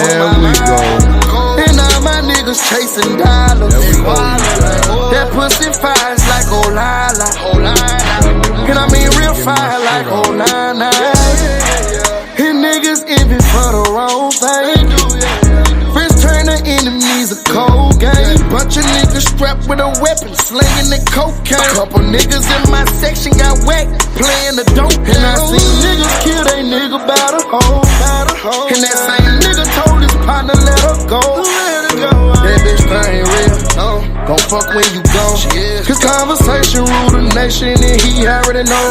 There we go. And all my niggas chasing dollars. That pussy fires like Olala. And I mean real fire like Olana. And niggas envy for the wrong thing. Friends turn to enemies of cold game. Bunch of niggas strapped with a weapon, slinging the cocaine. Couple niggas in my section got whacked, playing the dope. And I seen niggas kill they nigga by the hole. And that same nigga told his partner let her go. That bitch ain't real. Don't fuck when you go. Cause conversation rule the nation and he already know.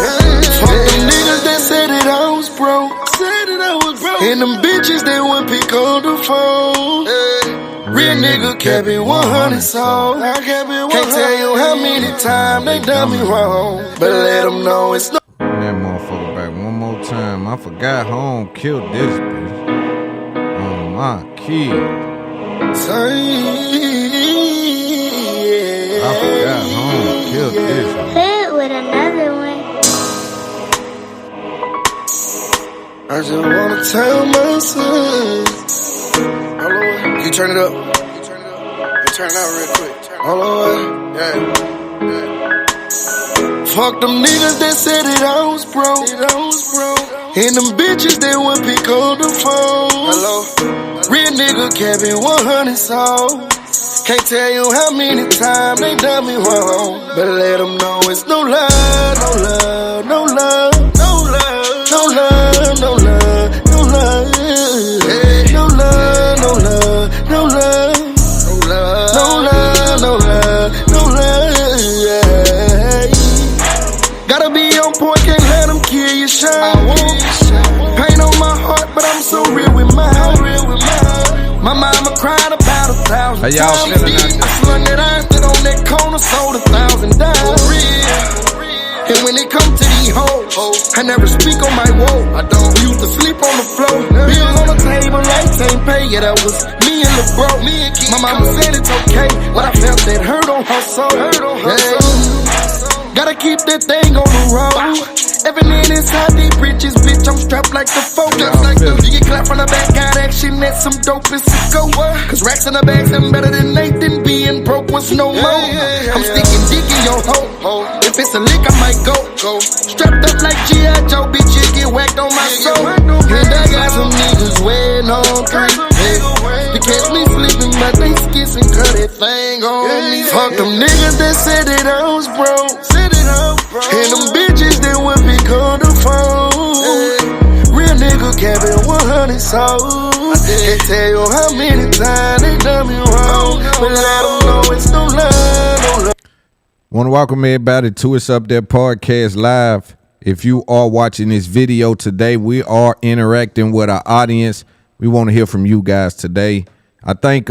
Fuck them niggas that said that I was broke. And them bitches they wouldn't pick on the phone. Real nigga kept it 100 so can't tell you how many times they done me wrong, but let them know it's no. Run that motherfucker back one more time. I forgot home killed this bitch. Oh my kid. I forgot home killed this bitch. Hit with another one. I just wanna tell my son. You turn it up. You turn it out real quick. All the way. Yeah. Fuck them niggas that said that I was broke. And them bitches that wouldn't pick on the phone. Hello. Real nigga kept it 100 so can't tell you how many times they done me wrong, but let them know it's no love, no love, no love, no love, no love, no love, no love, no love, no love, no love, no love, no love, no love, yeah. Gotta be on point, can't let them kill your shine. Pain on my heart, but I'm so real with mine. My mama cried about 1,000 times. How y'all feeling out there? I slung that iron, stood on that corner, sold 1,000 dimes. And when it come to these hoes, I never speak on my woe. I don't used to sleep on the floor. Bills on the table, lights ain't pay. Yeah, that was me and the bro. My mama said it's okay, but I felt that hurt on her soul. Gotta keep that thing on the road. Every man inside these bridges, bitch, I'm strapped like the folk. Just like the you get clapped from the back, got action, that's some dope is to go. Cause racks in the bags, I'm better than Nathan. Being broke was no more. I'm sticking dick in your hole. If it's a lick, I might go. Strapped up like G.I. Joe, bitch, you get whacked on my soul. And I got some niggas weighing on 3. To catch me sleeping, but they skissing, cut that thing on me. Fuck them niggas that said that I was broke. And them bitches that would pick on the phone. Real nigga kept it 100 so can't tell you how many times they done me wrong, but let them know it's no love, no love. Want to welcome everybody to It's Up There Podcast Live. If you are watching this video today, we are interacting with our audience. We want to hear from you guys today. I think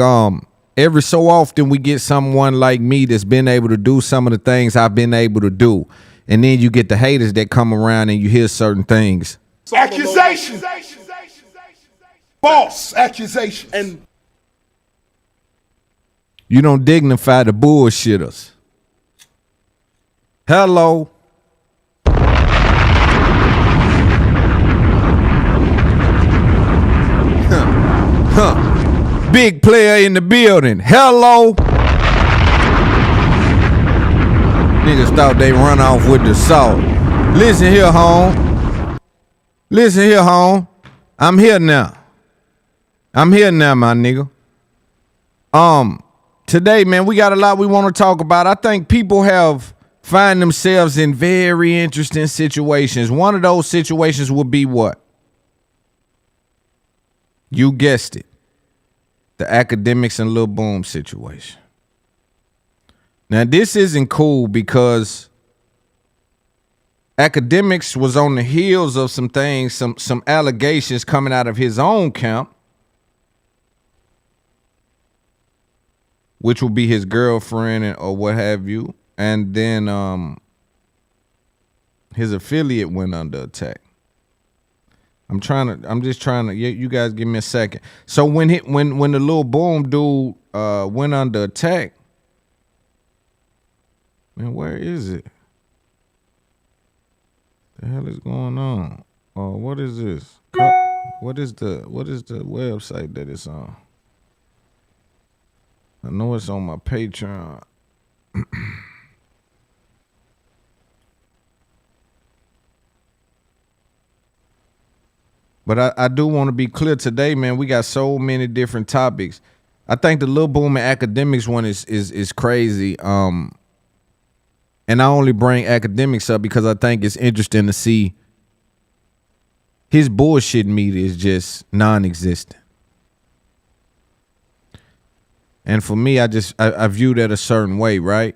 every so often we get someone like me that's been able to do some of the things I've been able to do. And then you get the haters that come around and you hear certain things. Accusations. False accusations. And you don't dignify the bullshitters. Hello. Big player in the building. Hello. Niggas thought they run off with the salt. Listen here, home. Listen here, home. I'm here now. I'm here now, my nigga. Today, man, we got a lot we want to talk about. I think people find themselves in very interesting situations. One of those situations would be what? You guessed it. The Akademiks and Lil Boom situation. Now, this isn't cool because Akademiks was on the heels of some things, some allegations coming out of his own camp, which will be his girlfriend or what have you. And then his affiliate went under attack. I'm just trying to, you guys give me a second. So when the Lil Boom dude went under attack, man, where is it? The hell is going on? Oh, what is this? What is the website that it's on? I know it's on my Patreon. But I do want to be clear today, man. We got so many different topics. I think the Lil Boom and Akademiks one is crazy. And I only bring Akademiks up because I think it's interesting to see his bullshit media is just non-existent. And for me, I view that a certain way, right?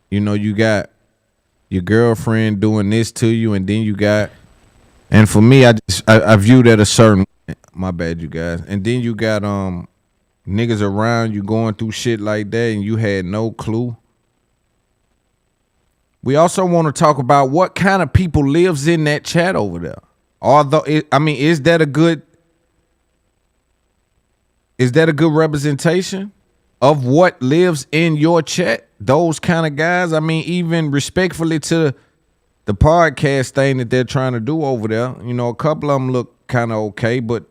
You know, you got your girlfriend doing this to you, and then you got, and for me, I view that a certain way. My bad, you guys. And then you got niggas around you going through shit like that, and you had no clue. We also want to talk about what kind of people lives in that chat over there. Although, is that a good representation of what lives in your chat? Those kind of guys. I mean, even respectfully to the podcast thing that they're trying to do over there, you know, a couple of them look kind of okay, but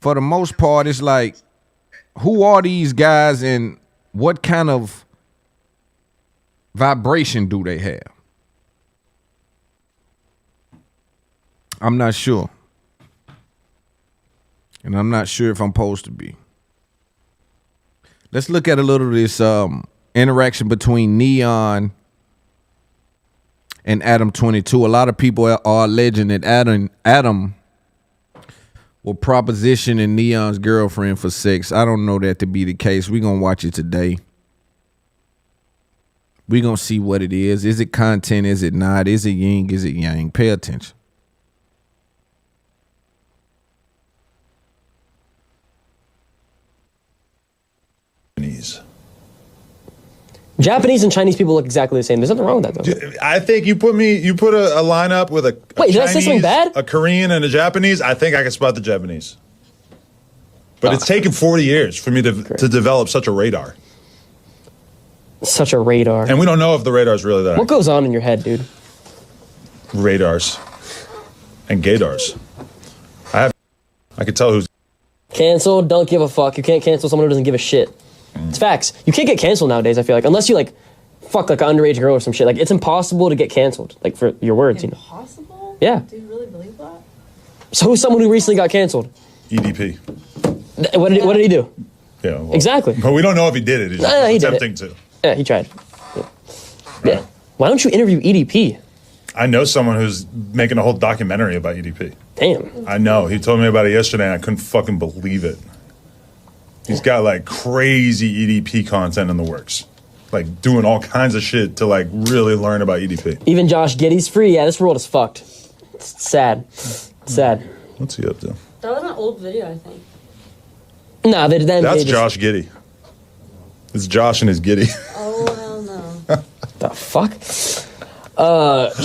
for the most part, it's like, who are these guys and what kind of vibration do they have? I'm not sure. And I'm not sure if I'm supposed to be. Let's look at a little of this interaction between Neon and Adam22. A lot of people are alleging that Adam will proposition Neon's girlfriend for sex. I don't know that to be the case. We're going to watch it today. We're going to see what it is. Is it content? Is it not? Is it yin? Is it yang? Pay attention. Japanese and Chinese people look exactly the same. There's nothing wrong with that, though. I think you put a lineup with a Wait, Chinese, did I say something bad? A Korean, and a Japanese. I think I can spot the Japanese. But it's taken 40 years for me to develop such a radar. Such a radar. And we don't know if the radar is really that. What goes on in your head, dude? Radars and gaydars. I could tell who's Canceled, don't give a fuck. You can't cancel someone who doesn't give a shit. It's facts. You can't get canceled nowadays, I feel like. Unless you, like, fuck, like, an underage girl or some shit. Like, it's impossible to get canceled. Like, for your words, you know. Impossible? Yeah. Do you really believe that? So who's someone who recently got canceled? EDP. What did he do? Yeah. Well, exactly. But we don't know if he did it. He's He did attempting to. Yeah, he tried. Yeah. Why don't you interview EDP? I know someone who's making a whole documentary about EDP. Damn. I know. He told me about it yesterday, and I couldn't fucking believe it. He's got, like, crazy EDP content in the works. Like, doing all kinds of shit to, like, really learn about EDP. Even Josh Giddey's free. Yeah, this world is fucked. It's sad. It's sad. What's he up to? That was an old video, I think. Nah, that's Josh Giddey. It's Josh and his Giddey. Oh, hell no. The fuck?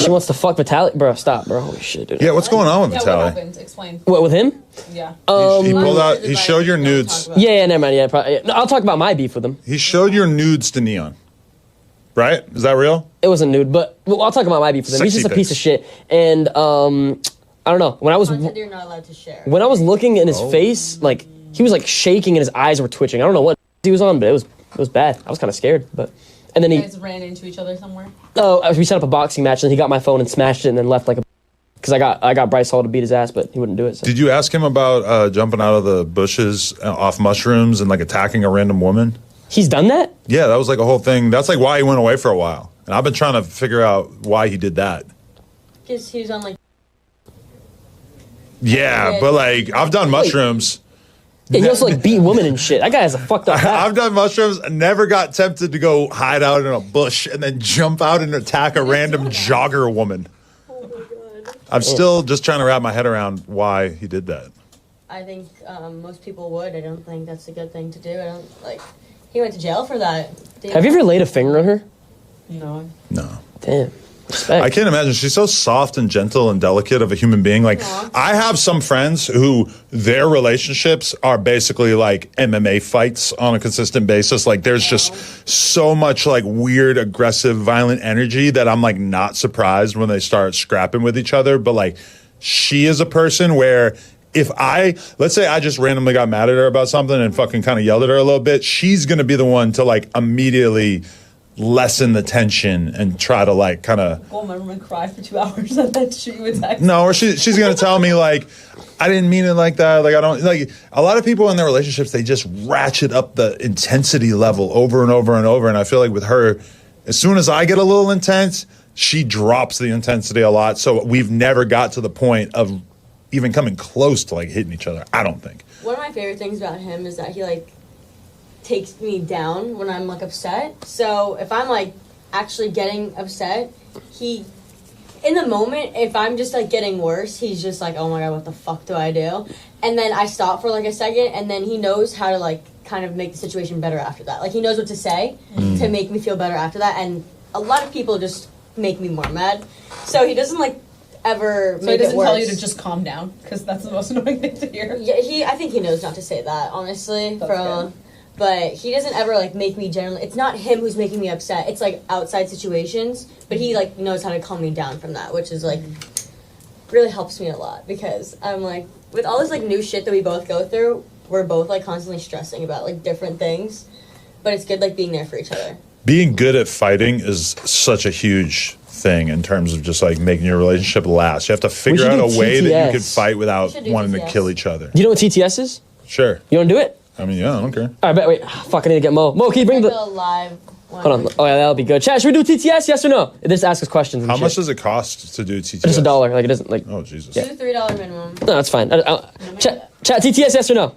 She wants to fuck Vitaly. Bro, stop, bro. Holy shit, dude. Yeah, what's going on with Yeah, Vitaly? what happened? Explain. What, with him? Yeah. He pulled out. He showed your nudes. Yeah, never mind. Yeah, probably, no, I'll talk about my beef with him. He showed your nudes to Neon. Right? Is that real? It wasn't nude, but I'll talk about my beef with him. He's just a piece of shit. And I don't know. When I was Content you're not allowed to share. when I was looking in his face, like he was like shaking and his eyes were twitching. I don't know what he was on, but it was bad. I was kind of scared, but. And then You guys ran into each other somewhere? we set up a boxing match, and he got my phone and smashed it, and then left like a. Because I got Bryce Hall to beat his ass, but he wouldn't do it. So. Did you ask him about jumping out of the bushes off mushrooms and like attacking a random woman? He's done that? Yeah, that was like a whole thing. That's like why he went away for a while. And I've been trying to figure out why he did that. Because he was on like. Yeah, but like I've done mushrooms. Yeah, he also like beat women and shit. That guy has a fucked up back. I've done mushrooms. Never got tempted to go hide out in a bush and then jump out and attack a random jogger woman. Oh my god. I'm still just trying to wrap my head around why he did that. I think most people would. I don't think that's a good thing to do. I don't like. He went to jail for that. Have you ever laid a finger on her? No. No. Damn. Respect. I can't imagine. She's so soft and gentle and delicate of a human being. Like, I have some friends who their relationships are basically like MMA fights on a consistent basis. Like, there's just so much like weird, aggressive, violent energy that I'm like not surprised when they start scrapping with each other. But like, she is a person where if let's say I just randomly got mad at her about something and fucking kind of yelled at her a little bit, she's going to be the one to like immediately lessen the tension and try to like kind of go in my room and cry for 2 hours and then shoot you a text. No, or she's going to tell me like, I didn't mean it like that. Like, I don't like a lot of people in their relationships, they just ratchet up the intensity level over and over and over. And I feel like with her, as soon as I get a little intense, she drops the intensity a lot. So we've never got to the point of even coming close to like hitting each other, I don't think. One of my favorite things about him is that he like takes me down when I'm like upset. So if I'm like actually getting upset, he in the moment, if I'm just like getting worse, he's just like, oh my god, what the fuck do I do? And then I stop for like a second, and then he knows how to like kind of make the situation better after that. Like he knows what to say to make me feel better after that. And a lot of people just make me more mad. So he doesn't like ever So make he it doesn't worse. tell you to just calm down, because that's the most annoying thing to hear. Yeah, I think he knows not to say that, honestly. But he doesn't ever like make me generally. It's not him who's making me upset. It's like outside situations. But he like knows how to calm me down from that, which is like really helps me a lot, because I'm like with all this like new shit that we both go through, we're both like constantly stressing about like different things. But it's good like being there for each other. Being good at fighting is such a huge thing in terms of just like making your relationship last. You have to figure out a way that you could fight without wanting to kill each other. Do you know what TTS is? Sure. You want to do it? I mean, yeah, I don't care. All right, wait. Fuck, I need to get Mo. Mo, can you bring the live one? Hold on. Oh yeah, that'll be good. Chat, should we do TTS? Yes or no? Just ask us questions. And How shit. much does it cost to do TTS? Just $1. Like it doesn't like. Oh Jesus. Yeah. $2 to $3 minimum. No, that's fine. Chat, TTS, yes or no?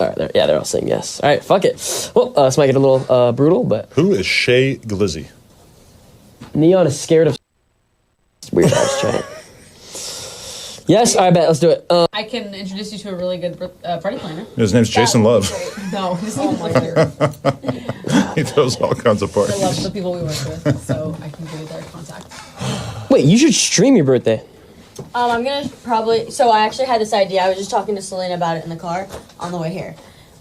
All right, they're all saying yes. All right, fuck it. Well, this might get a little brutal, but who is Shay Glizzy? Neon is scared of weird ass chat. Yes, I bet. Let's do it. I can introduce you to a really good party planner. His name's Jason Love. No, his name's He throws all kinds of I parties. love the people we work with, so I can give you their contact. Wait, you should stream your birthday. I'm gonna probably. So I actually had this idea. I was just talking to Selena about it in the car on the way here.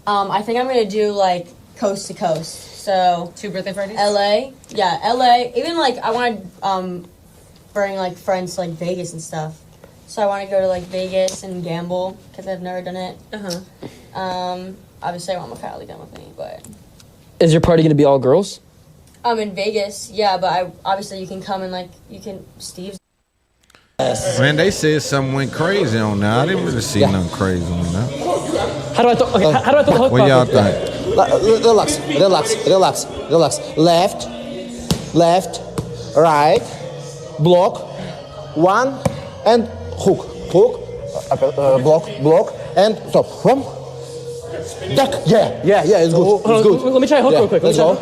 I think I'm gonna do like coast to coast. So 2 birthday parties. LA, yeah, LA. Even like I want to bring like friends to like Vegas and stuff. So I want to go to like Vegas and gamble because I've never done it. Obviously I want Macaulay done with me, but Is your party gonna be all girls? in Vegas, yeah. But obviously you can come and like Steve's. Man, they said something went crazy on that. I didn't really see nothing crazy on that. How do I throw the hook? What y'all think? Relax. Left, right, block, 1, and hook, block, and stop. From duck. Yeah, it's good. It's good. Let me try a hook real quick. Let's go.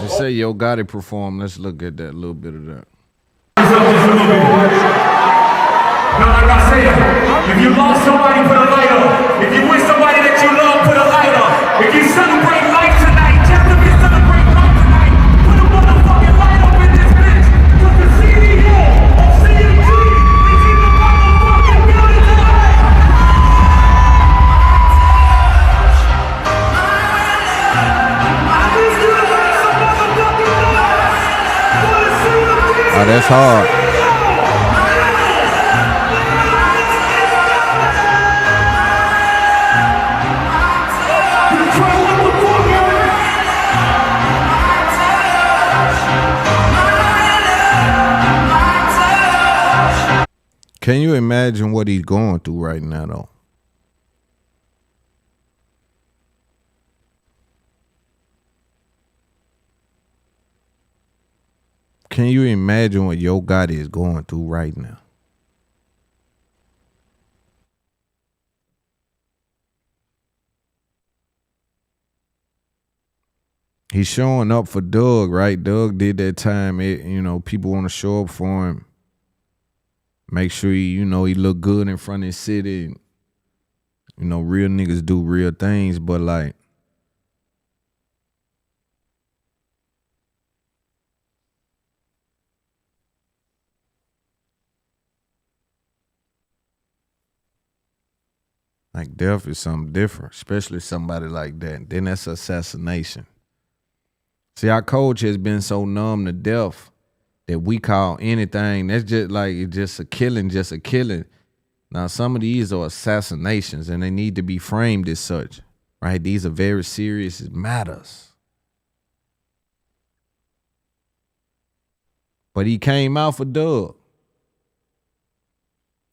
They say Yo Gotti performed. Let's look at that, a little bit of that. Now, like I said, if you lost somebody, put a light up. If you wish somebody that you love, put a light up. If you celebrate life tonight, just if you celebrate life tonight, put a motherfucking light up in this bitch. Cause the CDO of CMG is in the motherfucking building tonight. Oh, that's hard. Can you imagine what he's going through right now, though? Can you imagine what Yo Gotti is going through right now? He's showing up for Doug, right? Doug did that time. People want to show up for him. Make sure he look good in front of his city. Real niggas do real things, but like, death is something different, especially somebody like that. Then that's assassination. See, our coach has been so numb to death that we call anything. That's just like it's just a killing, just a killing. Now, some of these are assassinations, and they need to be framed as such, right? These are very serious matters. But he came out for Doug.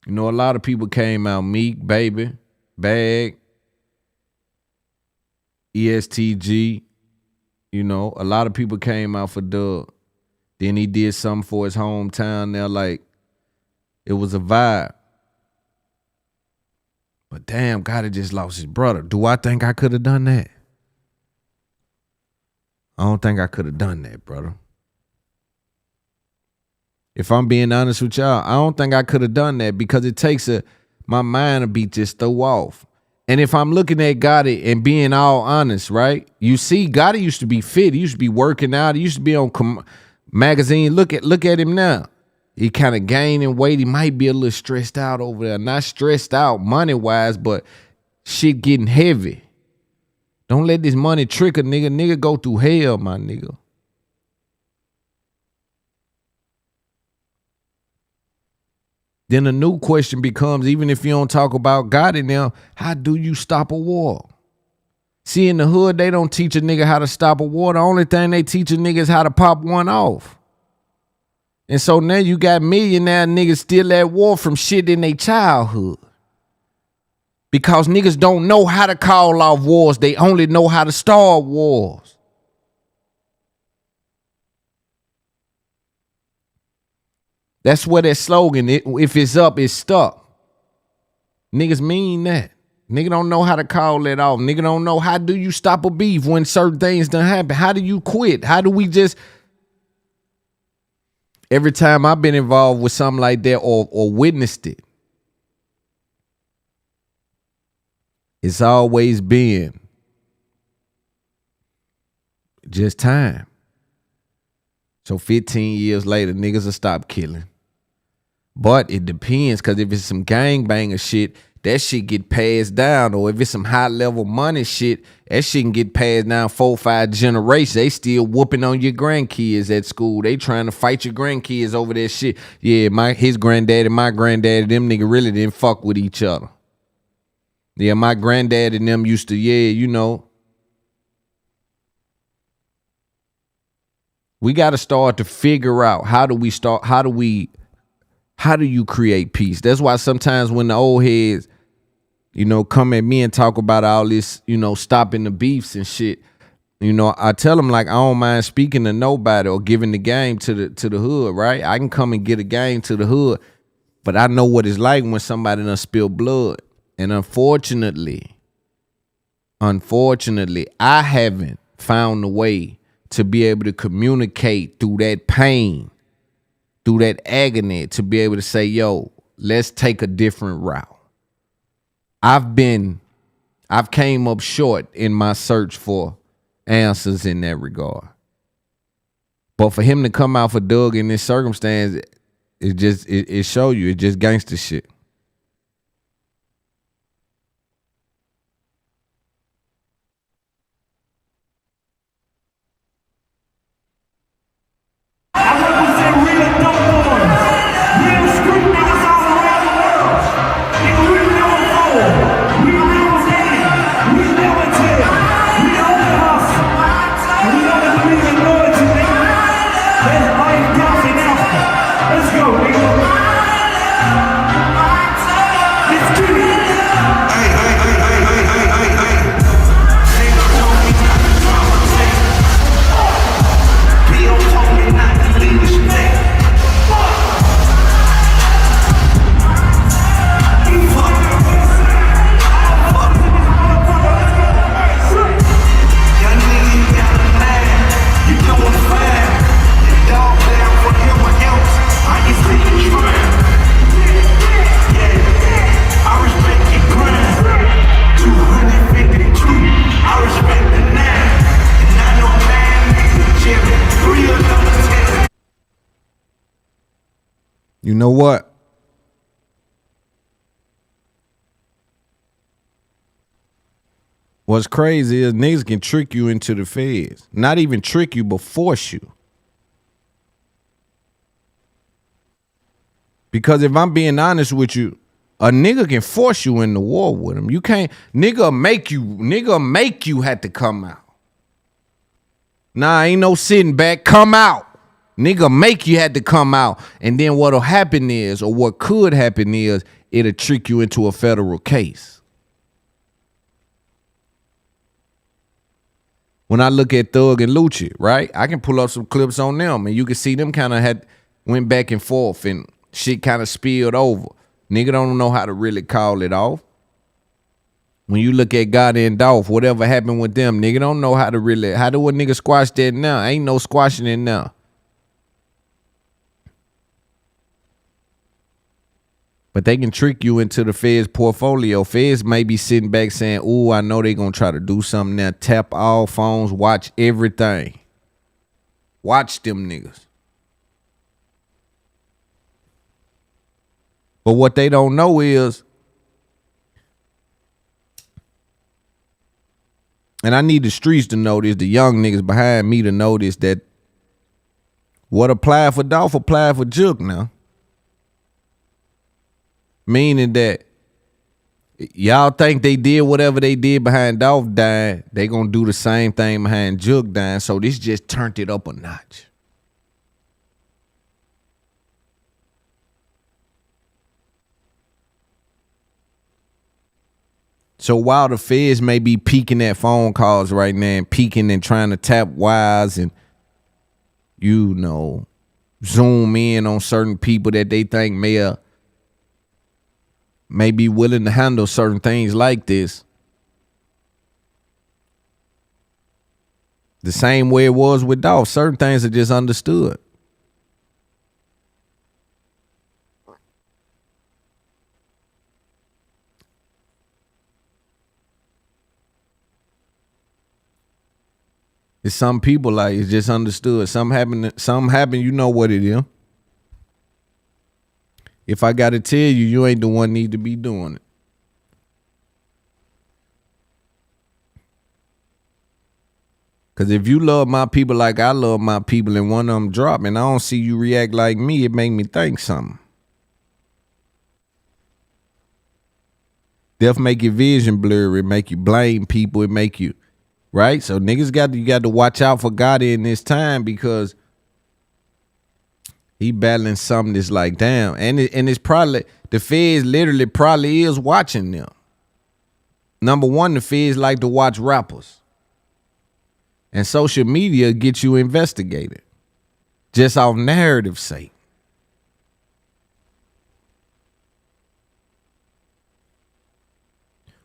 You know, a lot of people came out, Meek, Baby, Bag, ESTG. You know, a lot of people came out for Doug. Then he did something for his hometown. They're like, it was a vibe. But damn, Gotti just lost his brother. Do I think I could have done that? I don't think I could have done that, brother. If I'm being honest with y'all, I don't think I could have done that because it takes my mind to be just throw off. And if I'm looking at Gotti and being all honest, right? You see, Gotti used to be fit. He used to be working out. He used to be on magazine. Look at him now. He kind of gaining weight. He might be a little stressed out over there. Not stressed out money-wise, but shit getting heavy. Don't let this money trick a nigga. Nigga go through hell, my nigga. Then a new question becomes, even if you don't talk about Gotti now, how do you stop a war? See, in the hood, they don't teach a nigga how to stop a war. The only thing they teach a nigga is how to pop one off. And so now you got millionaire niggas still at war from shit in their childhood. Because niggas don't know how to call off wars. They only know how to start wars. That's where that slogan, if it's up, it's stuck. Niggas mean that. Nigga don't know how to call that off. Nigga don't know how do you stop a beef when certain things done happen. How do you quit? How do we just... Every time I've been involved with something like that or witnessed it, it's always been just time. So 15 years later, niggas will stop killing. But it depends, because if it's some gangbanger shit, that shit get passed down. Or if it's some high level money shit, that shit can get passed down 4 or 5 generations. They still whooping on your grandkids at school. They trying to fight your grandkids over that shit. Yeah, his granddaddy, my granddaddy, them nigga really didn't fuck with each other. Yeah, my granddad and them used to, you know. We got to start to figure out how do you create peace? That's why sometimes when the old heads, you know, come at me and talk about all this, you know, stopping the beefs and shit, you know, I tell them like I don't mind speaking to nobody or giving the game to the hood, right? I can come and get a game to the hood, but I know what it's like when somebody done spill blood. And unfortunately, I haven't found a way to be able to communicate through that pain, through that agony, to be able to say, yo, let's take a different route. I've came up short in my search for answers in that regard. But for him to come out for Doug in this circumstance, it show you, it's just gangster shit. You know what? What's crazy is niggas can trick you into the feds. Not even trick you, but force you. Because if I'm being honest with you, a nigga can force you into war with him. You can't, nigga make you have to come out. Nah, ain't no sitting back, come out. Nigga make you had to come out. And then what'll happen is, or what could happen is, it'll trick you into a federal case. When I look at Thug and Lucci, right? I can pull up some clips on them and you can see them kind of went back and forth and shit kind of spilled over. Nigga don't know how to really call it off. When you look at Gotti and Dolph, whatever happened with them, nigga don't know how to really, how do a nigga squash that now? Ain't no squashing it now. But they can trick you into the Feds portfolio. Feds may be sitting back saying, ooh, I know they gonna try to do something now. Tap all phones, watch everything. Watch them niggas. But what they don't know is, and I need the streets to know this, the young niggas behind me to know this, that what applied for Dolph applied for Jook now. Meaning that y'all think they did whatever they did behind Dolph dying, they gonna do the same thing behind Jook dying. So this just turned it up a notch. So while the feds may be peeking at phone calls right now and peeking and trying to tap wires and, you know, zoom in on certain people that they think may be willing to handle certain things like this, the same way it was with Dolph, certain things are just understood. It's some people like it's just understood. Something happen, you know what it is. If I gotta tell you, you ain't the one need to be doing it. Cause if you love my people like I love my people and one of them drop and I don't see you react like me, it make me think something. Death make your vision blurry, it make you blame people, it make you, right? So niggas you got to watch out for Gotti in this time because he battling something that's like, damn. And it's probably, the feds literally probably is watching them. Number one, the feds like to watch rappers. And social media gets you investigated. Just off narrative sake.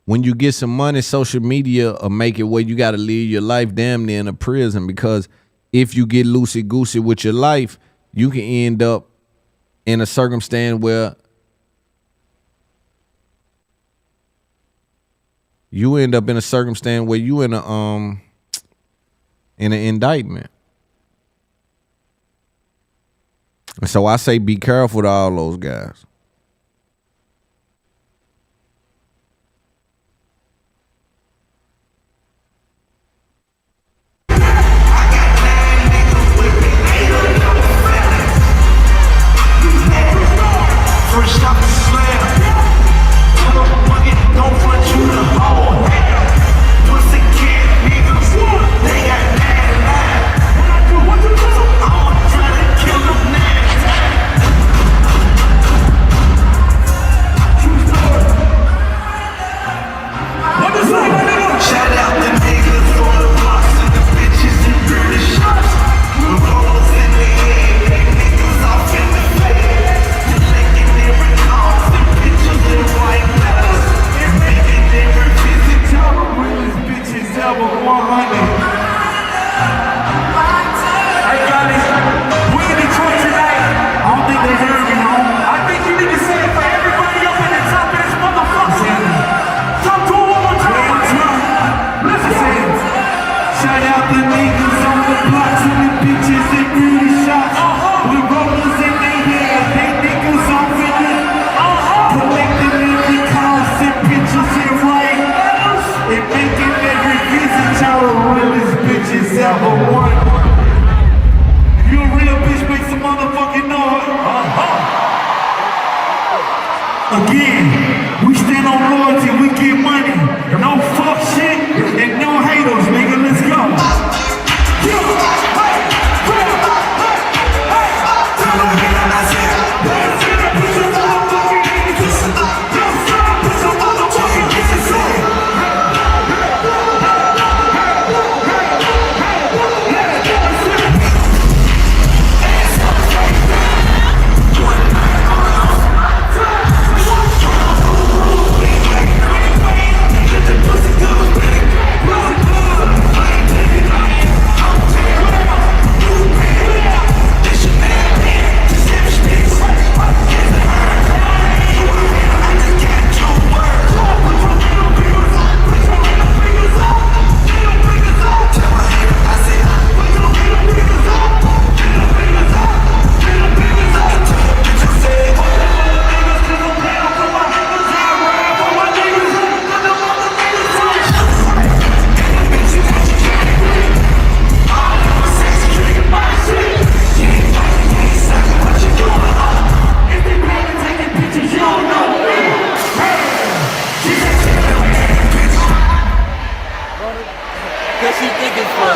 When you get some money, social media will make it where you got to live your life damn near in a prison, because if you get loosey-goosey with your life, you can end up in a circumstance where you in an indictment. And so I say be careful to all those guys.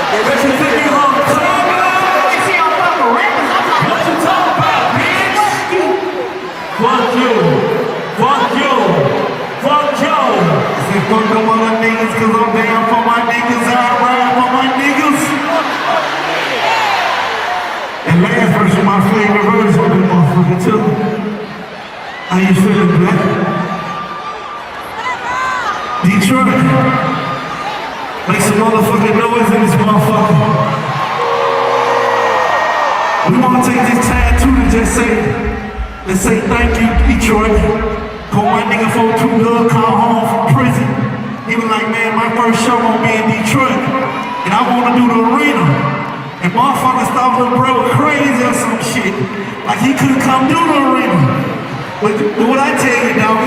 Bet you think you gonna come on? What you talking about, bitch? Fuck you. Fuck you. Fuck you. Say fuck them other niggas, cause I'm down for my niggas. I ride for my niggas. And last verse of my flavor verse on that motherfucker too. How you feeling, black? Detroit. Make some motherfucking noise in this motherfucker. We wanna take this time too to just say, let's say thank you, Detroit. Call my nigga 42 Love come home from prison. He was like, man, my first show gonna be in Detroit. And I wanna do the arena. And motherfuckers thought little bro was crazy or some shit. Like he couldn't come do the arena. But what I tell you, dog,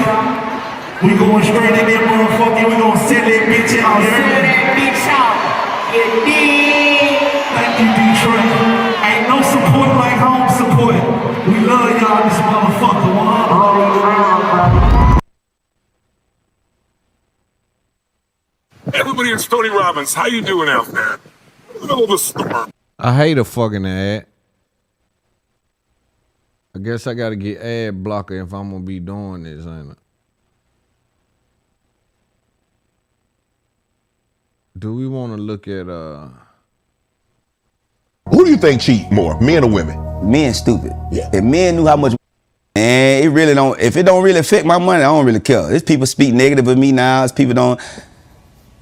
we going straight in there, motherfucker. We gonna sell that bitch out here. Sell that bitch out. Thank you, Detroit. Ain't no support like home support. We love y'all, this motherfucker. Everybody in Stony Robbins, how you doing out there? Look at all the storm. I hate a fucking ad. I guess I gotta get ad blocker if I'm gonna be doing this, ain't it? Do we want to look at Who do you think cheat more, men or women? Men stupid. Yeah. If men knew how much, and it really don't. If it don't really affect my money, I don't really care. There's people speak negative of me now. There's people don't,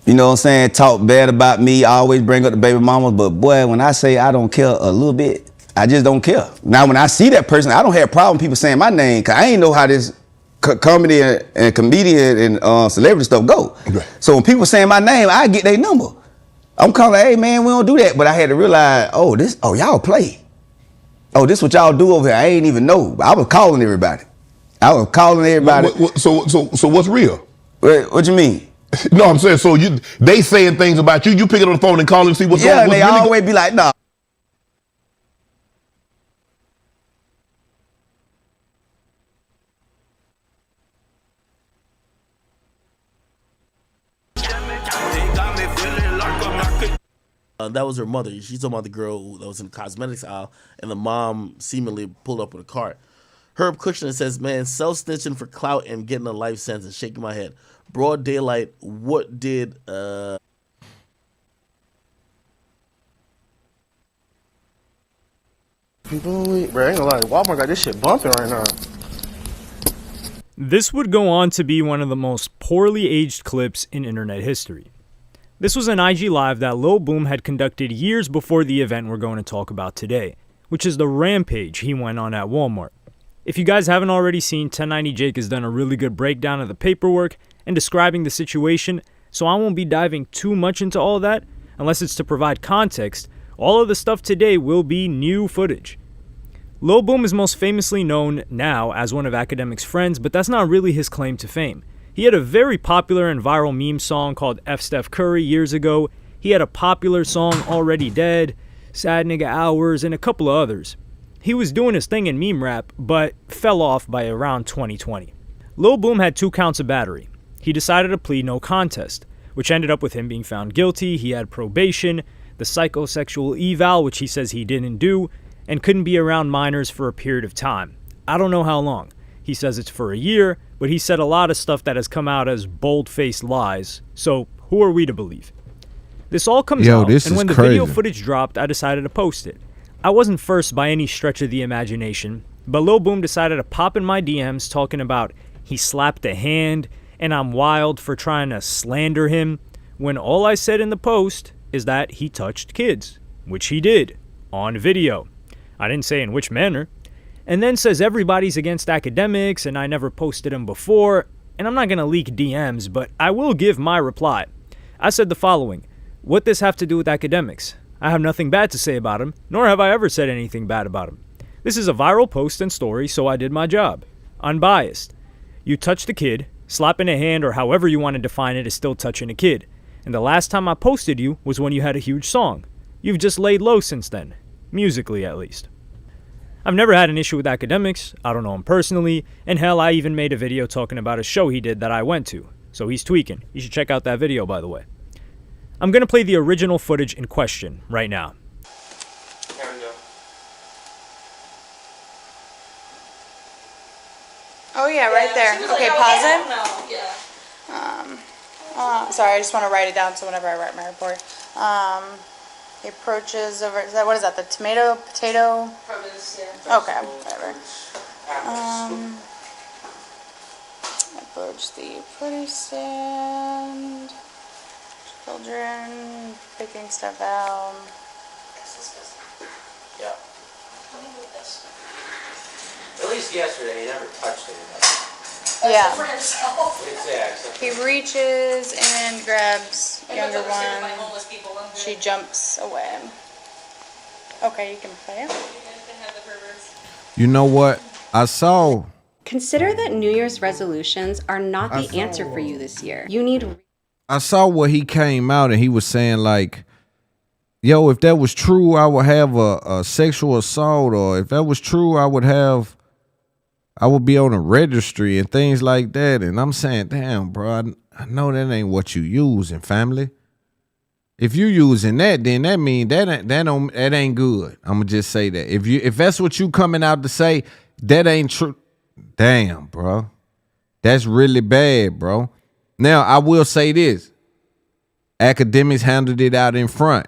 you know what I'm saying, talk bad about me. I always bring up the baby mamas, but boy, when I say I don't care a little bit, I just don't care. Now, when I see that person, I don't have a problem with people saying my name, cause I ain't know how this comedy and comedian and celebrity stuff go. Right. So when people saying my name, I get their number. I'm calling, hey man, we don't do that. But I had to realize, oh y'all play. Oh, this what y'all do over here. I ain't even know. I was calling everybody. So what's real? What you mean? No, I'm saying, so they saying things about you. You pick it up the phone and call and see what's going on. Yeah, and they really always be like, nah. That was her mother. She's talking about the girl that was in the cosmetics aisle, and the mom seemingly pulled up with a cart. Herb Kushner says, man, self-snitching for clout and getting a life sentence. Shaking my head. Broad daylight, what did... Bro, I ain't gonna lie, Walmart got this shit bumping right now. This would go on to be one of the most poorly aged clips in internet history. This was an IG Live that Lil Boom had conducted years before the event we're going to talk about today, which is the rampage he went on at Walmart. If you guys haven't already seen, 1090 Jake has done a really good breakdown of the paperwork and describing the situation, so I won't be diving too much into all that, unless it's to provide context. All of the stuff today will be new footage. Lil Boom is most famously known now as one of Akademiks' friends, but that's not really his claim to fame. He had a very popular and viral meme song called F Steph Curry years ago. He had a popular song, Already Dead, Sad Nigga Hours, and a couple of others. He was doing his thing in meme rap, but fell off by around 2020. Lil Boom had 2 counts of battery. He decided to plead no contest, which ended up with him being found guilty. He had probation, the psychosexual eval, which he says he didn't do, and couldn't be around minors for a period of time. I don't know how long. He says it's for a year, but he said a lot of stuff that has come out as bold-faced lies, so who are we to believe? This all comes out, and when the video footage dropped, I decided to post it. I wasn't first by any stretch of the imagination, but Lil Boom decided to pop in my DMs talking about he slapped a hand, and I'm wild for trying to slander him, when all I said in the post is that he touched kids, which he did, on video. I didn't say in which manner. And then says everybody's against Akademiks and I never posted him before, and I'm not going to leak DMs, but I will give my reply. I said the following: what this have to do with Akademiks? I have nothing bad to say about him, nor have I ever said anything bad about him. This is a viral post and story, so I did my job. Unbiased. You touched a kid, slapping a hand or however you want to define it is still touching a kid. And the last time I posted you was when you had a huge song. You've just laid low since then. Musically, at least. I've never had an issue with Akademiks, I don't know him personally, and hell, I even made a video talking about a show he did that I went to, so he's tweaking. You should check out that video, by the way. I'm going to play the original footage in question right now. There we go. Oh yeah, right there. Okay, pause it. Sorry, I just want to write it down so whenever I write my report. He approaches over. What is that? The tomato, potato? Okay, whatever. Approach the produce stand. Children picking stuff out. Yeah. At least yesterday, he never touched anything. Yeah. Exactly. He reaches and grabs younger one. She jumps away. Okay, you can play it. You know what? I saw. Consider that New Year's resolutions are not the answer for you this year. You need. I saw where he came out and he was saying like, yo, if that was true, I would have a sexual assault, or if that was true, I would be on a registry and things like that. And I'm saying, damn, bro, I know that ain't what you using, family. If you using that, then that mean that ain't good. I'ma just say that. If that's what you coming out to say, that ain't true. Damn, bro. That's really bad, bro. Now, I will say this. Akademiks handled it out in front.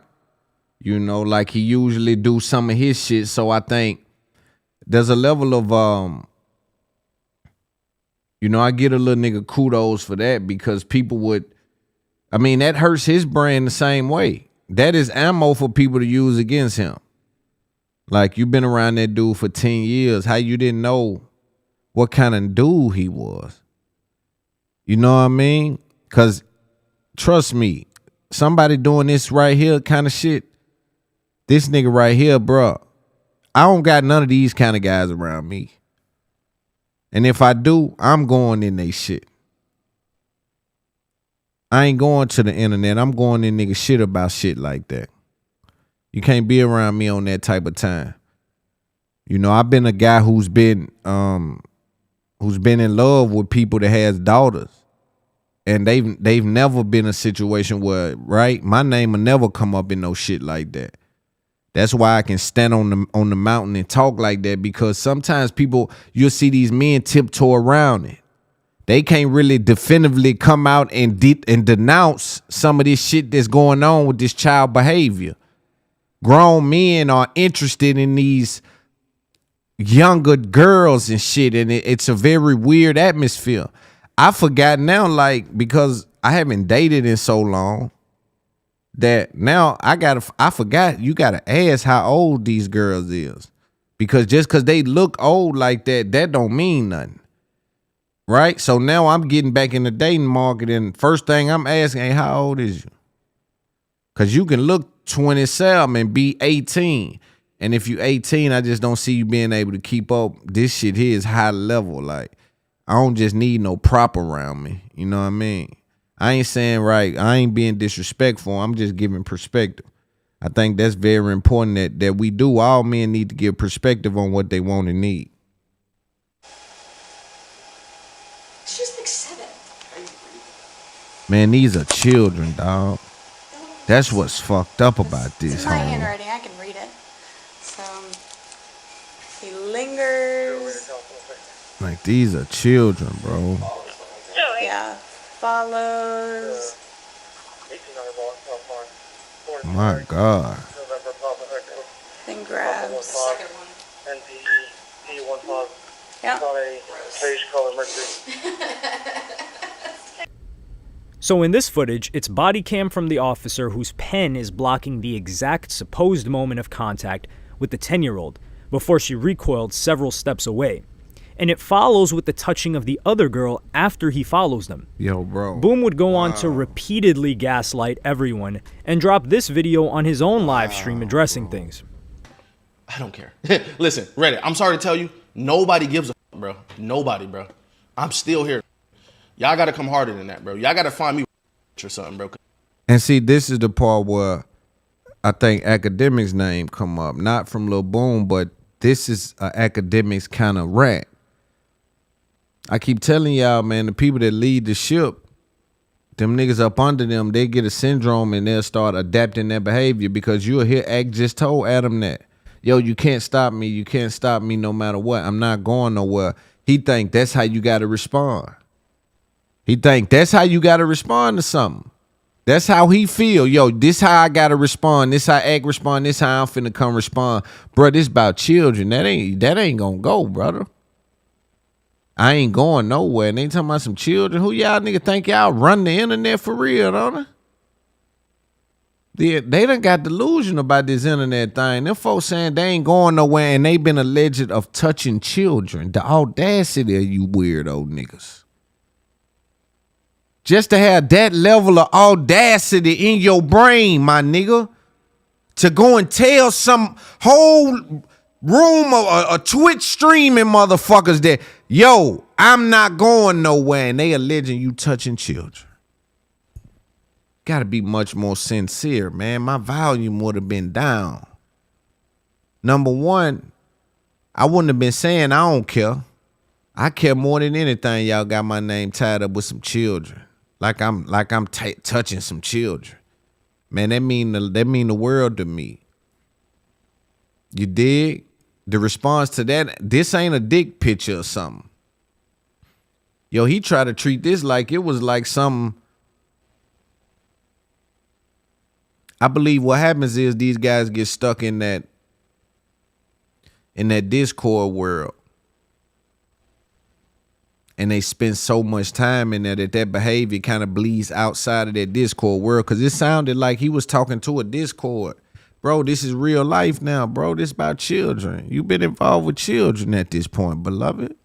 You know, like he usually do some of his shit. So I think there's a level of you know, I get a little nigga kudos for that, because people would, I mean, that hurts his brand the same way. That is ammo for people to use against him. Like, you've been around that dude for 10 years. How you didn't know what kind of dude he was? You know what I mean? Because, trust me, somebody doing this right here kind of shit, this nigga right here, bro, I don't got none of these kind of guys around me. And if I do, I'm going in they shit. I ain't going to the internet. I'm going in nigga shit about shit like that. You can't be around me on that type of time. You know, I've been a guy who's been in love with people that has daughters. And they've never been a situation where, right, my name will never come up in no shit like that. That's why I can stand on the mountain and talk like that, because sometimes people, you'll see these men tiptoe around it. They can't really definitively come out and denounce some of this shit that's going on with this child behavior. Grown men are interested in these younger girls and shit, and it's a very weird atmosphere. I forgot now, like, because I haven't dated in so long, that now I forgot you gotta ask how old these girls is. Because just because they look old like that don't mean nothing. Right? So now I'm getting back in the dating market, and first thing I'm asking, hey, how old is you? Because you can look 27 and be 18. And if you 18, I just don't see you being able to keep up. This shit here is high level. Like, I don't just need no prop around me. You know what I mean? I ain't saying, right, I ain't being disrespectful. I'm just giving perspective. I think that's very important that we do. All men need to give perspective on what they want and need. She's like 7. Man, these are children, dog. That's what's fucked up about this, It's in my homie. handwriting. I can read it. So he lingers. Like, these are children, bro. Yeah. Follows. My God. Then grabs. Yeah. So in this footage, it's body cam from the officer whose pen is blocking the exact supposed moment of contact with the 10-year-old before she recoiled several steps away. And it follows with the touching of the other girl after he follows them. Yo, bro. Boom would go on to repeatedly gaslight everyone and drop this video on his own live stream addressing things. I don't care. Listen, Reddit, I'm sorry to tell you, nobody gives a bro. Nobody, bro. I'm still here. Y'all gotta come harder than that, bro. Y'all gotta find me or something, bro. And see, this is the part where I think Akademiks' name come up. Not from Lil Boom, but this is an Akademiks kind of rat. I keep telling y'all, man, the people that lead the ship, them niggas up under them, they get a syndrome and they'll start adapting their behavior because you'll hear Act just told Adam that. Yo, you can't stop me. You can't stop me no matter what. I'm not going nowhere. He think that's how you got to respond. He think that's how you got to respond to something. That's how he feel. Yo, this how I got to respond. This how Act respond. This how I'm finna come respond. Bro, this about children. That ain't gonna go, brother. I ain't going nowhere. And they talking about some children. Who y'all nigga think y'all run the internet for real, don't they? They done got delusion about this internet thing. Them folks saying they ain't going nowhere and they been alleged of touching children. The audacity of you weirdo niggas. Just to have that level of audacity in your brain, my nigga, to go and tell some whole room of a Twitch streaming motherfuckers that, yo, I'm not going nowhere, and they alleging you touching children. Gotta be much more sincere, man. My volume would have been down. Number one, I wouldn't have been saying I don't care. I care more than anything. Y'all got my name tied up with some children. Like I'm touching some children. Man, that mean the world to me. You dig? The response to that, this ain't a dick picture or something. Yo, he tried to treat this like it was like something. I believe what happens is these guys get stuck in that Discord world. And they spend so much time in there that behavior kind of bleeds outside of that Discord world. Because it sounded like he was talking to a Discord. Bro, this is real life now, bro. This about children. You've been involved with children at this point, beloved.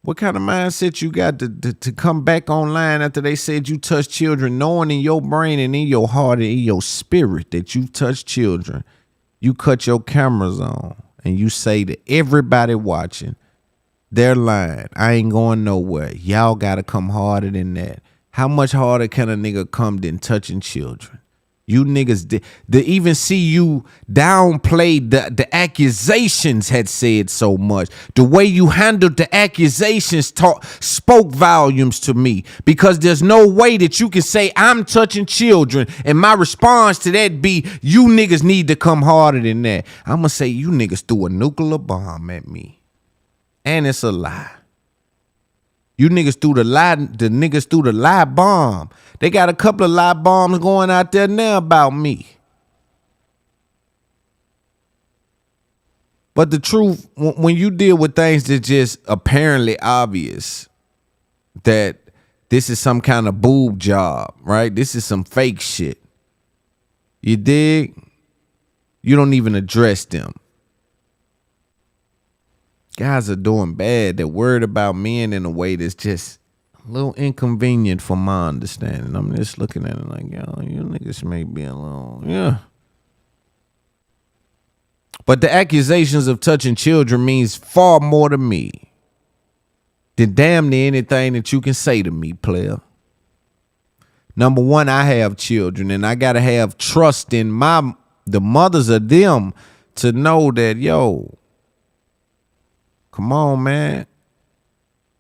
What kind of mindset you got to come back online after they said you touched children, knowing in your brain and in your heart and in your spirit that you touched children? You cut your cameras on and you say to everybody watching, they're lying. I ain't going nowhere. Y'all got to come harder than that. How much harder can a nigga come than touching children? You niggas, to even see you downplay the accusations had said so much. The way you handled the accusations spoke volumes to me, because there's no way that you can say I'm touching children and my response to that be you niggas need to come harder than that. I'm going to say you niggas threw a nuclear bomb at me. And it's a lie. You niggas threw the lie bomb. They got a couple of lie bombs going out there now about me. But the truth, when you deal with things that just apparently obvious, that this is some kind of boob job, right? This is some fake shit. You dig? You don't even address them. Guys are doing bad. They're worried about men in a way that's just a little inconvenient for my understanding. I'm just looking at it like, yo, you niggas may be a little, yeah. But the accusations of touching children means far more to me than damn near anything that you can say to me, player. Number one, I have children, and I gotta have trust in the mothers of them to know that, yo, come on, man.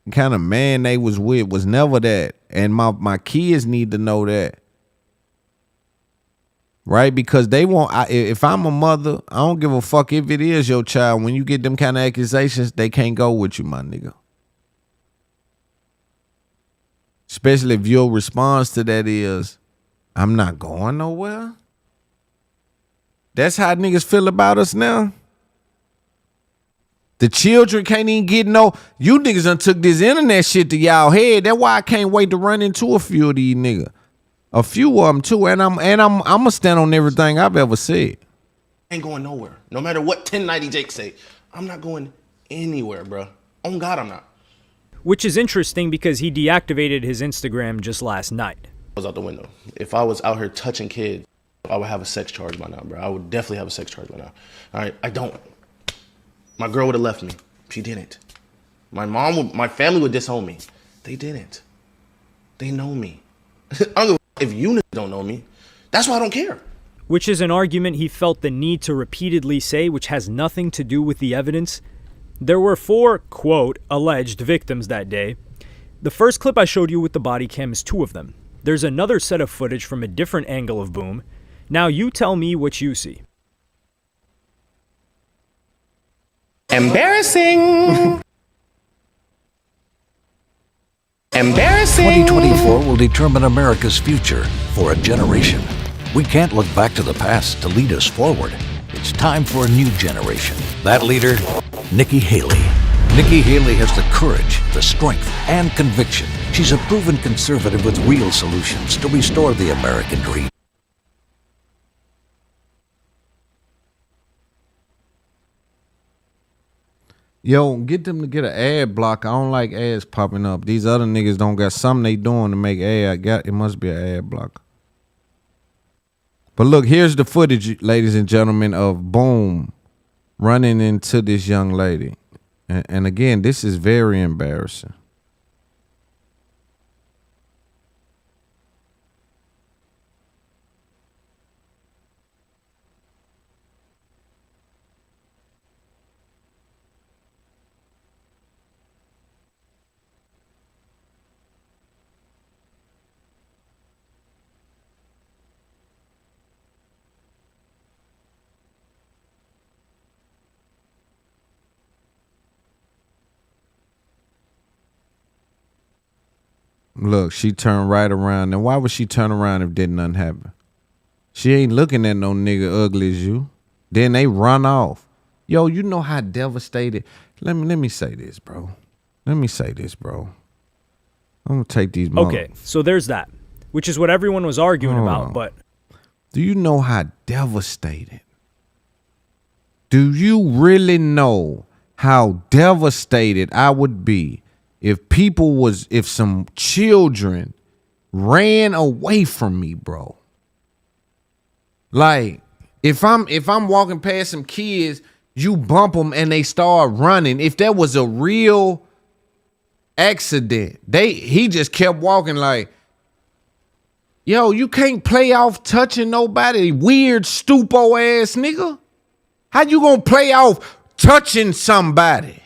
The kind of man they was with was never that. And my kids need to know that. Right? Because they won't, if I'm a mother, I don't give a fuck if it is your child. When you get them kind of accusations, they can't go with you, my nigga. Especially if your response to that is, I'm not going nowhere. That's how niggas feel about us now. The children can't even get you niggas done took this internet shit to y'all head. That's why I can't wait to run into a few of these niggas. A few of them too. And I'm gonna stand on everything I've ever said. Ain't going nowhere. No matter what 1090 Jake say, I'm not going anywhere, bro. On God, I'm not. Which is interesting because he deactivated his Instagram just last night. I was out the window. If I was out here touching kids, I would have a sex charge by now, bro. I would definitely have a sex charge by now. All right, I don't. My girl would have left me. She didn't. My family would disown me. They didn't. They know me. If you don't know me, that's why I don't care. Which is an argument he felt the need to repeatedly say, which has nothing to do with the evidence. There were 4, quote, alleged victims that day. The first clip I showed you with the body cam is 2 of them. There's another set of footage from a different angle of Boom. Now you tell me what you see. Embarrassing. Embarrassing. 2024 will determine America's future for a generation. We can't look back to the past to lead us forward. It's time for a new generation. That leader, Nikki Haley. Nikki Haley has the courage, the strength, and conviction. She's a proven conservative with real solutions to restore the American dream. Yo, get them to get an ad block. I don't like ads popping up. These other niggas don't got something they doing to make ad. It must be an ad block. But look, here's the footage, ladies and gentlemen, of Boom running into this young lady. And again, this is very embarrassing. Look, she turned right around. And why would she turn around if didn't nothing happen? She ain't looking at no nigga ugly as you. Then they run off. Yo, you know how devastated. Let me say this, bro. Let me say this, bro. I'm gonna take these. Okay, so there's that, which is what everyone was arguing about. But do you know how devastated? Do you really know how devastated I would be if some children ran away from me, bro? Like, if I'm walking past some kids, you bump them and they start running. If there was a real accident, he just kept walking like, yo, you can't play off touching nobody, weird stupo ass nigga. How you gonna play off touching somebody?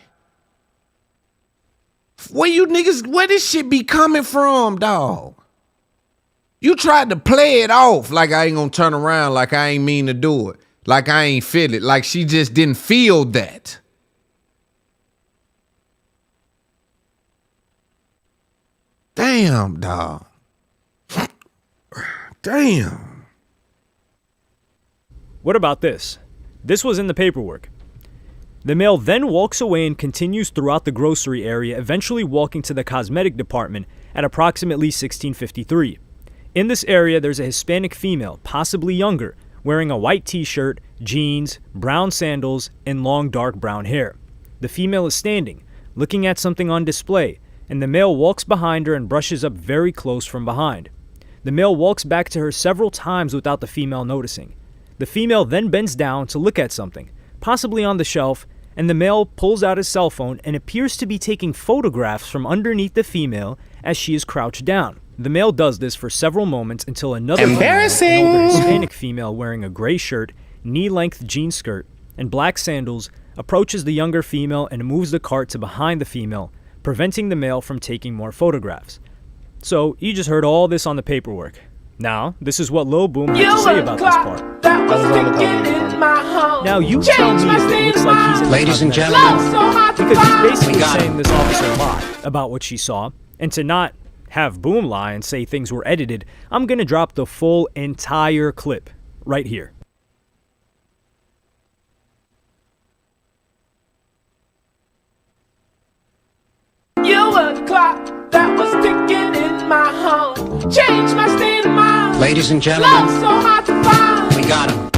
Where this shit be coming from, dog? You tried to play it off like I ain't gonna turn around, like I ain't mean to do it, like I ain't feel it, like she just didn't feel that. Damn, dog. Damn. what about this? This was in the paperwork. The male then walks away and continues throughout the grocery area, eventually walking to the cosmetic department at approximately 16:53. In this area, there's a Hispanic female, possibly younger, wearing a white t-shirt, jeans, brown sandals, and long dark brown hair. The female is standing, looking at something on display, and the male walks behind her and brushes up very close from behind. The male walks back to her several times without the female noticing. The female then bends down to look at something, possibly on the shelf, and the male pulls out his cell phone and appears to be taking photographs from underneath the female as she is crouched down. The male does this for several moments until another Embarrassing! female, an older Hispanic female wearing a gray shirt, knee-length jean skirt, and black sandals, approaches the younger female and moves the cart to behind the female, preventing the male from taking more photographs. So, you just heard all this on the paperwork. Now, this is what Lil Boom had to say about this part. Now, you tell me if it looks like he's in Ladies and gentlemen, because he's basically saying this officer lied about what she saw, and to not have Boom lie and say things were edited, I'm gonna drop the full entire clip right here. You were the clock that was ticking in my home. Changed my state of mind. ladies and gentlemen, Love so hard to find. we got him.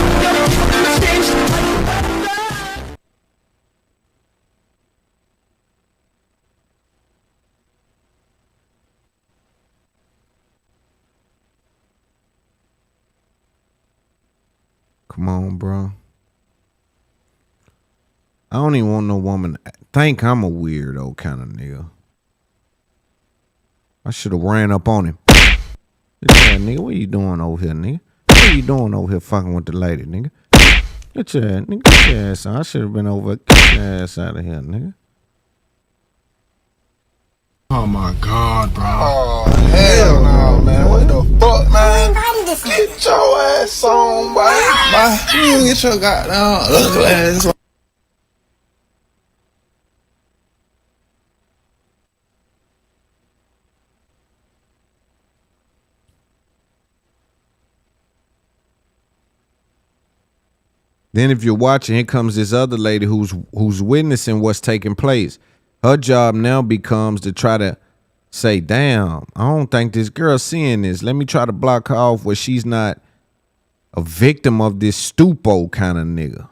Come on, bro. I don't even want no woman to think I'm a weirdo kind of nigga. I should have ran up on him. Yeah, nigga, what you doing over here, nigga? What you doing over here fucking with the lady, nigga? Get your ass on. I should have been over. Get your ass out of here, nigga. Oh my God, bro. Oh, hell no, man. What the fuck, man? Get your ass on, boy. You get your goddamn ugly ass on. Then if you're watching, here comes this other lady who's witnessing what's taking place. Her job now becomes to try to say, damn, I don't think this girl's seeing this. Let me try to block her off where she's not a victim of this stupo kind of nigga.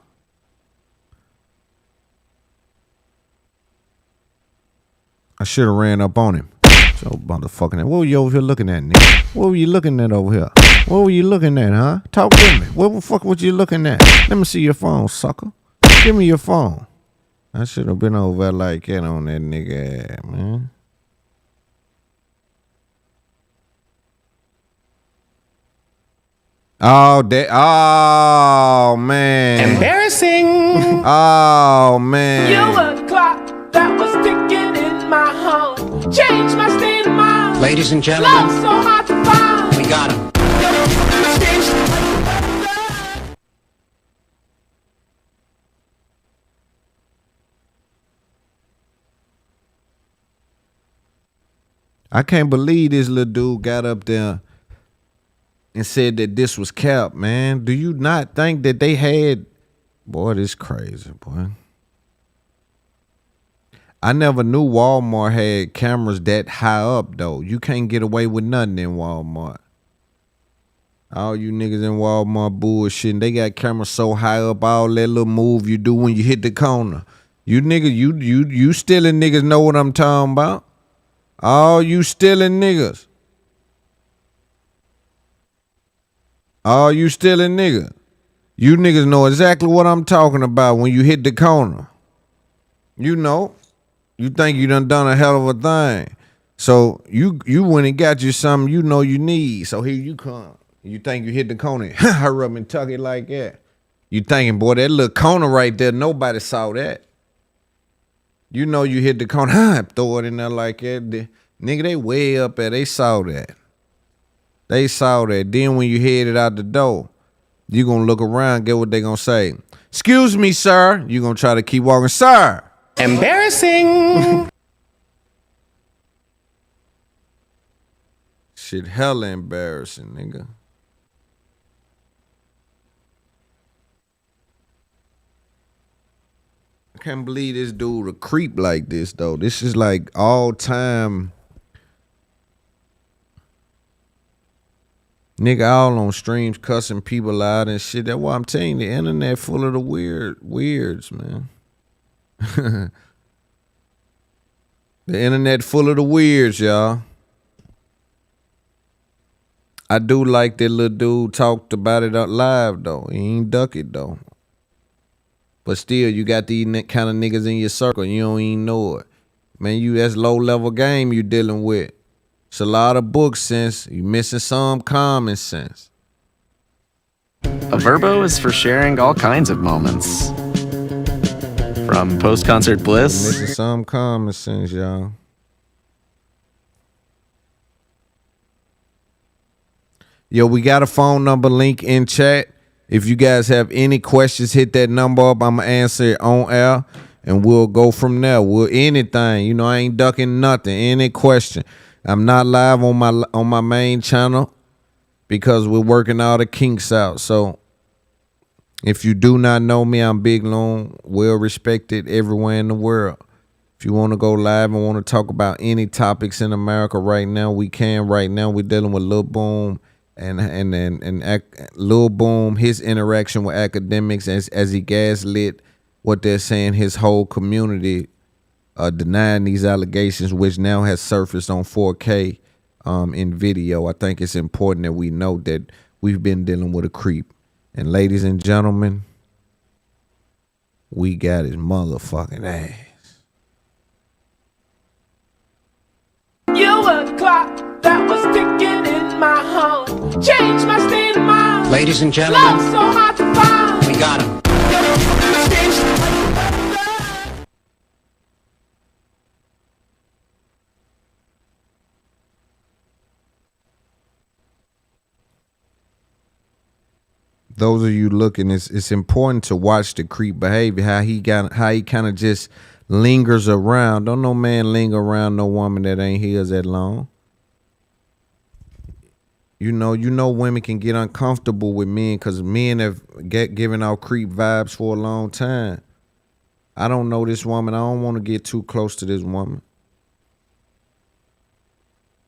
I should have ran up on him. So motherfucking, what were you over here looking at, nigga? What were you looking at over here? What were you looking at, huh? Talk to me. What the fuck was you looking at? Let me see your phone, sucker. Give me your phone. I should have been over there like that on that nigga ass, man. Oh, oh man. Embarrassing. Oh man. You were the clock that was ticking in my home. Changed my state of mind. Ladies and gentlemen, Love so hard to find. We got him. I can't believe this little dude got up there and said that this was cap, man. Do you not think that they had... Boy, this crazy, boy. I never knew Walmart had cameras that high up, though. You can't get away with nothing in Walmart. All you niggas in Walmart bullshitting. They got cameras so high up, all that little move you do when you hit the corner. You niggas, you stealing niggas know what I'm talking about. All you stealing niggas. All you stealing niggas. You niggas know exactly what I'm talking about when you hit the corner. You know. You think you done a hell of a thing. So you went and got you something you know you need. So here you come. You think you hit the corner. Hurry up and tuck it like that. You thinking, boy, that little corner right there, nobody saw that. You know you hit the corner, throw it in there like that. Nigga, they way up there. They saw that. They saw that. Then when you headed out the door, you gonna look around, get what they gonna say. Excuse me, sir. You gonna try to keep walking, sir. Embarrassing. Shit hella embarrassing, nigga. I can't believe this dude a creep like this, though. This is like all time. Nigga all on streams cussing people out and shit. That's why I'm telling you, the internet full of the weirds, man. The internet full of the weirds, y'all. I do like that little dude talked about it live, though. He ain't duck it, though. But still, you got these kind of niggas in your circle. You don't even know it. Man, that's low-level game you dealing with. It's a lot of book sense. You missing some common sense. A Verbo is for sharing all kinds of moments. From post-concert bliss. You're missing some common sense, y'all. Yo, we got a phone number link in chat. If you guys have any questions, hit that number up. I'm going to answer it on air, and we'll go from there. Anything. You know, I ain't ducking nothing. Any question. I'm not live on my main channel because we're working all the kinks out. So if you do not know me, I'm Big Loon, well respected everywhere in the world. If you want to go live and want to talk about any topics in America right now, we can. Right now, we're dealing with Lil Boom and Lil Boom, his interaction with Akademiks as he gaslit what they're saying, his whole community denying these allegations, which now has surfaced on 4K in video. I think it's important that we know that we've been dealing with a creep. And ladies and gentlemen, we got his motherfucking ass. You were the clock that was ticking in my home. Changed my state of mind. Ladies and gentlemen, Love so hard to find. We got him. those of you looking, it's important to watch the creep behavior, how he kind of just lingers around. Don't no man linger around no woman that ain't his that long. You know women can get uncomfortable with men because men have given out creep vibes for a long time. I don't know this woman. I don't want to get too close to this woman.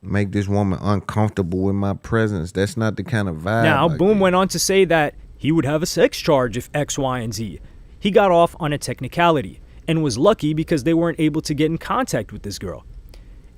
Make this woman uncomfortable with my presence. That's not the kind of vibe. Now, Boom went on to say that he would have a sex charge if X, Y, and Z. He got off on a technicality and was lucky because they weren't able to get in contact with this girl.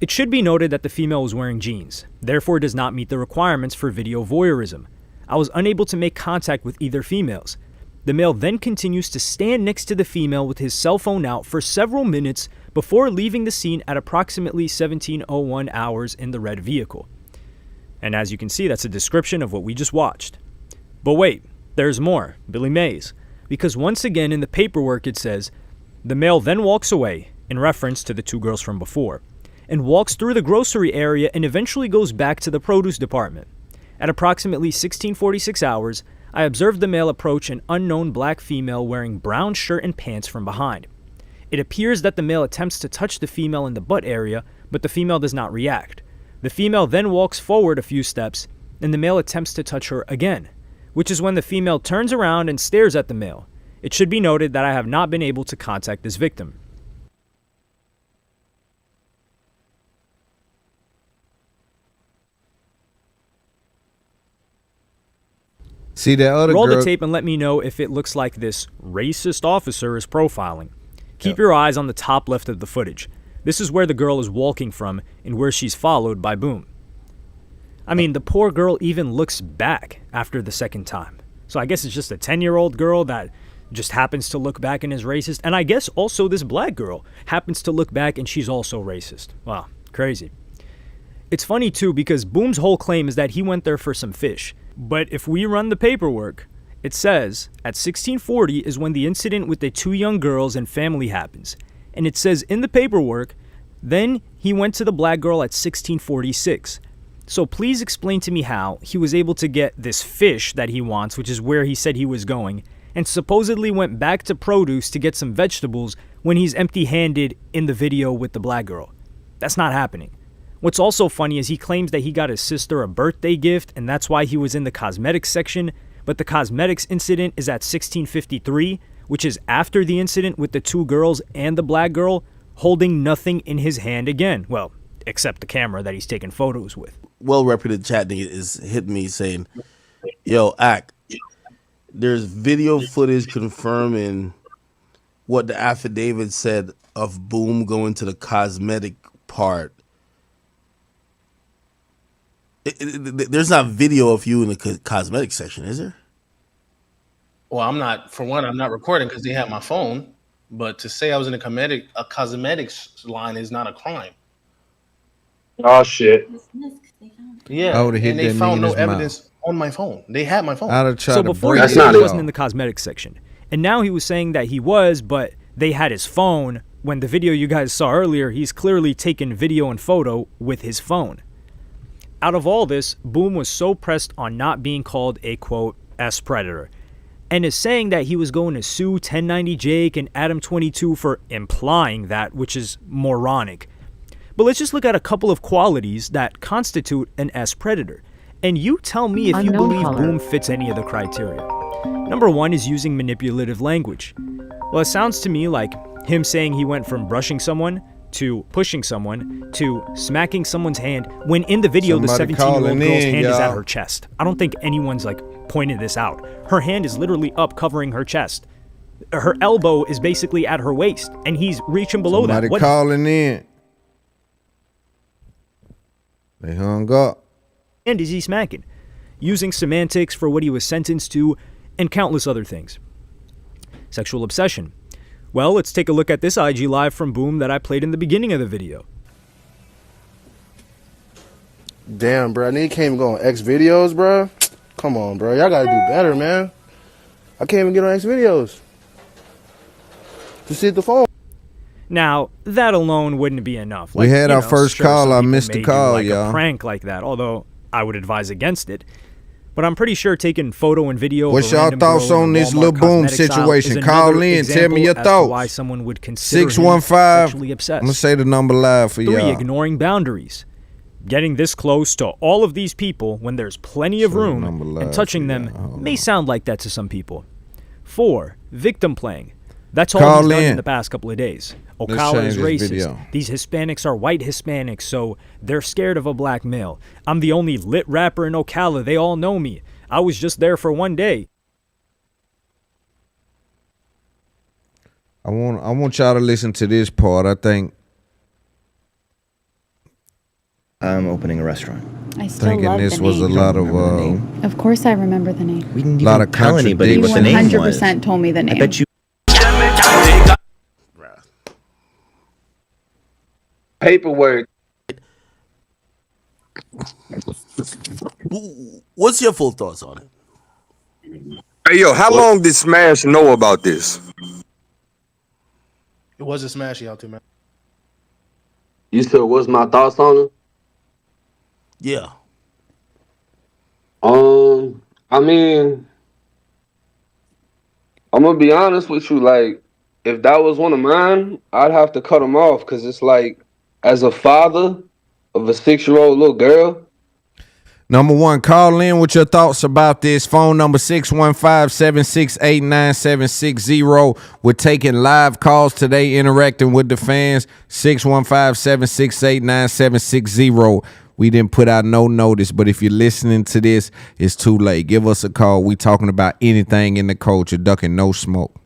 It should be noted that the female was wearing jeans, therefore does not meet the requirements for video voyeurism. I was unable to make contact with either females. The male then continues to stand next to the female with his cell phone out for several minutes before leaving the scene at approximately 17:01 hours in the red vehicle. And as you can see, that's a description of what we just watched. But wait, there's more, Billy Mays, because once again in the paperwork it says, the male then walks away, in reference to the two girls from before, and walks through the grocery area and eventually goes back to the produce department. At approximately 16:46 hours, I observed the male approach an unknown black female wearing brown shirt and pants from behind. It appears that the male attempts to touch the female in the butt area, but the female does not react. The female then walks forward a few steps, and the male attempts to touch her again, which is when the female turns around and stares at the male. It should be noted that I have not been able to contact this victim. See that other Roll girl. the tape and let me know if it looks like this racist officer is profiling. Keep your eyes on the top left of the footage. This is where the girl is walking from and where she's followed by Boom. I mean, the poor girl even looks back after the second time. So I guess it's just a 10-year-old girl that just happens to look back and is racist. And I guess also this black girl happens to look back and she's also racist. Wow, crazy. It's funny too because Boom's whole claim is that he went there for some fish. But if we run the paperwork, it says at 1640 is when the incident with the two young girls and family happens. And it says in the paperwork, then he went to the black girl at 1646. So please explain to me how he was able to get this fish that he wants, which is where he said he was going, and supposedly went back to produce to get some vegetables when he's empty-handed in the video with the black girl. That's not happening. What's also funny is he claims that he got his sister a birthday gift and that's why he was in the cosmetics section, but the cosmetics incident is at 1653, which is after the incident with the two girls and the black girl holding nothing in his hand again. Well, except the camera that he's taking photos with. Well-reputed chat nigga is hitting me saying, yo, there's video footage confirming what the affidavit said of Boom going to the cosmetic part. There's not video of you in the cosmetic section, is there? Well, I'm not recording because they have my phone. But to say I was in a cosmetics line is not a crime. Oh shit! Yeah, and they found no evidence on my phone. They had my phone. So before he said he wasn't in the cosmetics section, and now he was saying that he was, but they had his phone. When the video you guys saw earlier, he's clearly taken video and photo with his phone. Out of all this, Boom was so pressed on not being called a, quote, S-Predator, and is saying that he was going to sue 1090 Jake and Adam22 for implying that, which is moronic. But let's just look at a couple of qualities that constitute an S-Predator, and you tell me if you believe Boom fits any of the criteria. Number one is using manipulative language. Well, it sounds to me like him saying he went from brushing someone to pushing someone to smacking someone's hand when in the video the 17-year-old girl's hand is at her chest. I don't think anyone's like pointed this out. Her hand is literally up covering her chest. Her elbow is basically at her waist and he's reaching below that. Somebody calling in. They hung up. And is he smacking? Using semantics for what he was sentenced to and countless other things. Sexual obsession. Well, let's take a look at this IG Live from Boom that I played in the beginning of the video. Damn, bro. I need can't even go on X videos, bro. Come on, bro. Y'all gotta do better, man. I can't even get on X videos. Just see the phone. Now, that alone wouldn't be enough. We had our first call. I missed the call, like y'all. a prank like that, although I would advise against it. But I'm pretty sure taking photo and video. What's of a y'all random thoughts girl in on a this Walmart Lil Boom cosmetic aisle situation? is Call another in, tell me your example as to thoughts. why someone would consider him 615. sexually obsessed. I'm gonna say the number live for 3, y'all. ignoring boundaries. Getting this close to all of these people when there's plenty of room and touching them may sound like that to some people. 4, victim playing. That's all Call he's done in. in the past couple of days. Let's Ocala is change this racist. video. These Hispanics are white Hispanics, so they're scared of a black male. I'm the only lit rapper in Ocala. They all know me. I was just there for one day. I want y'all to listen to this part. I think I'm opening a restaurant. I still thinking love this the was a name. lot of Of course I remember the name. We didn't lot even of tell anybody what the You name was. 100% told me the name. I bet you. Paperwork. What's your full thoughts on it? Hey, yo, how long did Smash know about this? It wasn't Smashy out there, man. You said, what's my thoughts on it? Yeah. I mean, I'm gonna be honest with you. Like, if that was one of mine, I'd have to cut him off because it's like, as a father of a 6-year-old little girl. Number 1, call in with your thoughts about this. Phone number 615-768-9760. We're taking live calls today, interacting with the fans. 615-768-9760. We didn't put out no notice, but if you're listening to this, it's too late. Give us a call. We talking about anything in the culture, ducking no smoke.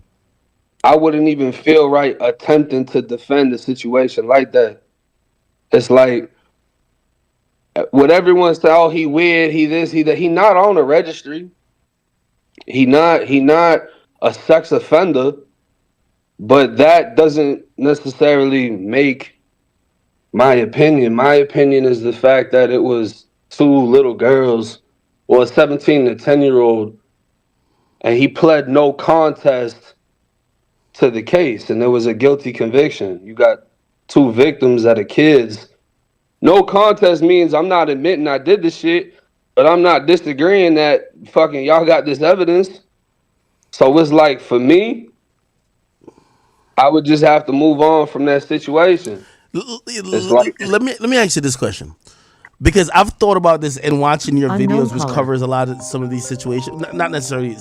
I wouldn't even feel right attempting to defend a situation like that. It's like, what everyone say, oh, he weird, he this, he that. He not on a registry. He not a sex offender, but that doesn't necessarily make my opinion. My opinion is the fact that it was 2 little girls, or a 17 and a 10-year-old, and he pled no contest to the case, and there was a guilty conviction. You got 2 victims that are kids. No contest means I'm not admitting I did the shit, but I'm not disagreeing that fucking y'all got this evidence. So it's like, for me, I would just have to move on from that situation. Let me ask you this question, because I've thought about this and watching your videos, which covers a lot of some of these situations. Not necessarily.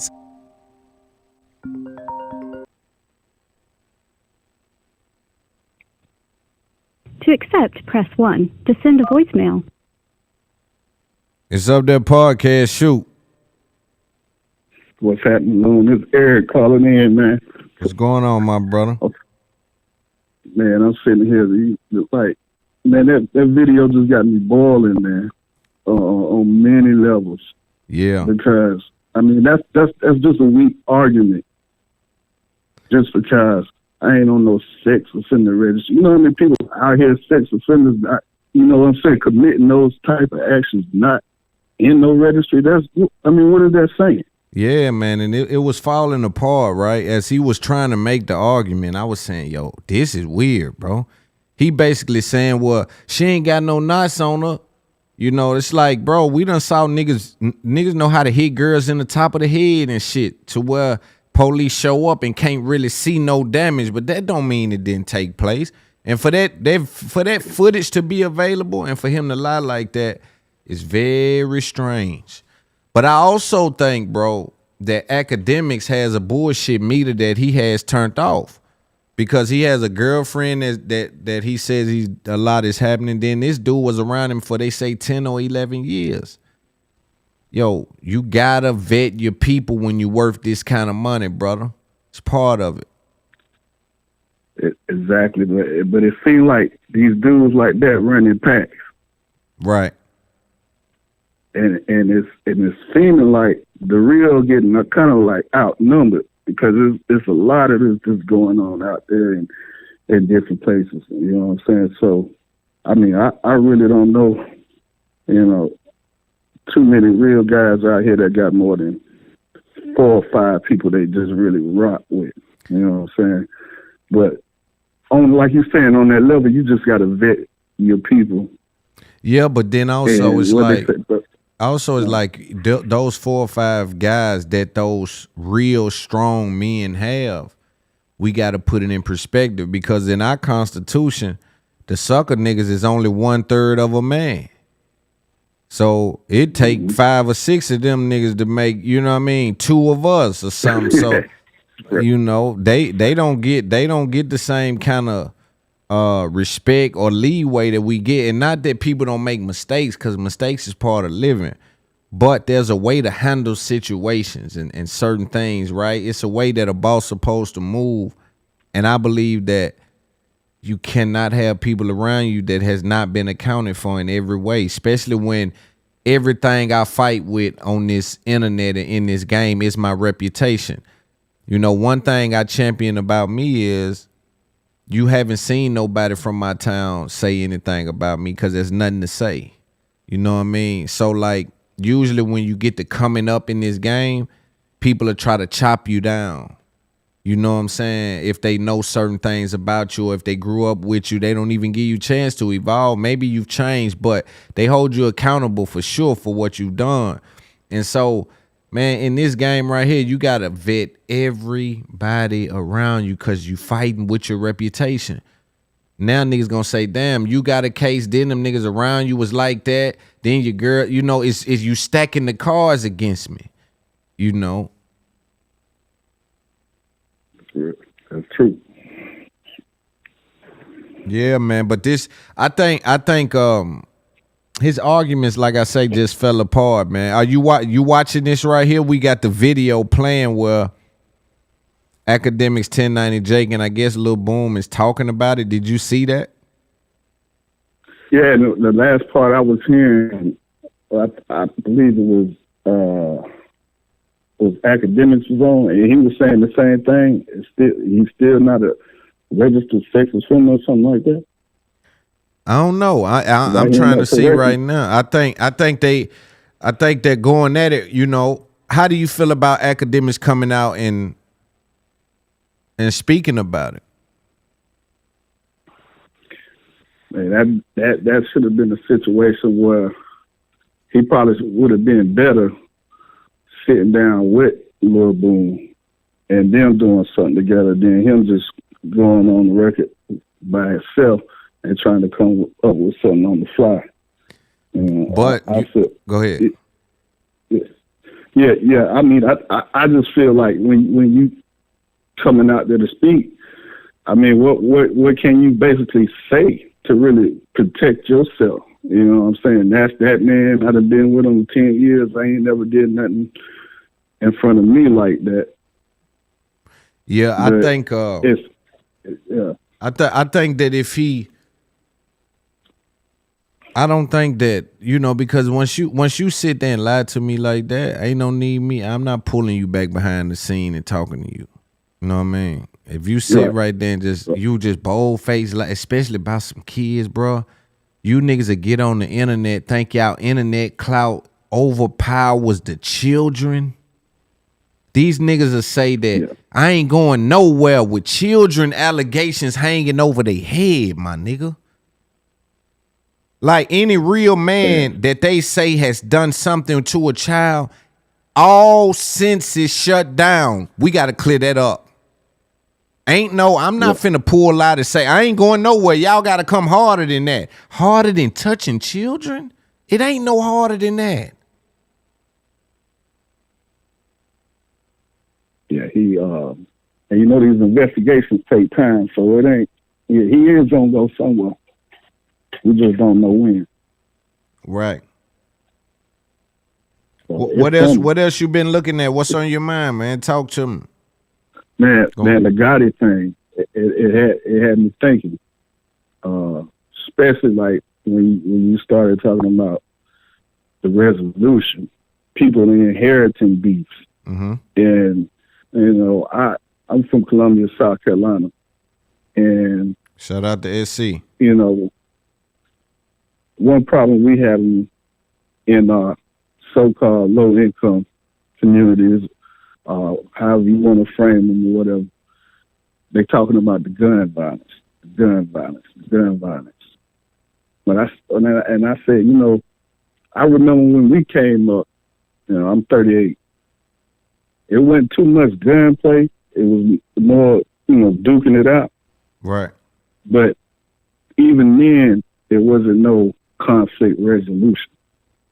To accept, press 1. To send a voicemail. It's Up There Podcast. Shoot. What's happening, Loon? It's Eric calling in, man. What's going on, my brother? Man, I'm sitting here, like, man, that video just got me boiling, man, on many levels. Yeah. Because, I mean, that's just a weak argument. Just because I ain't on no sex offender registry. You know how many people out here, sex offenders, you know what I'm saying, committing those type of actions, not in no registry? What is that saying? Yeah, man, and it was falling apart, right? As he was trying to make the argument, I was saying, yo, this is weird, bro. He basically saying, well, she ain't got no knots on her. You know, it's like, bro, we done saw niggas know how to hit girls in the top of the head and shit to where police show up and can't really see no damage, but that don't mean it didn't take place. And for that footage to be available and for him to lie like that is very strange. But I also think, bro, that Akademiks has a bullshit meter that he has turned off because he has a girlfriend that he says a lot is happening. Then this dude was around him for, they say, 10 or 11 years. Yo, you gotta vet your people when you worth this kind of money, brother. It's part of it. Exactly, but it seems like these dudes like that running packs. Right. And it's seeming like the real getting kind of like outnumbered because it's a lot of this just going on out there in different places. You know what I'm saying? So, I mean, I really don't know, you know, too many real guys out here that got more than 4 or 5 people they just really rock with. You know what I'm saying? But on, like you're saying, on that level, you just got to vet your people. Yeah, but then also it's like, also it's like those 4 or 5 guys that those real strong men have, we got to put it in perspective, because in our Constitution, the sucker niggas is only 1/3 of a man. So it take 5 or 6 of them niggas to make, you know what I mean, 2 of us or something. So you know, they don't get the same kind of respect or leeway that we get. And not that people don't make mistakes, because mistakes is part of living. But there's a way to handle situations and certain things, right? It's a way that a boss supposed to move. And I believe that you cannot have people around you that has not been accounted for in every way, especially when everything I fight with on this internet and in this game is my reputation. You know, one thing I champion about me is you haven't seen nobody from my town say anything about me, because there's nothing to say. You know what I mean? So like, usually when you get to coming up in this game, people will try to chop you down. You know what I'm saying? If they know certain things about you, or if they grew up with you, they don't even give you a chance to evolve. Maybe you've changed, but they hold you accountable for sure for what you've done. And so, man, in this game right here, you got to vet everybody around you, because you fighting with your reputation. Now niggas gonna say, damn, you got a case, then them niggas around you was like that, then your girl, you know, is you stacking the cards against me, you know? That's true. Yeah, man. But this, I think his arguments, like I say, just fell apart, man. Are you watching this right here? We got the video playing where Akademiks 1090 Jake and I guess Lil Boom is talking about it. Did you see that? Yeah, the last part I was hearing, I believe it was Akademiks was on, and he was saying the same thing. He's still not a registered sex offender or something like that. I don't know. I'm trying to see right now. I think they're going at it. You know, how do you feel about Akademiks coming out and speaking about it? Man, that should have been a situation where he probably would have been better sitting down with Lil Boom and them doing something together than him just going on the record by himself and trying to come up with something on the fly. But go ahead. Yeah. I mean, I just feel like when you coming out there to speak, I mean, what can you basically say to really protect yourself? You know what I'm saying? That's that man. I done been with him 10 years. I ain't never did nothing in front of me like that. Yeah, I think I think that if he, I don't think that, you know, because once you sit there and lie to me like that, ain't no need me. I'm not pulling you back behind the scene and talking to you. You know what I mean? If you sit right there and you just bold face, like, especially about some kids, bro, you niggas that get on the internet, think y'all internet clout overpowers the children. These niggas will say that I ain't going nowhere with children allegations hanging over their head, my nigga. Like any real man that they say has done something to a child, all senses shut down. We got to clear that up. I'm not finna pull out and say, I ain't going nowhere. Y'all got to come harder than that. Harder than touching children? It ain't no harder than that. Yeah, and you know these investigations take time, so it ain't. Yeah, he is gonna go somewhere. We just don't know when. Right. So what else? What else you been looking at? What's on your mind, man? Talk to me. Man, the Gotti thing, it had me thinking. Especially like when you started talking about the resolution, people inheriting beefs, and you know, I'm from Columbia, South Carolina, and shout out to SC. You know, one problem we have in our so-called low-income communities, however you want to frame them or whatever, they talking about the gun violence. But I said, you know, I remember when we came up, I'm 38. It wasn't too much gunplay. It was more, duking it out. Right. But even then, there wasn't no conflict resolution.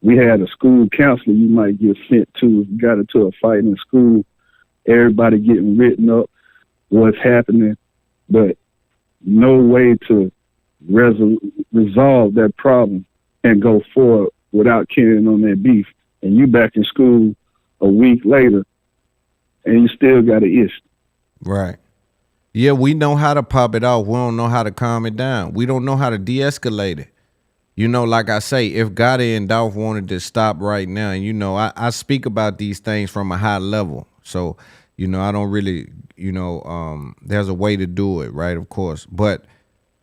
We had a school counselor you might get sent to if you got into a fight in school. Everybody getting written up, what's happening, but no way to resolve that problem and go forward without carrying on that beef. And you back in school a week later, and you still got an issue. Right. Yeah, we know how to pop it off. We don't know how to calm it down. We don't know how to de-escalate it. Like I say, if Gotti and Dolph wanted to stop right now, and I speak about these things from a high level. So, I don't really, there's a way to do it, right? Of course. But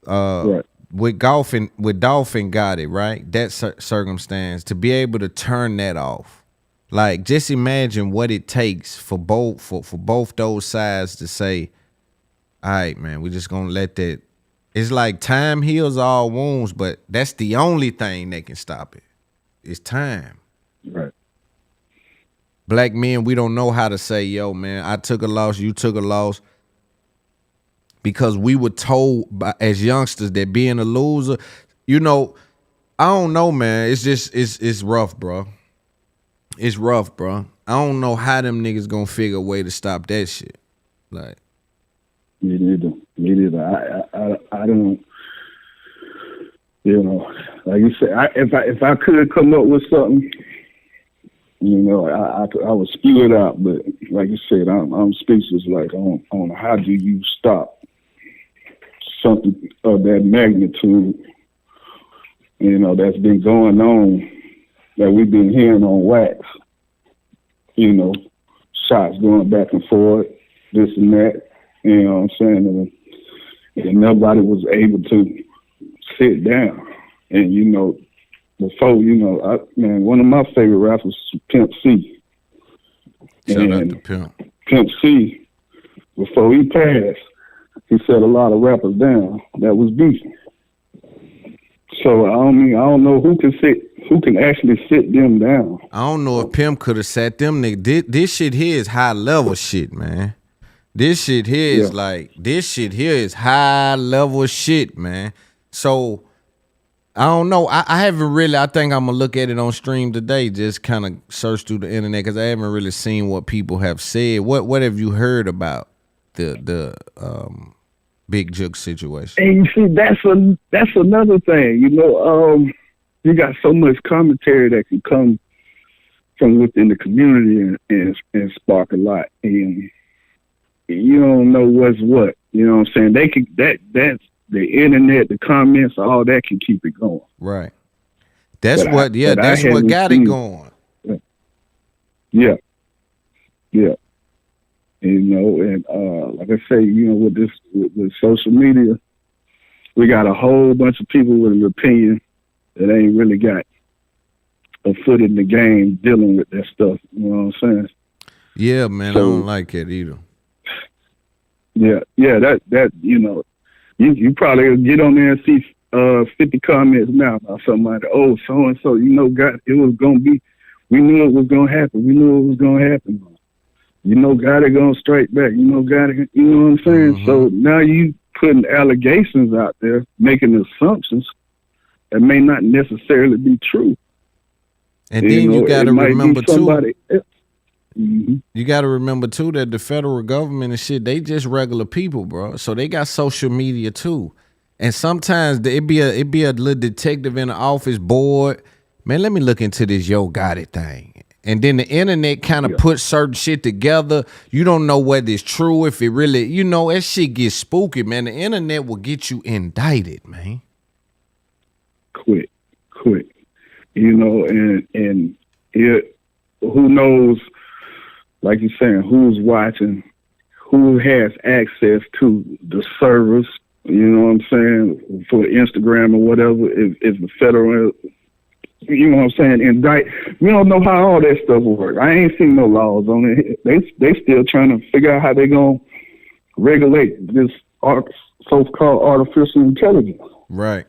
right. with Dolph and Gotti, right? That circumstance, to be able to turn that off. Like, just imagine what it takes for both those sides to say, all right, man, we're just gonna let that. It's like time heals all wounds, but that's the only thing that can stop it. It's time. Right. Black men, we don't know how to say, yo, man, I took a loss, you took a loss. Because we were told as youngsters that being a loser, I don't know, man. It's just, it's rough, bro. It's rough, bro. I don't know how them niggas gonna figure a way to stop that shit. Like, Me neither. I don't. Like you said, if I could come up with something, I would spew it out. But like you said, I'm speechless. Like, I don't know, how do you stop something of that magnitude? That's been going on, that we've been hearing on wax. Shots going back and forth, this and that. You know what I'm saying? And nobody was able to sit down. And, before, one of my favorite rappers was Pimp C. Shout out to Pimp. Pimp C, before he passed, he set a lot of rappers down that was beefing. So, I don't know who can actually sit them down. I don't know if Pimp could have sat them niggas. This shit here is high level shit, man. This shit here is is high level shit, man. So I don't know. I haven't really, I think I'm gonna look at it on stream today, just kind of search through the internet, because I haven't really seen what people have said. What have you heard about the Big Jook situation? And you see, that's another thing. You got so much commentary that can come from within the community and spark a lot. And you don't know what's what. You know what I'm saying? They can that's the internet, the comments, all that can keep it going. Right. That's what got it going. Yeah. Yeah. And like I say, with social media, we got a whole bunch of people with an opinion that ain't really got a foot in the game dealing with that stuff. You know what I'm saying? Yeah, man, I don't like it either. Yeah, that you probably get on there and see 50 comments now about somebody. Oh, so and so, God, it was gonna be. We knew it was gonna happen. We knew it was gonna happen. God, it gonna straight back. God, you know what I'm saying? Mm-hmm. So now you putting allegations out there, making assumptions that may not necessarily be true. And then you got to remember too. Mm-hmm. You got to remember too that the federal government and shit, they just regular people, bro. So they got social media too, and sometimes it be a little detective in the office bored. Man, let me look into this Yo Gotti thing, and then the internet kind of puts certain shit together. You don't know whether it's true, if it really, that shit gets spooky, man. The internet will get you indicted, man. Quick, and it, who knows? Like you're saying, who's watching, who has access to the servers, you know what I'm saying, for Instagram or whatever, if the federal, you know what I'm saying, indict. We don't know how all that stuff will work. I ain't seen no laws on it. They still trying to figure out how they going to regulate this so-called artificial intelligence. Right.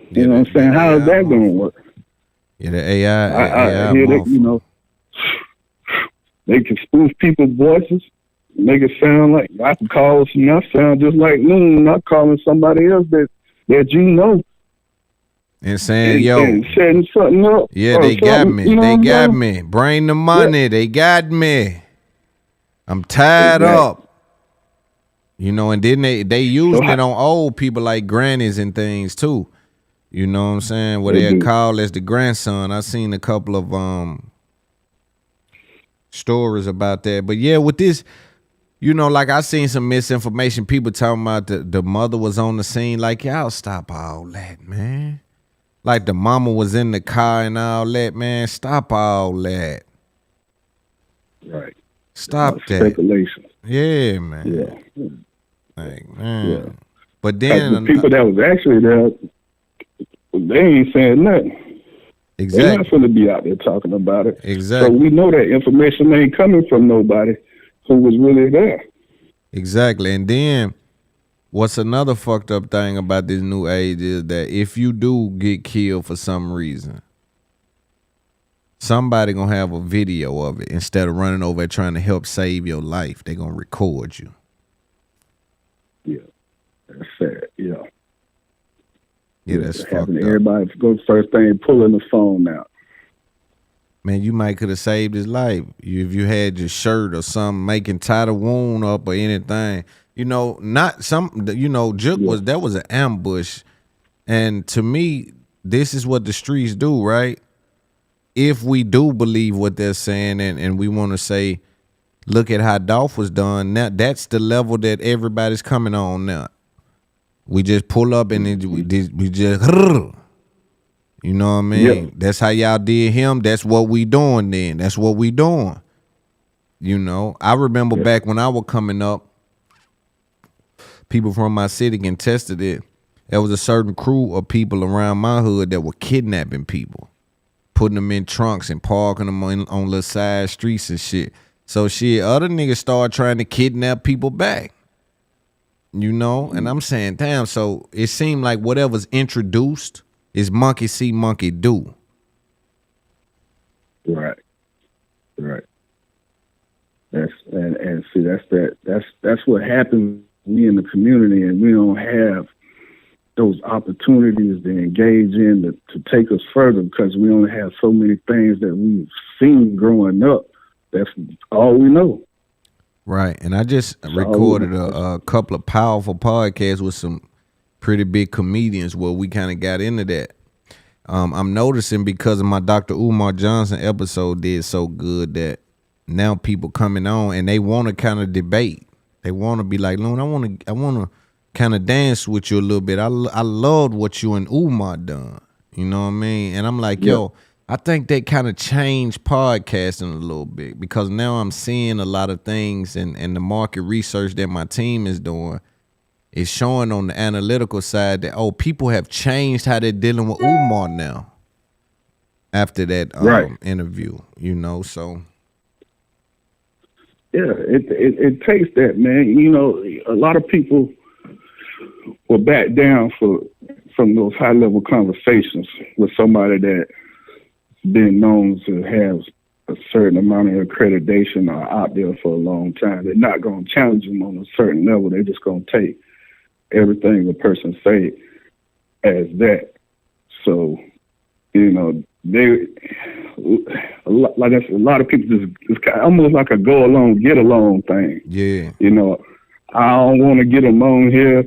You know what I'm saying? How is that going to work? Yeah, the AI. I hear that, you know, they can spoof people's voices, make it sound like I can call and I sound just like Loon, not calling somebody else that you know. And saying, yo, and setting something up. Yeah, they got me. You know They got me. Bring the money. They got me. I'm tied up. You know, and then they using it on old people like grannies and things too. You know what I'm saying? What they'll call as the grandson. I seen a couple of stories about that. But yeah, with this, you know, like I seen some misinformation. People talking about the mother was on the scene. Like, y'all stop all that, man. Like the mama was in the car and all that, man. Stop all that. Right. Stop that. Speculation. Yeah, man. Yeah. Like, man. Yeah. But then the people that was actually there, they ain't saying nothing. Exactly. They're not going to be out there talking about it. Exactly. So we know that information ain't coming from nobody who was really there. Exactly. And then what's another fucked up thing about this new age is that if you do get killed for some reason, somebody gonna have a video of it instead of running over and trying to help save your life. They gonna record you. Yeah, that's sad. Yeah. Yeah, that's fucked up. Everybody go first thing pulling the phone out. Man, you might could have saved his life if you had your shirt or something making tie the wound up or anything. You know, not some. You know, Jook that was an ambush, and to me, this is what the streets do, right? If we do believe what they're saying, and we want to say, look at how Dolph was done. Now that's the level that everybody's coming on now. We just pull up and we just, you know what I mean? Yep. That's how y'all did him. That's what we doing then. That's what we doing. You know, I remember back when I was coming up, people from my city contested it. There was a certain crew of people around my hood that were kidnapping people, putting them in trunks and parking them on little side streets and shit. So shit, other niggas started trying to kidnap people back. You know, and I'm saying, damn, so it seemed like whatever's introduced is monkey see, monkey do. Right. Right. That's and see that's what happens. We in the community and we don't have those opportunities to engage in to take us further because we only have so many things that we've seen growing up. That's all we know. Right. And I just recorded a couple of powerful podcasts with some pretty big comedians where we kind of got into that. I'm noticing because of my Dr. Umar Johnson episode did so good that now people coming on and they want to kind of debate. They want to be like, Loon, I want to kind of dance with you a little bit. I loved what you and Umar done. You know what I mean? And I'm like, yo, I think they kind of changed podcasting a little bit because now I'm seeing a lot of things and the market research that my team is doing is showing on the analytical side that, oh, people have changed how they're dealing with Umar now after that interview, you know, so. Yeah, it takes that, man. You know, a lot of people will back down from those high-level conversations with somebody that been known to have a certain amount of accreditation or out there for a long time. They're not going to challenge them on a certain level. They're just going to take everything the person say as that. So, you know, like I said, a lot of people just kind of almost like a go along, get along thing. Yeah. You know, I don't want to get them on here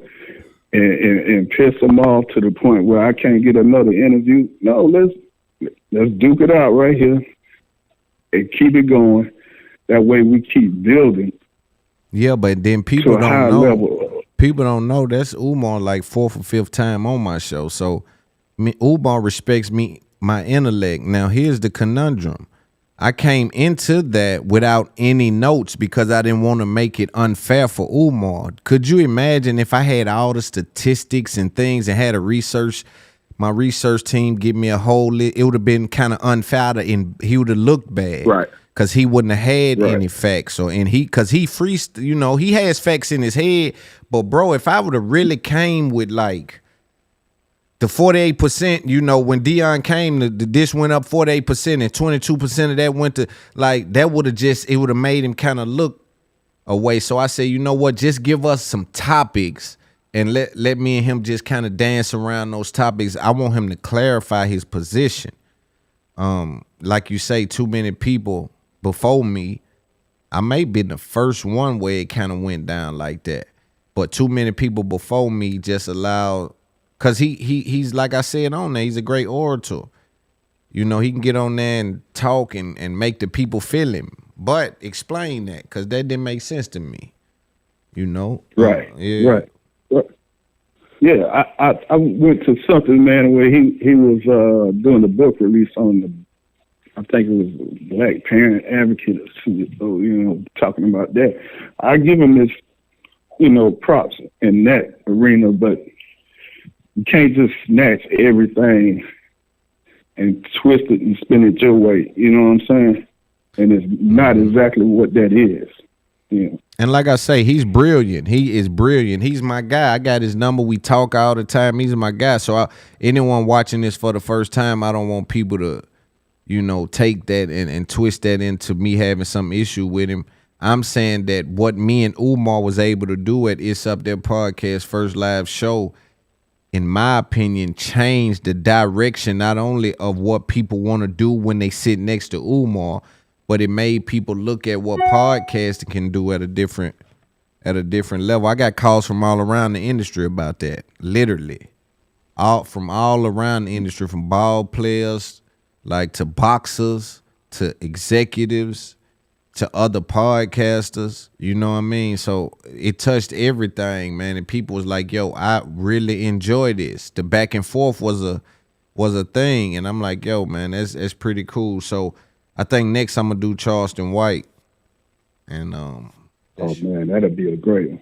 and piss them off to the point where I can't get another interview. No, let's duke it out right here and keep it going. That way we keep building. Yeah, but then people don't know. Level. People don't know that's Umar like 4th or 5th time on my show. So Umar respects me, my intellect. Now here's the conundrum. I came into that without any notes because I didn't want to make it unfair for Umar. Could you imagine if I had all the statistics and things and had my research team give me a whole list? It would have been kind of unfair and he would have looked bad. Right. Because he wouldn't have had any facts because he you know, he has facts in his head. But bro, if I would have really came with like the 48%, you know, when Dion came, the dish went up 48% and 22% of that went to, like, that would have it would have made him kind of look away. So I say, you know what, just give us some topics and let me and him just kind of dance around those topics. I want him to clarify his position. Like you say, too many people before me, I may have been the first one where it kind of went down like that. But too many people before me just allowed, because he's like I said on there, he's a great orator. You know, he can get on there and talk and make the people feel him. But explain that, because that didn't make sense to me. You know? Right. Yeah. Right. Yeah, I went to something, man, where he was doing the book release on the, I think it was Black Parent Advocate or something, so, you know, talking about that. I give him his, you know, props in that arena, but you can't just snatch everything and twist it and spin it your way, you know what I'm saying? And it's not exactly what that is, you know. And like I say, he's brilliant. He is brilliant. He's my guy. I got his number. We talk all the time. He's my guy. So anyone watching this for the first time, I don't want people to, you know, take that and twist that into me having some issue with him. I'm saying that what me and Umar was able to do at It's Up There Podcast first live show, in my opinion, changed the direction not only of what people want to do when they sit next to Umar, but it made people look at what podcasting can do at a different level. I got calls from all around the industry about that, literally, from all around the industry, from ball players, like to boxers, to executives, to other podcasters. You know what I mean? So it touched everything, man. And people was like, "Yo, I really enjoy this." The back and forth was a thing, and I'm like, "Yo, man, that's pretty cool." So I think next I'm gonna do Charleston White, and oh man, that'll be a great one.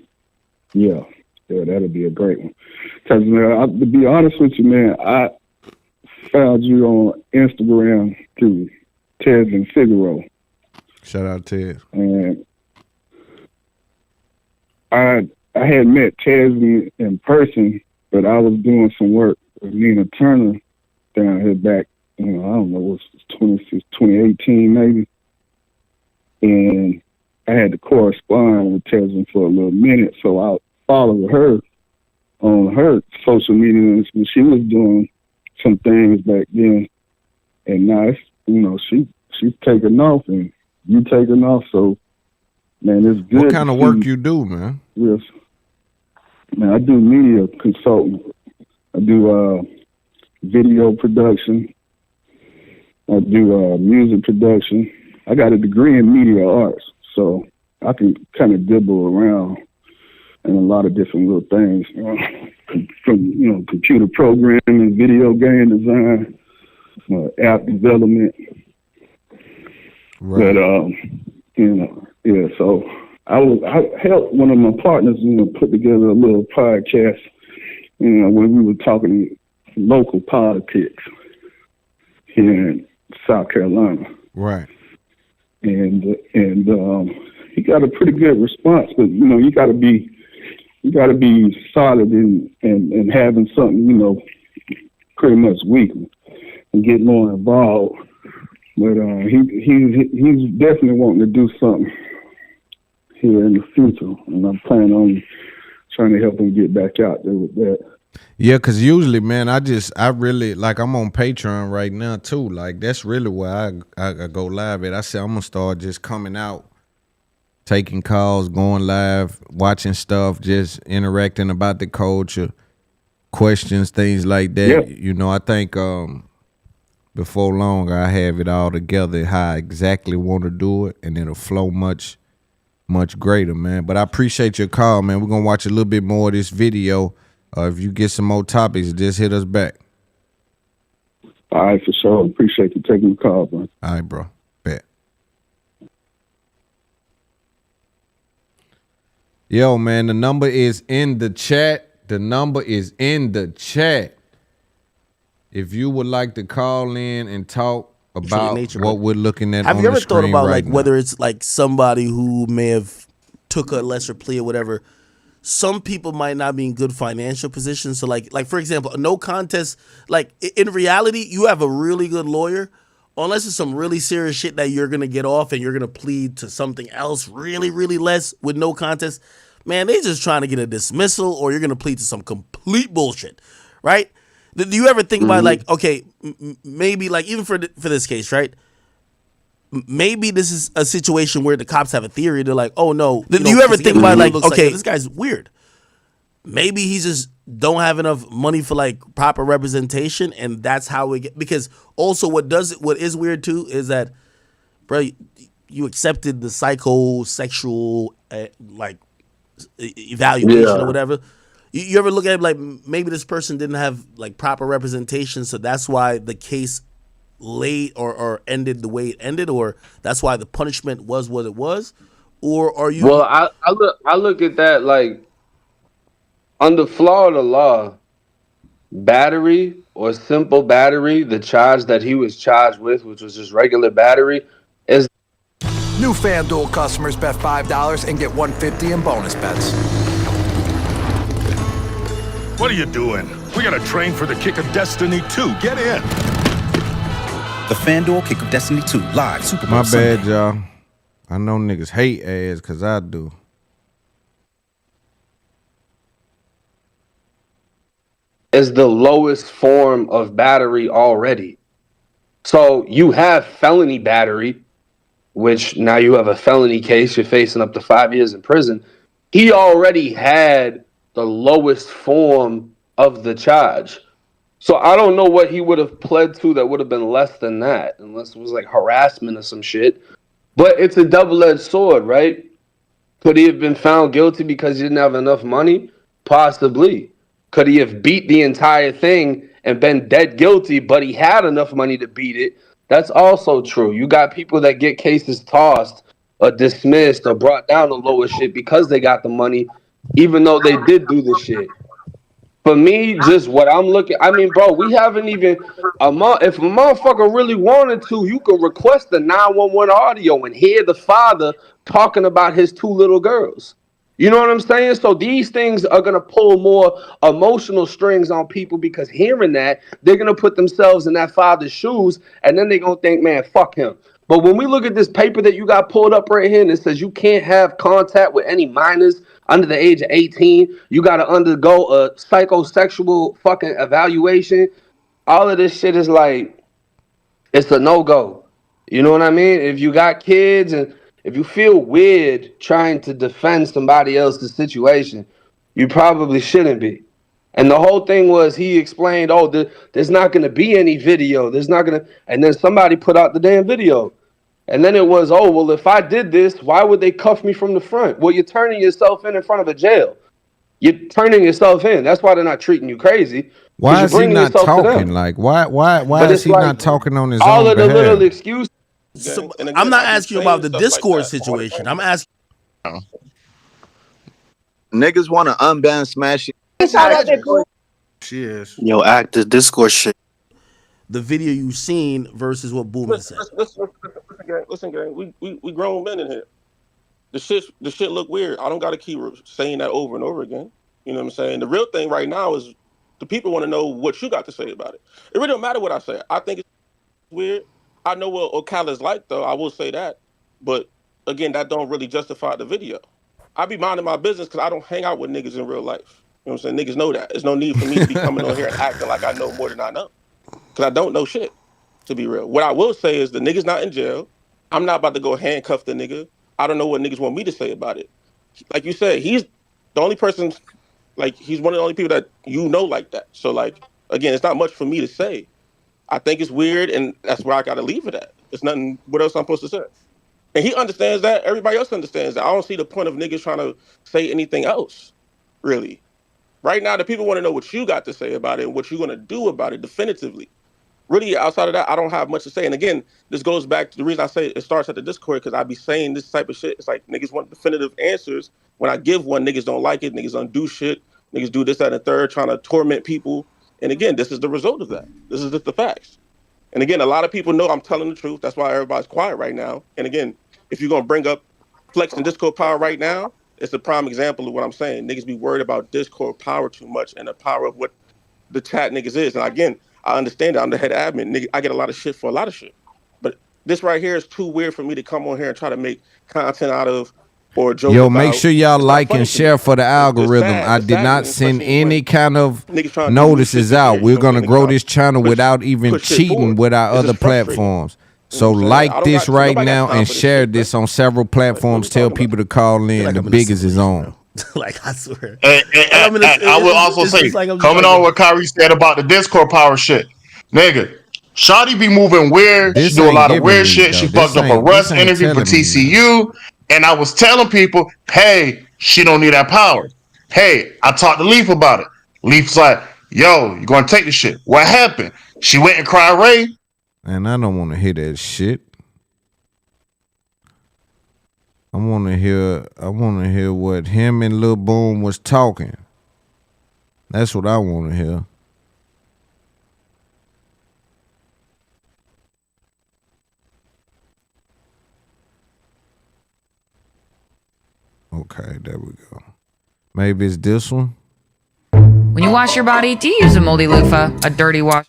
Yeah, that'll be a great one. Cause to be honest with you, man, I found you on Instagram through Tez and Figaro. Shout out Tez. And I had met Tez in person, but I was doing some work with Nina Turner down here back. You know, I don't know, it was 2018 maybe. And I had to correspond with Tesla for a little minute, so I followed her on her social media, and she was doing some things back then. And now, it's, you know, she's taking off, and you taking off, so, man, it's good. What kind of work you do, man? Yes. Man, I do media consulting. I do video production. I do music production. I got a degree in media arts, so I can kind of dibble around in a lot of different little things, from, you know, computer programming, video game design, app development. Right. But you know, yeah. So I helped one of my partners, you know, put together a little podcast, you know, when we were talking local politics here in South Carolina. Right. And he got a pretty good response, but you know, you got to be solid in having something, you know, pretty much weekly and get more involved. But he's definitely wanting to do something here in the future, and I'm planning on trying to help him get back out there with that. Yeah, because usually, man, I really, like, I'm on Patreon right now, too. Like, that's really where I go live at. I said I'm going to start just coming out, taking calls, going live, watching stuff, just interacting about the culture, questions, things like that. Yep. You know, I think before long, I have it all together, how I exactly want to do it, and it'll flow much, much greater, man. But I appreciate your call, man. We're going to watch a little bit more of this video. If you get some more topics, just hit us back. All right, for sure. Appreciate you taking the call, bro. All right, bro. Bet. Yo, man, the number is in the chat. The number is in the chat. If you would like to call in and talk about what we're looking at on the screen right now. Have you ever thought about, like, whether it's like somebody who may have took a lesser plea or whatever, some people might not be in good financial positions. So like for example, a no contest, like in reality, you have a really good lawyer, unless it's some really serious shit that you're gonna get off and you're gonna plead to something else really, really less with no contest. Man, they just trying to get a dismissal, or you're gonna plead to some complete bullshit, right? Do you ever think about like, okay, maybe like even for this case, right? Maybe this is a situation where the cops have a theory. They're like, oh no. Do you ever think about like, okay, this guy's weird. Maybe he just don't have enough money for like proper representation, and that's how we get. Because also, what is weird too is that, bro, you accepted the psychosexual like evaluation or whatever. You ever look at it like maybe this person didn't have like proper representation, so that's why the case late or ended the way it ended, or that's why the punishment was what it was? Or are you? Well, I look at that like under Florida law, battery or simple battery, the charge that he was charged with, which was just regular battery, is. New FanDuel customers bet $5 and get $150 in bonus bets. What are you doing? We got a train for the Kick of Destiny 2. Get in. The FanDuel Kick of Destiny 2 live Super Bowl My Sunday. bad, y'all. I know niggas hate ads because I do. Is the lowest form of battery already. So you have felony battery, which now you have a felony case. You're facing up to 5 years in prison. He already had the lowest form of the charge. So I don't know what he would have pled to that would have been less than that, unless it was like harassment or some shit. But it's a double-edged sword, right? Could he have been found guilty because he didn't have enough money? Possibly. Could he have beat the entire thing and been dead guilty, but he had enough money to beat it? That's also true. You got people that get cases tossed or dismissed or brought down the lower shit because they got the money, even though they did do the shit. For me, just what I'm looking, I mean, bro, we haven't even, if a motherfucker really wanted to, you could request the 911 audio and hear the father talking about his two little girls. You know what I'm saying? So these things are going to pull more emotional strings on people because hearing that, they're going to put themselves in that father's shoes, and then they're going to think, man, fuck him. But when we look at this paper that you got pulled up right here, and it says you can't have contact with any minors under the age of 18. You got to undergo a psychosexual fucking evaluation. All of this shit is like, it's a no-go. You know what I mean? If you got kids and if you feel weird trying to defend somebody else's situation, you probably shouldn't be. And the whole thing was he explained, oh, there's not going to be any video. There's not going to, and then somebody put out the damn video. And then it was, oh, well, if I did this, why would they cuff me from the front? Well, you're turning yourself in front of a jail. You're turning yourself in. That's why they're not treating you crazy. Why is he not talking? Like, why is he not talking on his own all of the behalf? little excuses. So, I'm not asking you about the Discord situation. I'm asking. Niggas want to unban Smash. She is. Yo, act the Discord shit. The video you've seen versus what Boom has said. Listen, gang. We grown men in here. The shit look weird. I don't gotta keep saying that over and over again. You know what I'm saying? The real thing right now is the people want to know what you got to say about it. It really don't matter what I say. I think it's weird. I know what Ocala's like though. I will say that. But again, that don't really justify the video. I be minding my business because I don't hang out with niggas in real life. You know what I'm saying? Niggas know that. There's no need for me to be coming on here and acting like I know more than I know. Because I don't know shit, to be real. What I will say is the nigga's not in jail. I'm not about to go handcuff the nigga. I don't know what niggas want me to say about it. Like you said, he's the only person, like, he's one of the only people that you know like that. So, like, again, it's not much for me to say. I think it's weird, and that's where I got to leave it at. It's nothing, what else I'm supposed to say? And he understands that. Everybody else understands that. I don't see the point of niggas trying to say anything else, really. Right now, the people want to know what you got to say about it and what you're going to do about it definitively. Really, outside of that, I don't have much to say. And again, this goes back to the reason I say it starts at the Discord, because I be saying this type of shit. It's like niggas want definitive answers. When I give one, niggas don't like it. Niggas don't do shit. Niggas do this, that, and the third, trying to torment people. And again, this is the result of that. This is just the facts. And again, a lot of people know I'm telling the truth. That's why everybody's quiet right now. And again, if you're going to bring up Flex and Discord power right now, it's a prime example of what I'm saying. Niggas be worried about Discord power too much and the power of what the chat niggas is. And again, I understand that I'm the head admin. Nigga, I get a lot of shit for a lot of shit. But this right here is too weird for me to come on here and try to make content out of or joke Yo, about. make sure y'all like and share for the algorithm. sad. I It's did sad, not send especially any kind of niggas trying to do notices shit out. here, We're you know, going to niggas grow trying this channel without even push shit cheating forward. with our It's other just frustrating. platforms. You know So what I'm saying? I like don't this got- right nobody got now time and for this share shit, this on several platforms. Tell people to call in. The biggest is on. Like, I swear. And I will also say, coming on what Kyrie said about the Discord power shit, nigga. Shawty be moving weird. This She do a ain't lot of giving weird me, shit. though. She This fucked up a ain't- this Russ ain't interview for telling me TCU, and I was telling people, hey, she don't need that power. Hey, I talked to Leaf about it. Leaf's like, yo, you gonna take this shit? What happened? She went and cried Ray. And I don't want to hear that shit. I want to hear what him and Lil Boom was talking. That's what I want to hear. Okay, there we go. Maybe it's this one. When you wash your body, do you use a moldy loofah, a dirty wash?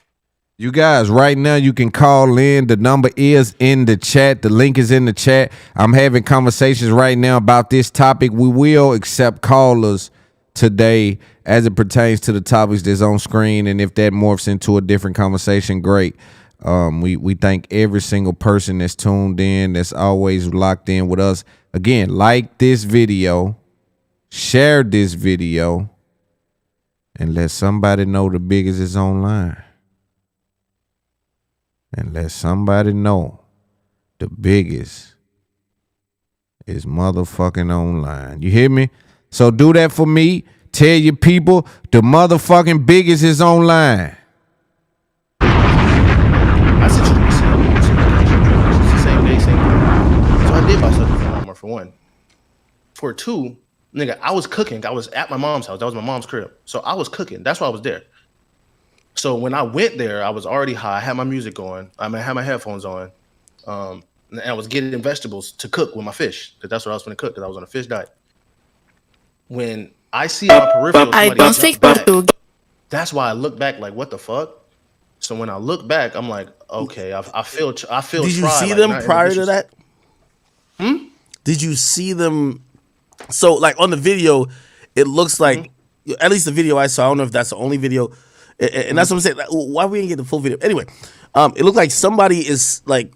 You guys, right now you can call in. The number is in the chat. The link is in the chat. I'm having conversations right now about this topic. We will accept callers today as it pertains to the topics that's on screen. And if that morphs into a different conversation, great. We thank every single person that's tuned in, that's always locked in with us. Again, like this video, share this video, and let somebody know the biggest is online. And let somebody know the biggest is motherfucking online. You hear me? So do that for me. Tell your people the motherfucking biggest is online. I said it's the same day, same time. So I did buy something for Walmart for one. For two, nigga, I was cooking. I was at my mom's house. That was my mom's crib. So I was cooking. That's why I was there. So when I went there, I was already high. I had my music going. I had my headphones on. And I was getting vegetables to cook with my fish. Because that's what I was going to cook, because I was on a fish diet. When I see my peripheral, somebody jump back, that's why I look back like, what the fuck? So when I look back, I'm like, okay, I feel. Did you see them prior to that? Did you see them? So like on the video, it looks like, at least the video I saw, I don't know if that's the only video, and that's what I'm saying. Like, why we didn't get the full video? Anyway, it looked like somebody is like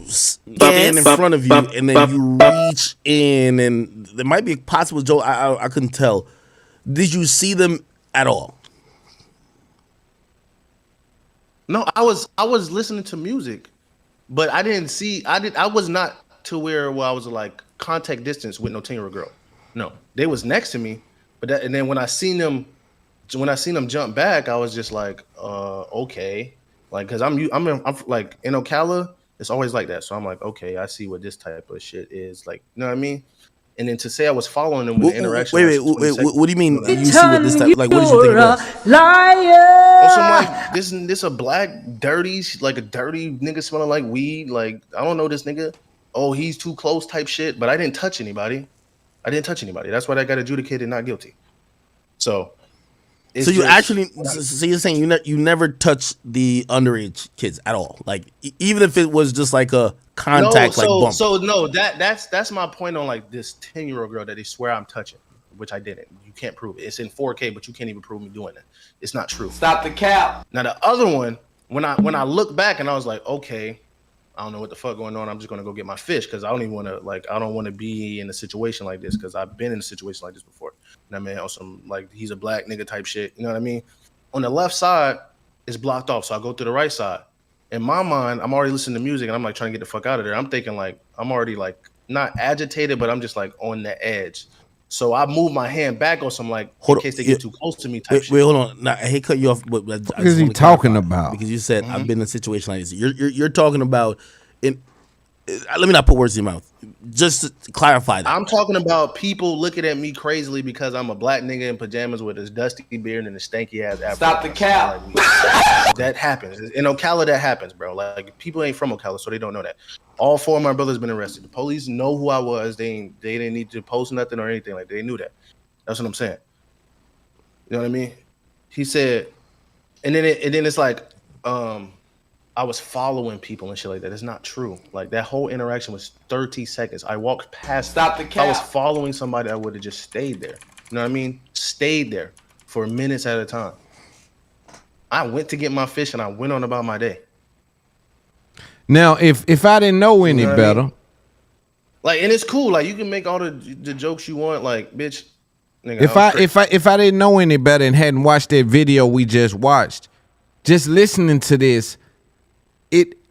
standing in front of you, and then you reach in, and there might be a possible joke. I couldn't tell. Did you see them at all? No, I was listening to music, but I didn't see. I was not to where I was like contact distance with no 10-year-old girl. No, they was next to me, but and then when I seen them jump back, I was just like, okay, like because I'm like in Ocala, it's always like that. So I'm like, okay, I see what this type of shit is like. You know what I mean? And then to say I was following them with the interaction. Wait, what do you mean? You see what this type? Like, what did you think of this? Liar. Also, I'm like, this a black dirty, like a dirty nigga smelling like weed. Like, I don't know this nigga. Oh, he's too close type shit. But I didn't touch anybody. That's why I got adjudicated not guilty. So you actually, so you're saying you never touched the underage kids at all, like even if it was just like a contact, like bump. So no, that's my point on like this 10-year-old girl that they swear I'm touching, which I didn't. You can't prove it. It's in 4K, but you can't even prove me doing it. It's not true. Stop the cap. Now the other one, when I look back and I was like, okay, I don't know what the fuck going on. I'm just gonna go get my fish because I don't even want to I don't want to be in a situation like this because I've been in a situation like this before. And I mean, on some like he's a black nigga type shit. You know what I mean? On the left side, it's blocked off, so I go to the right side. In my mind, I'm already listening to music and I'm like trying to get the fuck out of there. I'm thinking like I'm already like not agitated, but I'm just like on the edge. So I move my hand back on some like in case they get too close to me type shit. Wait, hold on. Now, I hate cut you off, but What is he talking about? Because you said I've been in a situation like this. You're talking about let me not put words in your mouth. Just to clarify that. I'm talking about people looking at me crazily because I'm a black nigga in pajamas with his dusty beard and a stanky ass afro. Stop the cap. That happens. In Ocala, that happens, bro. Like, people ain't from Ocala, so they don't know that. All 4 of my brothers been arrested. The police know who I was. They didn't need to post nothing or anything. Like, they knew that. That's what I'm saying. You know what I mean? He said, and then it's like, I was following people and shit like that. It's not true. Like, that whole interaction was 30 seconds. I walked past. Stop the cap. If I was following somebody, I would have just stayed there. You know what I mean? Stayed there for minutes at a time. I went to get my fish and I went on about my day. Now, if I didn't know any better, I mean? Like, and it's cool. Like, you can make all the jokes you want. Like, bitch. Nigga, if I didn't know any better and hadn't watched that video we just watched, just listening to this,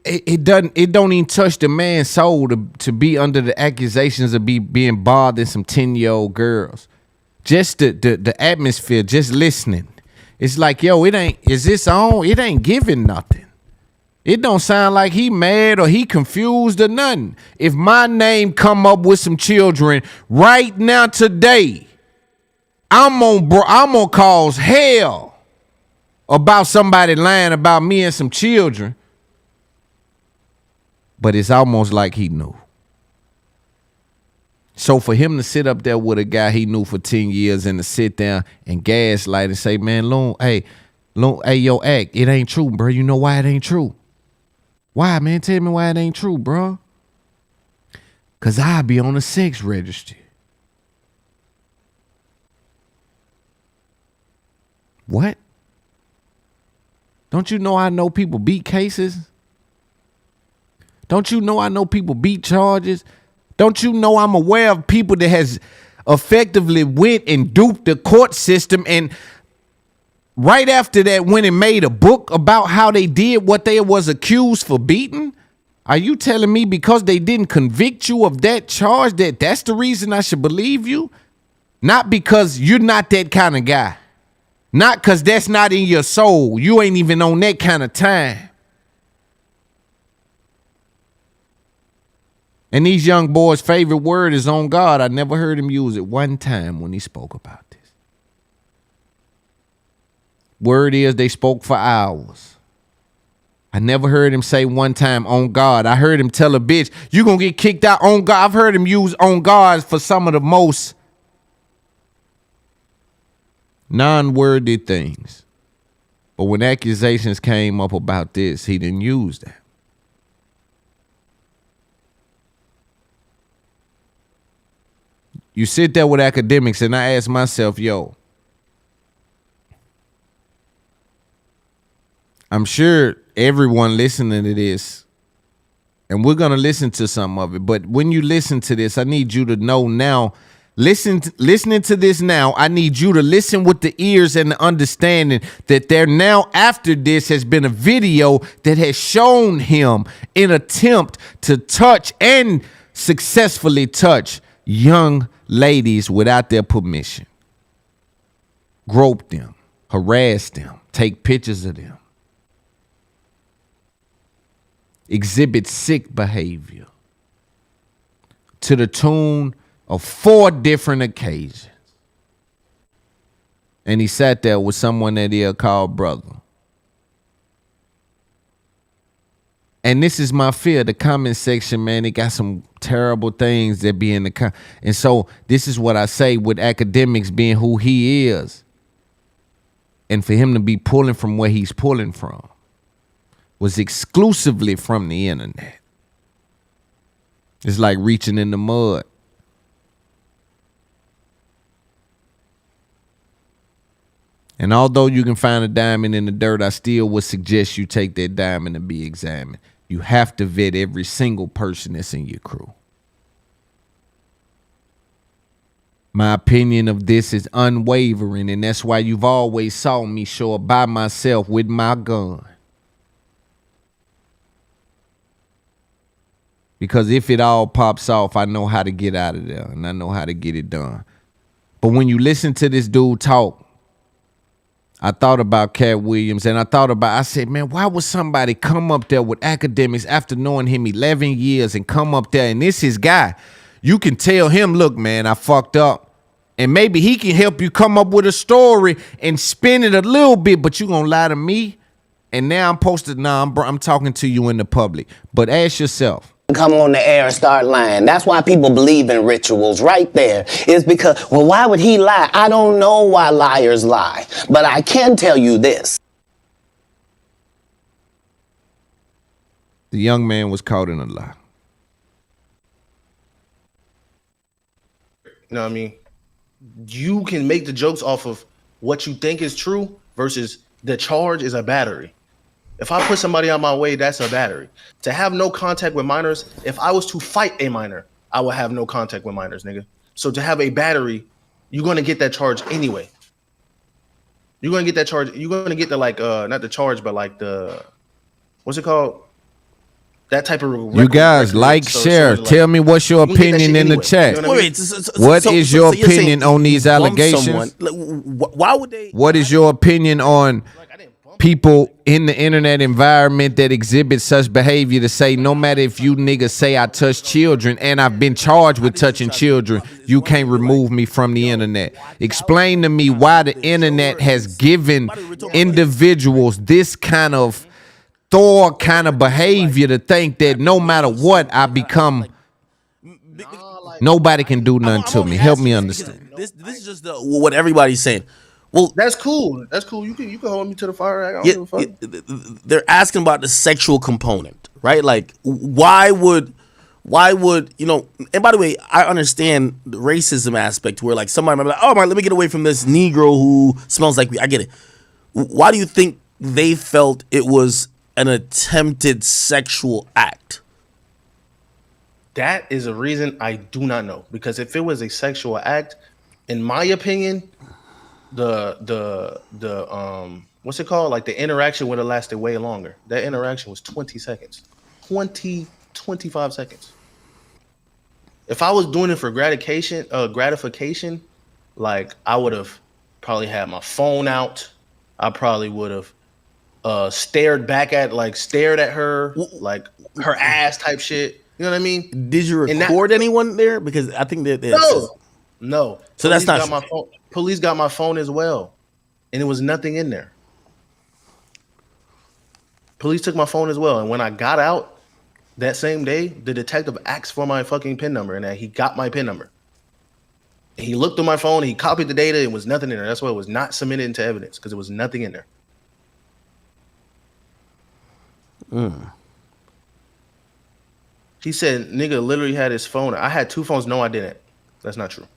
it don't even touch the man's soul to be under the accusations of being bothering some 10-year-old girls. Just the atmosphere, just listening. It's like, yo, is this on? It ain't giving nothing. It don't sound like he mad or he confused or nothing. If my name come up with some children right now today, I'm gonna cause hell about somebody lying about me and some children. But it's almost like he knew. So for him to sit up there with a guy he knew for 10 years and to sit down and gaslight and say, man, Loon, hey, yo, act, it ain't true, bro. You know why it ain't true? Why, man? Tell me why it ain't true, bro. Because I be on the sex registry. What? Don't you know I know people beat cases? Don't you know I know people beat charges? Don't you know I'm aware of people that has effectively went and duped the court system and right after that went and made a book about how they did what they was accused for beating? Are you telling me because they didn't convict you of that charge that's the reason I should believe you? Not because you're not that kind of guy. Not because that's not in your soul. You ain't even on that kind of time. And these young boys' favorite word is on God. I never heard him use it one time when he spoke about this. Word is they spoke for hours. I never heard him say one time on God. I heard him tell a bitch, you gonna get kicked out on God. I've heard him use on God for some of the most non-wordy things. But when accusations came up about this, he didn't use that. You sit there with Akademiks and I ask myself, yo, I'm sure everyone listening to this, and we're going to listen to some of it, but when you listen to this, I need you to know now, listening to this now, I need you to listen with the ears and the understanding that there now after this has been a video that has shown him an attempt to touch and successfully touch young ladies without their permission. Grope them, harass them, take pictures of them. Exhibit sick behavior to the tune of 4 different occasions. And he sat there with someone that he'll call brother. And this is my fear. The comment section, man, it got some terrible things that be in the and so this is what I say with Akademiks being who he is. And for him to be pulling from where he's pulling from was exclusively from the internet. It's like reaching in the mud. And although you can find a diamond in the dirt, I still would suggest you take that diamond and be examined. You have to vet every single person that's in your crew. My opinion of this is unwavering, and that's why you've always saw me show up by myself with my gun. Because if it all pops off, I know how to get out of there, and I know how to get it done. But when you listen to this dude talk, I thought about Cat Williams, and I said, man, why would somebody come up there with Akademiks after knowing him 11 years and come up there, and this his guy. you can tell him, look, man, I fucked up. And maybe he can help you come up with a story and spin it a little bit, but you gonna lie to me? And now I'm posted, I'm talking to you in the public. But ask yourself. Come on the air and start lying. That's why people believe in rituals right there. It's because, well, why would he lie? I don't know why liars lie. But I can tell you this. The young man was caught in a lie. You know what I mean? You can make the jokes off of what you think is true versus the charge is a battery. If I put somebody on my way, that's a battery. To have no contact with minors, if I was to fight a minor, I would have no contact with minors, nigga. So to have a battery, you're going to get that charge anyway. You're going to get that charge. You're going to get the, like, not the charge, but like the, what's it called? That type of. You guys like, share. Tell me what's your opinion in the chat. What is your opinion on these allegations? Why would they? What is your opinion on people in the internet environment that exhibit such behavior to say, no matter if you niggas say I touch children and I've been charged with touching children, you can't remove me from the internet? Explain to me why the internet has given individuals this kind of Thor kind of behavior to think that no matter what I become, nobody can do nothing to me. Help me understand. This is just what everybody's saying. Well, that's cool. That's cool. You can hold me to the fire. I don't give a fuck. They're asking about the sexual component, right? Like, why would you know? And by the way, I understand the racism aspect where like somebody might be like, oh my, let me get away from this Negro who smells like me. I get it. Why do you think they felt it was an attempted sexual act? That is a reason I do not know. Because if it was a sexual act, in my opinion, the what's it called? Like the interaction would have lasted way longer. That interaction was 20 seconds. 25 seconds. If I was doing it for gratification, like I would have probably had my phone out. I probably would have stared at her, like her ass type shit. You know what I mean? Did you record anyone there? Because I think that no. So that's not my phone. Police got my phone as well, and there was nothing in there. Police took my phone as well, and when I got out that same day, the detective asked for my fucking PIN number, and he got my PIN number. He looked through my phone, he copied the data, and was nothing in there. That's why it was not submitted into evidence, because there was nothing in there. He said, nigga literally had his phone. I had two phones. No, I didn't. That's not true.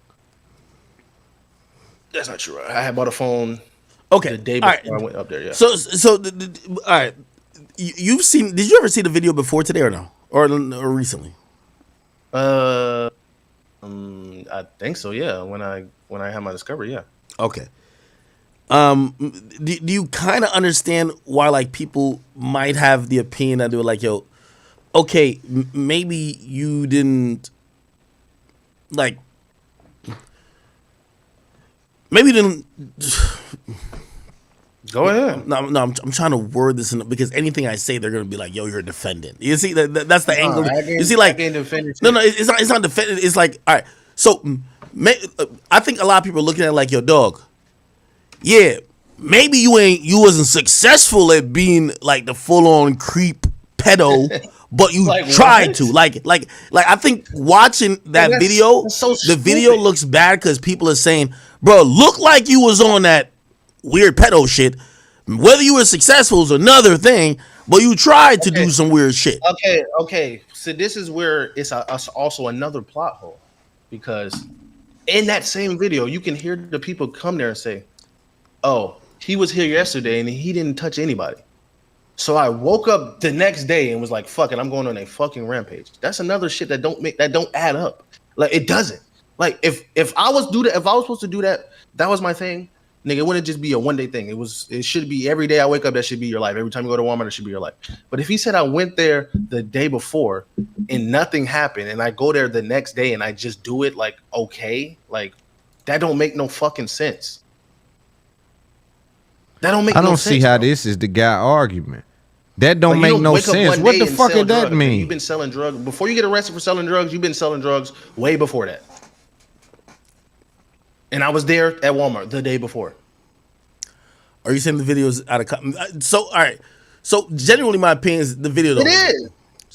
That's not true. I had bought a phone the day before I went up there. Yeah. So all right. You've seen, did you ever see the video before today or no? Or recently? I think so, yeah. When I had my discovery, yeah. Okay. Do you kind of understand why like people might have the opinion that they were like, yo, okay, maybe you didn't like, maybe you didn't. Go ahead. No, I'm trying to word this because anything I say, they're gonna be like, "Yo, you're a defendant." You see, that's the angle. You see, like, no, it's not defendant. It's like, all right. So, I think a lot of people are looking at it like, "Yo, dog, yeah, maybe you wasn't successful at being like the full on creep pedo." But you like, tried what? To like I think watching that video, the video looks bad because people are saying, "Bro, look like you was on that weird pedo shit. Whether you were successful is another thing, but you tried to do some weird shit." Okay. So this is where it's also another plot hole, because in that same video, you can hear the people come there and say, "Oh, he was here yesterday and he didn't touch anybody." So I woke up the next day and was like, "Fuck it, I'm going on a fucking rampage." That's another shit that don't add up. Like it doesn't. Like if I was supposed to do that, that was my thing. Nigga, it wouldn't just be a one day thing. It should be every day I wake up, that should be your life. Every time you go to Walmart, it should be your life. But if he said I went there the day before and nothing happened, and I go there the next day and I just do it, like, okay, like that don't make no fucking sense. That don't make no sense. I don't see how this is the guy argument. That don't Like, make you no wake up sense. one What day the and fuck sell did that drugs. mean? You've been selling drugs before you get arrested for selling drugs. You've been selling drugs way before that. And I was there at Walmart the day before. Are you saying the videos out of so? All right. So genuinely, my opinion is the video. It is.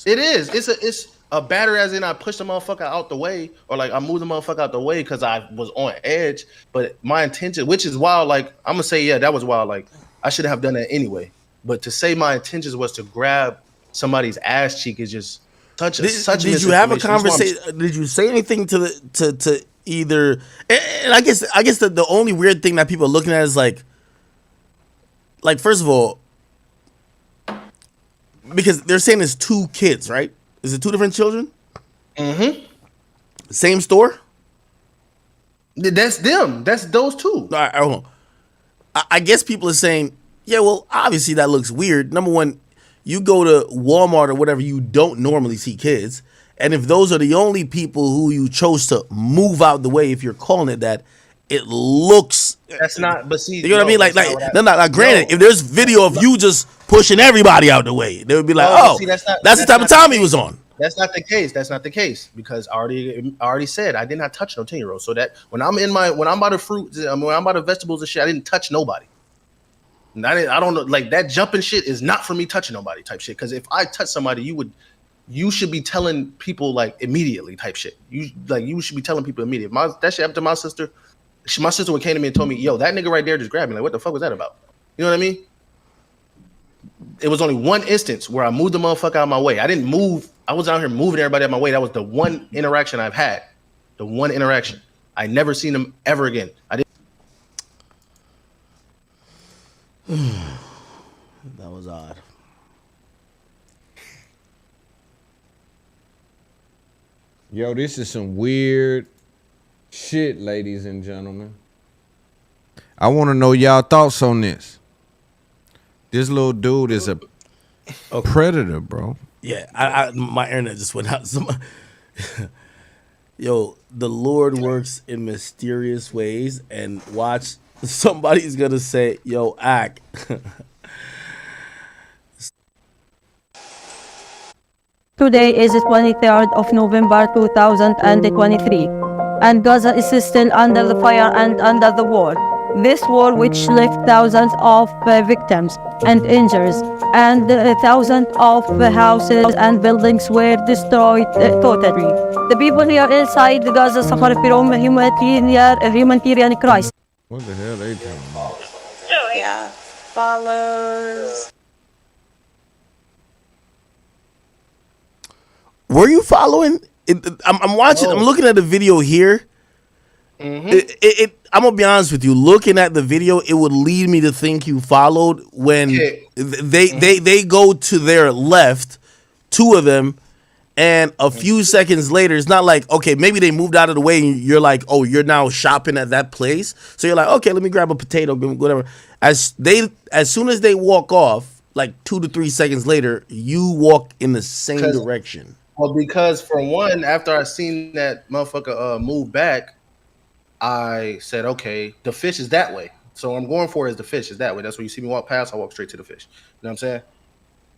It is. It's a batter, as in I pushed the motherfucker out the way, or like I moved the motherfucker out the way because I was on edge. But my intention, which is wild, like I'm gonna say, yeah, that was wild. Like I should have done that anyway. But to say my intentions was to grab somebody's ass cheek is just such. Did you have a conversation? Did you say anything to either? And I guess the only weird thing that people are looking at is like first of all, because they're saying it's 2 kids, right? Is it 2 different children? Mm-hmm. Same store? That's them. That's those 2. All right, hold on. I guess people are saying, yeah, well, obviously that looks weird. Number one, you go to Walmart or whatever, you don't normally see kids. And if those are the only people who you chose to move out the way, if you're calling it that, it looks. That's not. But see, you know what I mean? Like, granted, if there's video of you just pushing everybody out the way, they would be like, see, that's the type of time he was on. That's not the case. That's not the case because I already said I did not touch no 10-year-old. So that when I'm by the fruits, when I'm by the vegetables and shit, I didn't touch nobody. And I don't know, like that jumping shit is not for me touching nobody type shit. Because if I touch somebody, you should be telling people like immediately type shit. You should be telling people immediately. That shit happened to my sister. My sister came to me and told me, yo, that nigga right there just grabbed me. Like, what the fuck was that about? You know what I mean? It was only one instance where I moved the motherfucker out of my way. I didn't move. I was out here moving everybody out of my way. That was the one interaction I've had. The one interaction. I never seen them ever again. I didn't. That was odd. Yo, this is some weird shit, ladies and gentlemen. I want to know y'all thoughts on this. This little dude is a predator, bro. Yeah, my internet just went out. Yo, the Lord works in mysterious ways, and watch, somebody's gonna say, yo, act. Today is the 23rd of November 2023, and Gaza is still under the fire and under the war. This war, which left thousands of victims and injuries, and thousands of houses and buildings were destroyed totally. The people here inside Gaza suffer from humanitarian crisis. What the hell they talking about? Oh yeah, follows. Were you following? I'm watching. I'm looking at the video here. Mm-hmm. I'm gonna be honest with you. Looking at the video, it would lead me to think you followed when they go to their left, 2 of them, and a few seconds later, it's not like, okay, maybe they moved out of the way and you're like, oh, you're now shopping at that place. So you're like, okay, let me grab a potato, whatever. As soon as they walk off, like 2 to 3 seconds later, you walk in the same direction. Well, because for one, after I seen that motherfucker move back, I said, okay, the fish is that way. So I'm going for is the fish is that way. That's where you see me walk past, I walk straight to the fish. You know what I'm saying?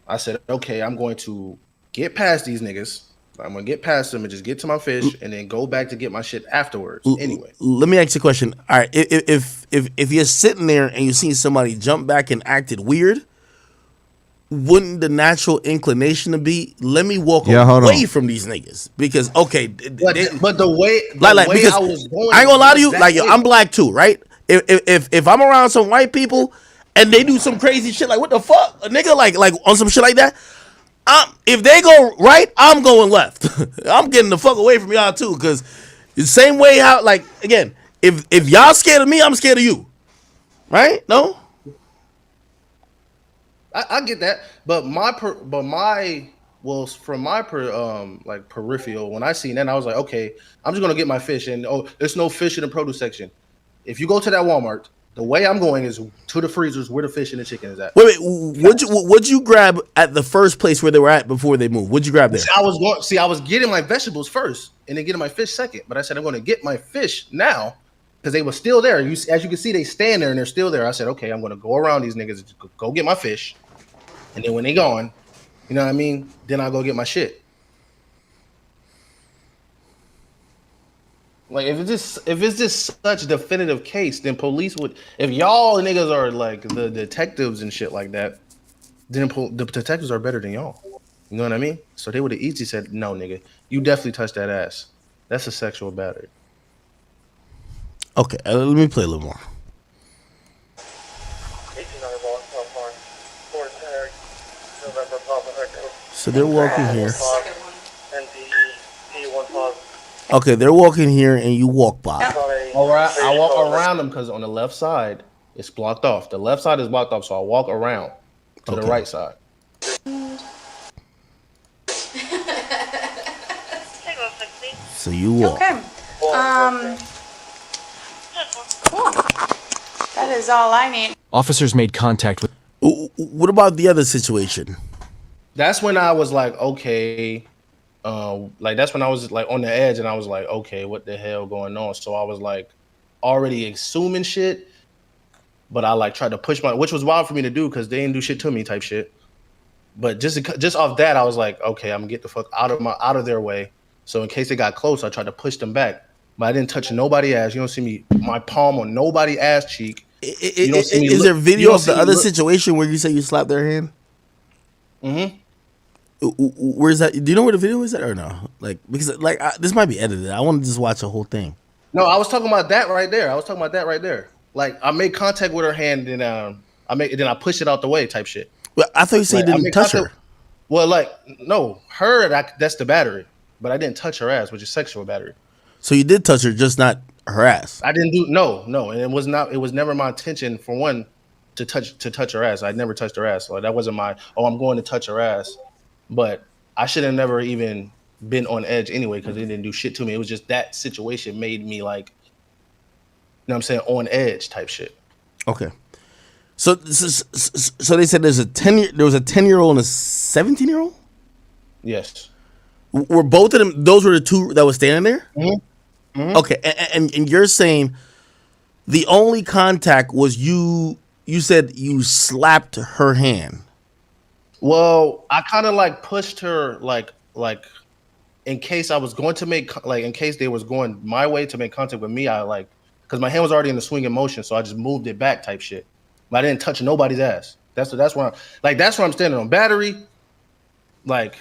I said, okay, I'm going to get past these niggas. I'm going to get past them and just get to my fish and then go back to get my shit afterwards. Anyway. Let me ask you a question. All right, if you're sitting there and you see somebody jump back and acted weird, wouldn't the natural inclination to be, let me walk away from these niggas? Because okay, but the way because I was going, I ain't gonna lie to you, like yo, I'm black too, right? If I'm around some white people and they do some crazy shit, like what the fuck, a nigga like on some shit like that, if they go right, I'm going left. I'm getting the fuck away from y'all too, because the same way how, like, again, if y'all scared of me, I'm scared of you, right? No. I get that, but from my peripheral, when I seen that, I was like, okay, I'm just gonna get my fish, and there's no fish in the produce section. If you go to that Walmart, the way I'm going is to the freezers where the fish and the chicken is at. Wait, what'd you grab at the first place where they were at before they moved? What'd you grab there? I was getting my vegetables first, and then getting my fish second. But I said I'm gonna get my fish now because they were still there. As you can see, they stand there and they're still there. I said, okay, I'm gonna go around these niggas, go get my fish, and then when they gone, you know what I mean? Then I go get my shit. Like if it's just such a definitive case, then police would. If y'all niggas are like the detectives and shit like that, then the detectives are better than y'all. You know what I mean? So they would have easily said, "No, nigga, you definitely touched that ass. That's a sexual battery." Okay, let me play a little more. So they're walking here. Okay, they're walking here, and you walk by. All right, I walk around them because on the left side it's blocked off. The left side is blocked off, so I walk around to the right side. So you walk. Okay. Cool. That is all I need. Officers made contact with. What about the other situation? That's when I was like, okay, like that's when I was like on the edge, and I was like, okay, what the hell going on? So I was like already assuming shit, but I like tried to push which was wild for me to do because they didn't do shit to me type shit. But just off that, I was like, okay, I'm gonna get the fuck out of their way. So in case they got close, I tried to push them back, but I didn't touch nobody's ass. You don't see me my palm on nobody's ass cheek. You don't see me. Is there video of the other situation where you say you slapped their hand? Mm-hmm. Where's that? Do you know where the video is at or no? Like because like this might be edited. I want to just watch the whole thing. No, I was talking about that right there. Like I made contact with her hand, and then I pushed it out the way, type shit. Well, I thought you said you didn't touch her. Well, like no, that's the battery, but I didn't touch her ass, which is sexual battery. So you did touch her, just not her ass. I didn't do no, and it was never my intention for one to touch her ass. I never touched her ass. So that wasn't I'm going to touch her ass. But I should have never even been on edge anyway because they didn't do shit to me. It was just that situation made me like, you know what I'm saying, on edge type shit. Okay. So they said there was a 10-year-old and a 17-year-old? Yes. Were both of them, those were the two that were standing there? Mm-hmm. Mm-hmm. Okay. And you're saying the only contact was you said you slapped her hand. Well, I kind of like pushed her like in case I was going to in case they was going my way to make contact with me, I like because my hand was already in the swinging motion, so I just moved it back type shit. But I didn't touch nobody's ass. That's where I'm standing on battery, like,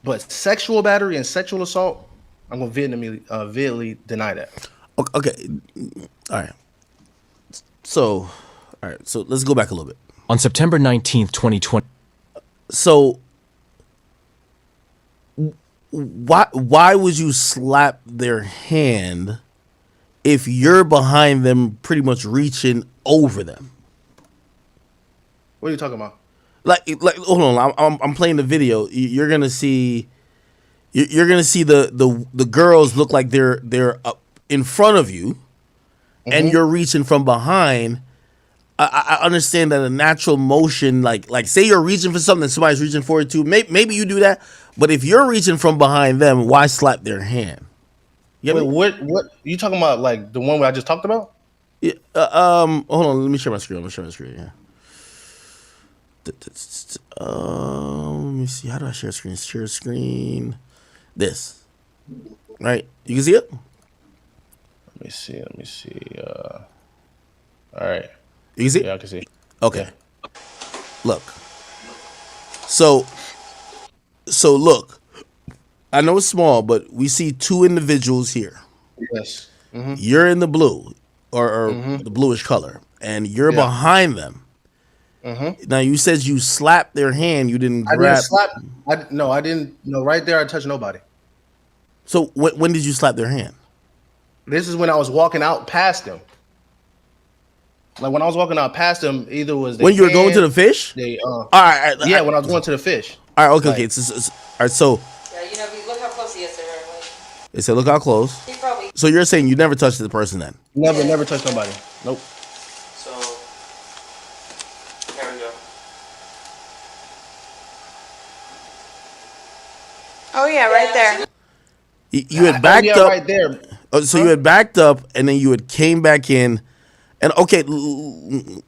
but sexual battery and sexual assault, I'm gonna vehemently deny that. Okay, all right. So let's go back a little bit. On September 19th, 2020. So why would you slap their hand if you're behind them pretty much reaching over them? What are you talking about? Like hold on, I'm playing the video. You're gonna see the girls look like they're up in front of you, and you're reaching from behind. I understand that a natural motion, like say you're reaching for something, somebody's reaching for it too. Maybe you do that, but if you're reaching from behind them, why slap their hand? Wait, what you talking about? Like the one where I just talked about? Yeah, hold on, let me share my screen. Yeah. Let me see. How do I share screen? Share screen. This, right? You can see it. Let me see. All right. You can see? Yeah, I can see. Okay. Yeah. Look. So look. I know it's small, but we see two individuals here. Yes. Mm-hmm. You're in the blue, or the bluish color, and you're behind them. Mm-hmm. Now you said you slapped their hand. You didn't grab. I didn't slap. I didn't. No, right there, I touched nobody. So when did you slap their hand? This is when I was walking out past them. Like when I was walking out past them, either was when you were going to the fish. All right. Yeah, when I was going to the fish. All right. Okay. Okay. All right. So. Yeah, you know, look how close he is to her. They said, "Look how close." He probably. So you're saying you never touched the person then? Never touched nobody. Nope. So. There we go. Oh yeah, right there. You had backed up right there. So you had backed up, and then you had came back in, and okay,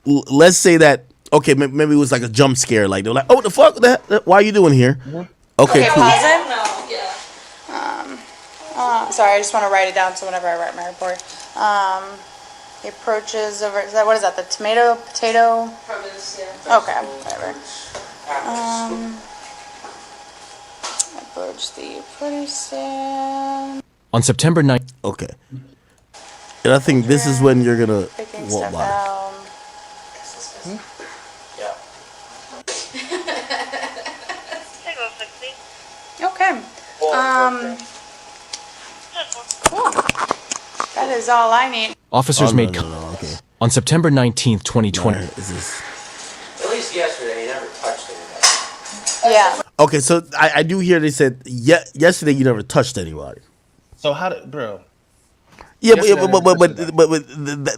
let's say that Okay, maybe it was like a jump scare. Like they were like, "Oh, the fuck? Why are you doing here?" Okay, cool. Pause it? Sorry, I just want to write it down so whenever I write my report. He approaches over. What is that? The tomato, potato? Produce, yeah. Okay, whatever. Approach the produce stand. On September 9th. Okay. And I think this is when you're gonna walk by. Okay. Cool. That is all I need. Officers made on September 19th, 2020. Is this? At least yesterday, he never touched anybody. Yeah. Okay, so I do hear they said yesterday you never touched anybody. So how did, bro? Yeah, but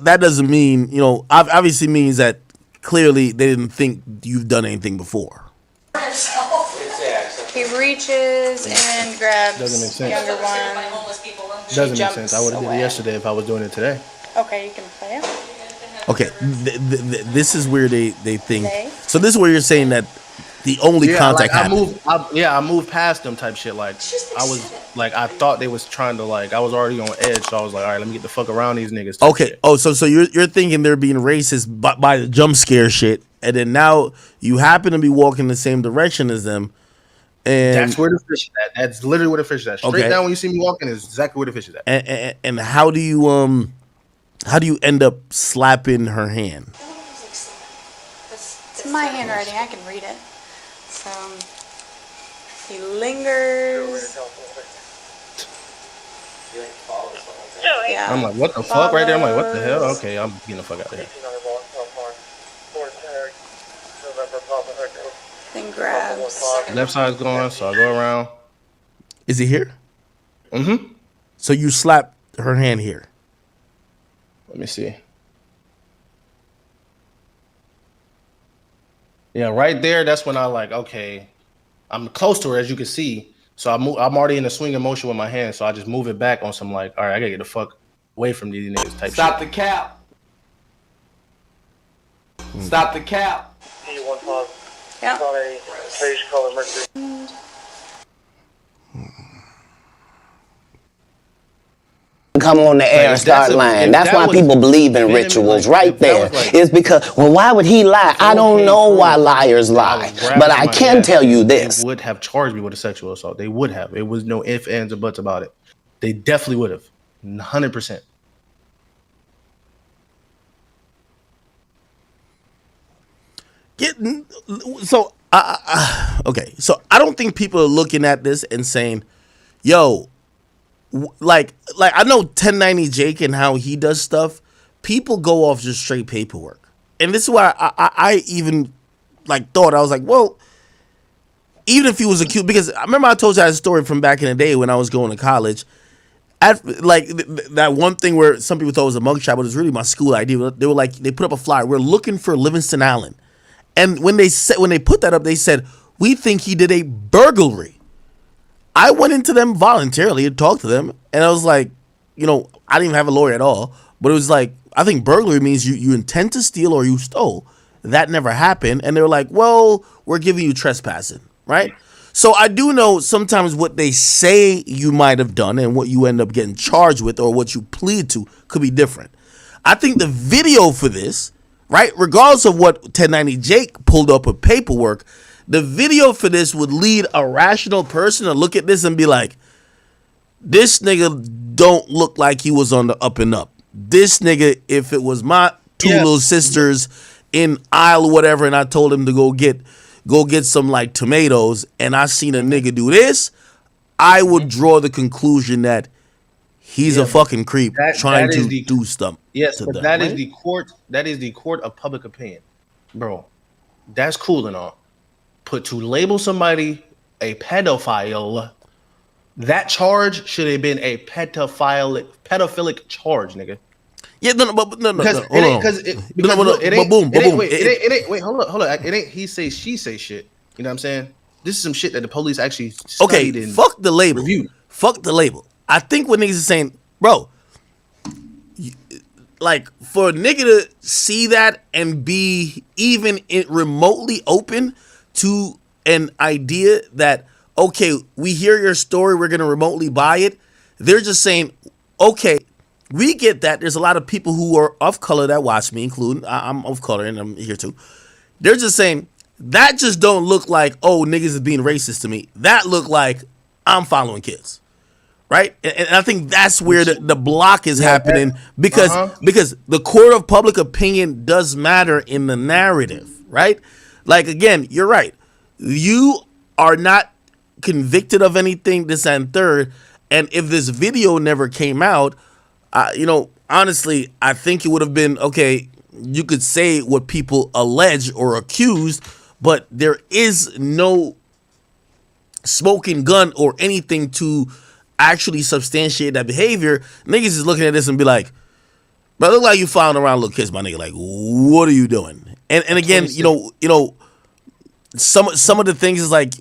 that doesn't mean, you know, obviously means that clearly they didn't think you've done anything before. He reaches and grabs Doesn't make sense. younger one. Doesn't make sense. I would have did it yesterday if I was doing it today. Okay, you can play it. Okay, this is where they think. So this is where you're saying that the only contact happened. I moved past them type shit. Like I was like I thought they was trying to I was already on edge, so I was like, all right, let me get the fuck around these niggas. Okay. Shit. Oh, so you're thinking they're being racist by the jump scare shit, and then now you happen to be walking the same direction as them. And that's where the fish is at. That's literally where the fish is at. Straight down when you see me walking is exactly where the fish is at. And how do you end up slapping her hand? It's my handwriting. I can read it. So he lingers. Yeah. I'm like, what the fuck right there? I'm like, what the hell? Okay, I'm getting the fuck out of here. Then grabs. Left side's going, so I go around. Is he here? Mm-hmm. So you slap her hand here. Let me see. Yeah, right there. That's when I like, okay, I'm close to her, as you can see. So I'm already in a swinging motion with my hand. So I just move it back on some like, all right, I gotta get the fuck away from these niggas type Stop shit. the cap. Stop the cap. Yeah. Come on the air and start lying. That's why people believe in rituals right there. It's because, well, why would he lie? I don't know why liars lie. But I can tell you this. They would have charged me with a sexual assault. They would have. It was no ifs, ands, or buts about it. They definitely would have. 100%. Okay. So I don't think people are looking at this and saying, yo, like I know 1090 Jake and how he does stuff. People go off just straight paperwork, and this is why I even like thought, I was like, well, even if he was accused, because I remember I told you that story from back in the day when I was going to college. That one thing where some people thought it was a mugshot, but it was really my school idea. They were like, they put up a flyer. We're looking for Livingston Allen, and when they put that up, they said we think he did a burglary. I went into them voluntarily and talked to them, and I was like, you know, I didn't even have a lawyer at all, but it was like, I think burglary means you intend to steal or you stole. That never happened, and they were like, well, we're giving you trespassing, right? So I do know sometimes what they say you might have done and what you end up getting charged with or what you plead to could be different. I think the video for this, right, regardless of what 1090 Jake pulled up with paperwork, the video for this would lead a rational person to look at this and be like, this nigga don't look like he was on the up and up. This nigga, if it was my two little sisters in aisle or whatever, and I told him to go get some like tomatoes, and I seen a nigga do this, I would draw the conclusion that he's a fucking creep trying to do stuff. Yes, to but them, that right? is the court. That is the court of public opinion, bro. That's cool and all. But to label somebody a pedophile, that charge should have been a pedophilic charge, nigga. Yeah, no, because it ain't. Wait, hold up. It ain't he say she say shit. You know what I'm saying? This is some shit that the police actually studied and fuck the label. reviewed. Fuck the label. I think what niggas is saying, bro, like for a nigga to see that and be even remotely open to an idea that, okay, we hear your story, we're gonna remotely buy it. They're just saying, okay, we get that. There's a lot of people who are of color that watch me, including I'm of color and I'm here too. They're just saying that just don't look like, oh, niggas is being racist to me. That look like I'm following kids. Right? And I think that's where the block is happening because the court of public opinion does matter in the narrative, right? Like, again, you're right. You are not convicted of anything, this and third. And if this video never came out, honestly, I think it would have been, okay, you could say what people allege or accused, but there is no smoking gun or anything to actually substantiate that behavior. Niggas is looking at this and be like, bro, look like you found around little kids, my nigga. Like, what are you doing? And again, some of the things is like,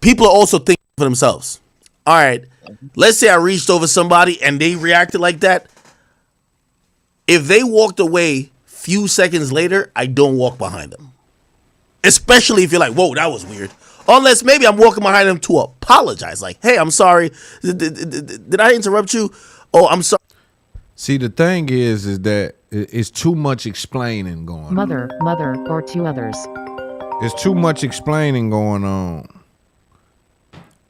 people are also thinking for themselves. All right, let's say I reached over somebody and they reacted like that. If they walked away few seconds later, I don't walk behind them. Especially if you're like, whoa, that was weird. Unless maybe I'm walking behind them to apologize. Like, hey, I'm sorry. Did I interrupt you? Oh, I'm sorry. See, the thing is that it's too much explaining going on. Mother, or two others. It's too much explaining going on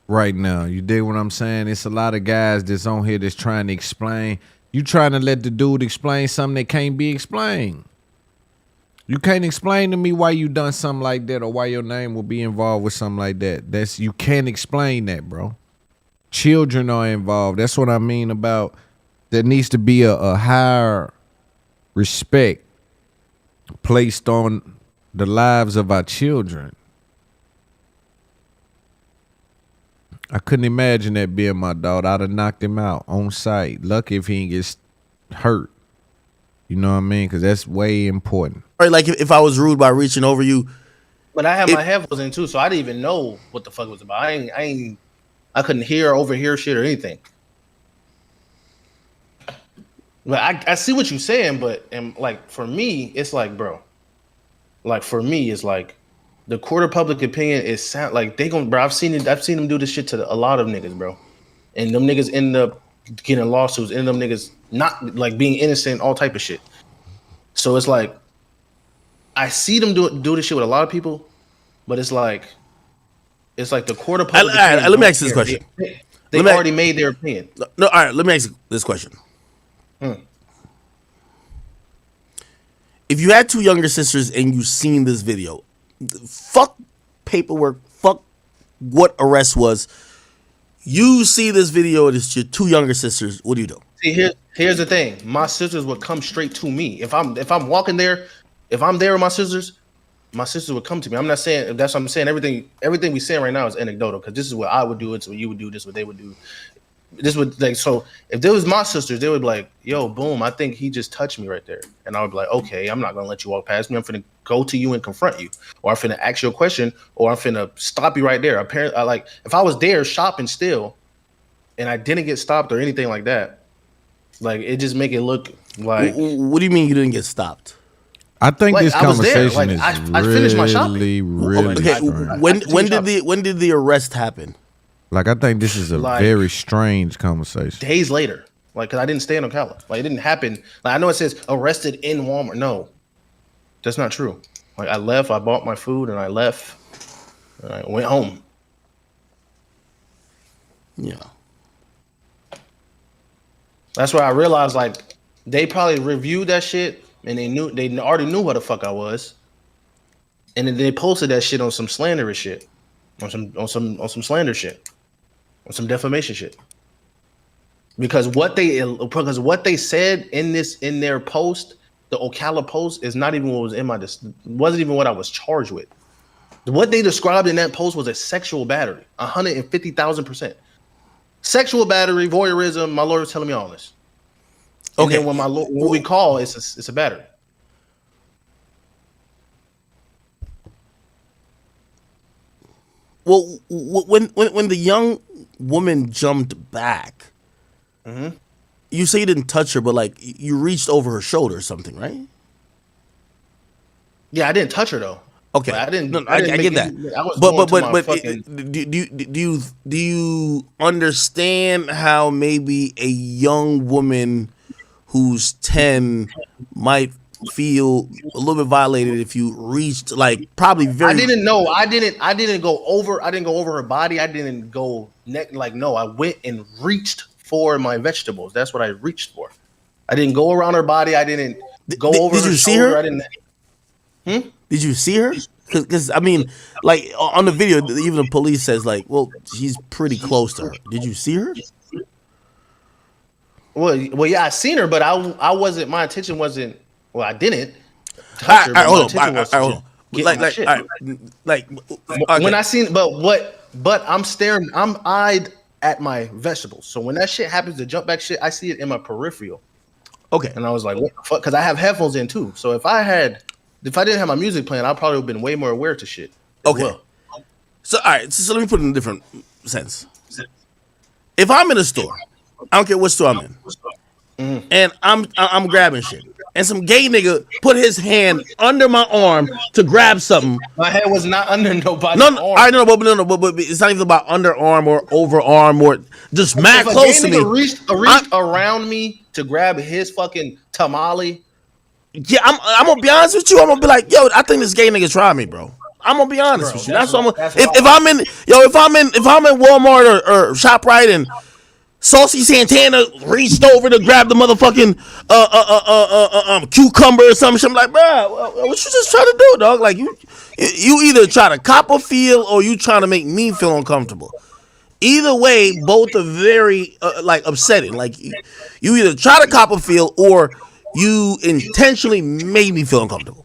right now. You dig what I'm saying? It's a lot of guys that's on here that's trying to explain. You trying to let the dude explain something that can't be explained. You can't explain to me why you done something like that or why your name will be involved with something like that. You can't explain that, bro. Children are involved. That's what I mean about there needs to be a higher respect placed on the lives of our children. I couldn't imagine that being my dog. I'd have knocked him out on sight. Lucky if he didn't get hurt. You know what I mean? Because that's way important. Right, like if I was rude by reaching over you. But I had my headphones in too, so I didn't even know what the fuck it was about. I couldn't hear or overhear shit or anything. But I see what you're saying, but like for me, it's like, bro. Like for me, it's like the court of public opinion is like they gonna, bro. I've seen them do this shit to a lot of niggas, bro. And them niggas end up getting lawsuits, and them niggas not like being innocent, all type of shit. So it's like I see them do this shit with a lot of people, but it's like the court of public opinion. Let me ask you this question. They already made their opinion. No, all right. Let me ask you this question. If you had two younger sisters and you seen this video, fuck paperwork, fuck what arrest was. You see this video, it's your two younger sisters. What do you do? See, here's the thing. My sisters would come straight to me. If I'm walking there, if I'm there with my sisters would come to me. I'm not saying, that's what I'm saying. Everything we saying right now is anecdotal because this is what I would do. It's what you would do. This is what they would do. This would like, so if there was my sisters, they would be like, yo, boom, I think he just touched me right there. And I would be like, okay, I'm not going to let you walk past me. I'm finna go to you and confront you, or I'm finna ask you a question, or I'm finna stop you right there. Apparently, like if I was there shopping still and I didn't get stopped or anything like that, like it just make it look like. What do you mean you didn't get stopped? I think like, this conversation is I finished my shopping. really okay. strange. When did the arrest happen? Like I think this is a very strange conversation. Days later, like because I didn't stay in Ocala. Like it didn't happen. Like I know it says arrested in Walmart. No, that's not true. Like I left, I bought my food, and I left, and I went home. Yeah. That's why I realized like they probably reviewed that shit and they already knew what the fuck I was, and then they posted that shit on some slanderous shit, on some slander shit, on some defamation shit. Because what they said in their post, the Ocala post, is not even what was in wasn't even what I was charged with. What they described in that post was a sexual battery, 150,000%. Sexual battery, voyeurism. My lawyer's telling me all this. Okay, and then when we call, it's a battery. Well, when the young woman jumped back, you say you didn't touch her, but like you reached over her shoulder or something, right? Yeah, I didn't touch her though. Okay, I didn't. No, I didn't get that. I was do you understand how maybe a young woman who's 10 might feel a little bit violated if you reached like probably very? I didn't know. I didn't go over her body. I didn't go neck. Like no, I went and reached for my vegetables. That's what I reached for. I didn't go around her body. I didn't go over. Did you see her? I didn't. Did you see her? Because I mean, like on the video, even the police says like, well, she's pretty close to her. Did you see her? Well, yeah, I seen her, but I wasn't. My intention wasn't. Well, I didn't touch her. Hold on. When I seen, but I'm staring. I'm eyed at my vegetables. So when that shit happens, the jump back shit, I see it in my peripheral. Okay, and I was like, what the fuck? Because I have headphones in too. So if I didn't have my music playing, I probably would have been way more aware to shit. Okay. Well. So all right. So let me put it in a different sense. If I'm in a store, I don't care what store I'm in, and I'm grabbing shit, and some gay nigga put his hand under my arm to grab something. My head was not under nobody's arm. I know, but it's not even about underarm or overarm or just mad close to me. Reached around me to grab his fucking tamale. Yeah, I'm gonna be honest with you. I'm gonna be like, yo, I think this gay nigga tried me, bro. I'm gonna be honest with you. That's what I'm gonna. If I'm in Walmart or ShopRite and Saucy Santana reached over to grab the motherfucking cucumber or some shit, I'm like, bro, what you just trying to do, dog? Like you either try to cop a feel or you trying to make me feel uncomfortable. Either way, both are very like upsetting. Like you either try to cop a feel or you intentionally made me feel uncomfortable.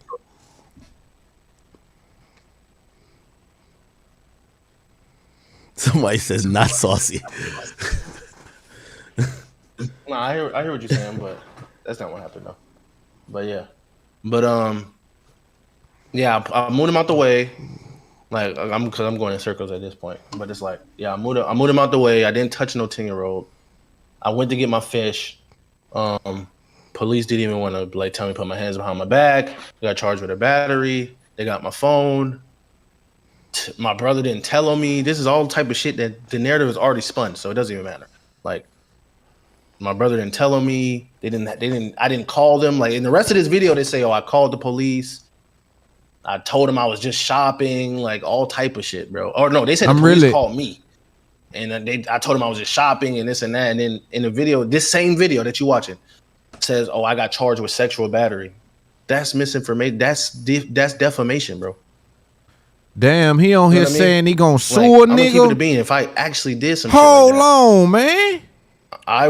Somebody says not saucy. No, I hear what you're saying, but that's not what happened though. But yeah, I moved him out the way. Like because I'm going in circles at this point. But it's like, yeah, I moved him out the way. I didn't touch no 10-year-old. I went to get my fish. Police didn't even want to like tell me to put my hands behind my back. They got charged with a battery. They got my phone. My brother didn't tell on me. This is all type of shit that the narrative is already spun, so it doesn't even matter. Like my brother didn't tell on me. I didn't call them. Like in the rest of this video, they say, "Oh, I called the police. I told them I was just shopping." Like all type of shit, bro. Or no, they said the police called me, and I told them I was just shopping and this and that. And then in the video, this same video that you're watching says, "Oh, I got charged with sexual battery." That's misinformation. That's defamation, bro. Damn, he on here saying he gonna sue a I'm gonna nigga. keep it a bean. If I actually did some Hold shit like on, man. I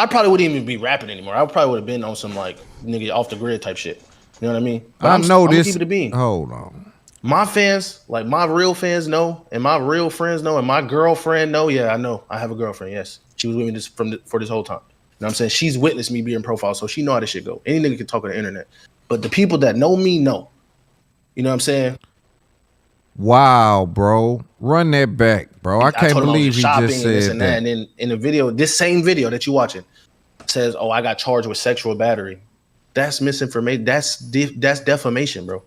probably wouldn't even be rapping anymore. I probably would have been on some like nigga off the grid type shit. You know what I mean? But I'm gonna keep it a bean. Hold on. My fans, like my real fans know, and my real friends know, and my girlfriend know. Yeah, I know. I have a girlfriend. Yes, she was with me for this whole time. You know what I'm saying? She's witnessed me being profiled, so she know how this shit go. Any nigga can talk on the internet. But the people that know me know. You know what I'm saying? Wow, bro. Run that back, bro. I can't believe he just said that. And then in the video, this same video that you're watching says, "Oh, I got charged with sexual battery." That's misinformation. That's defamation, bro.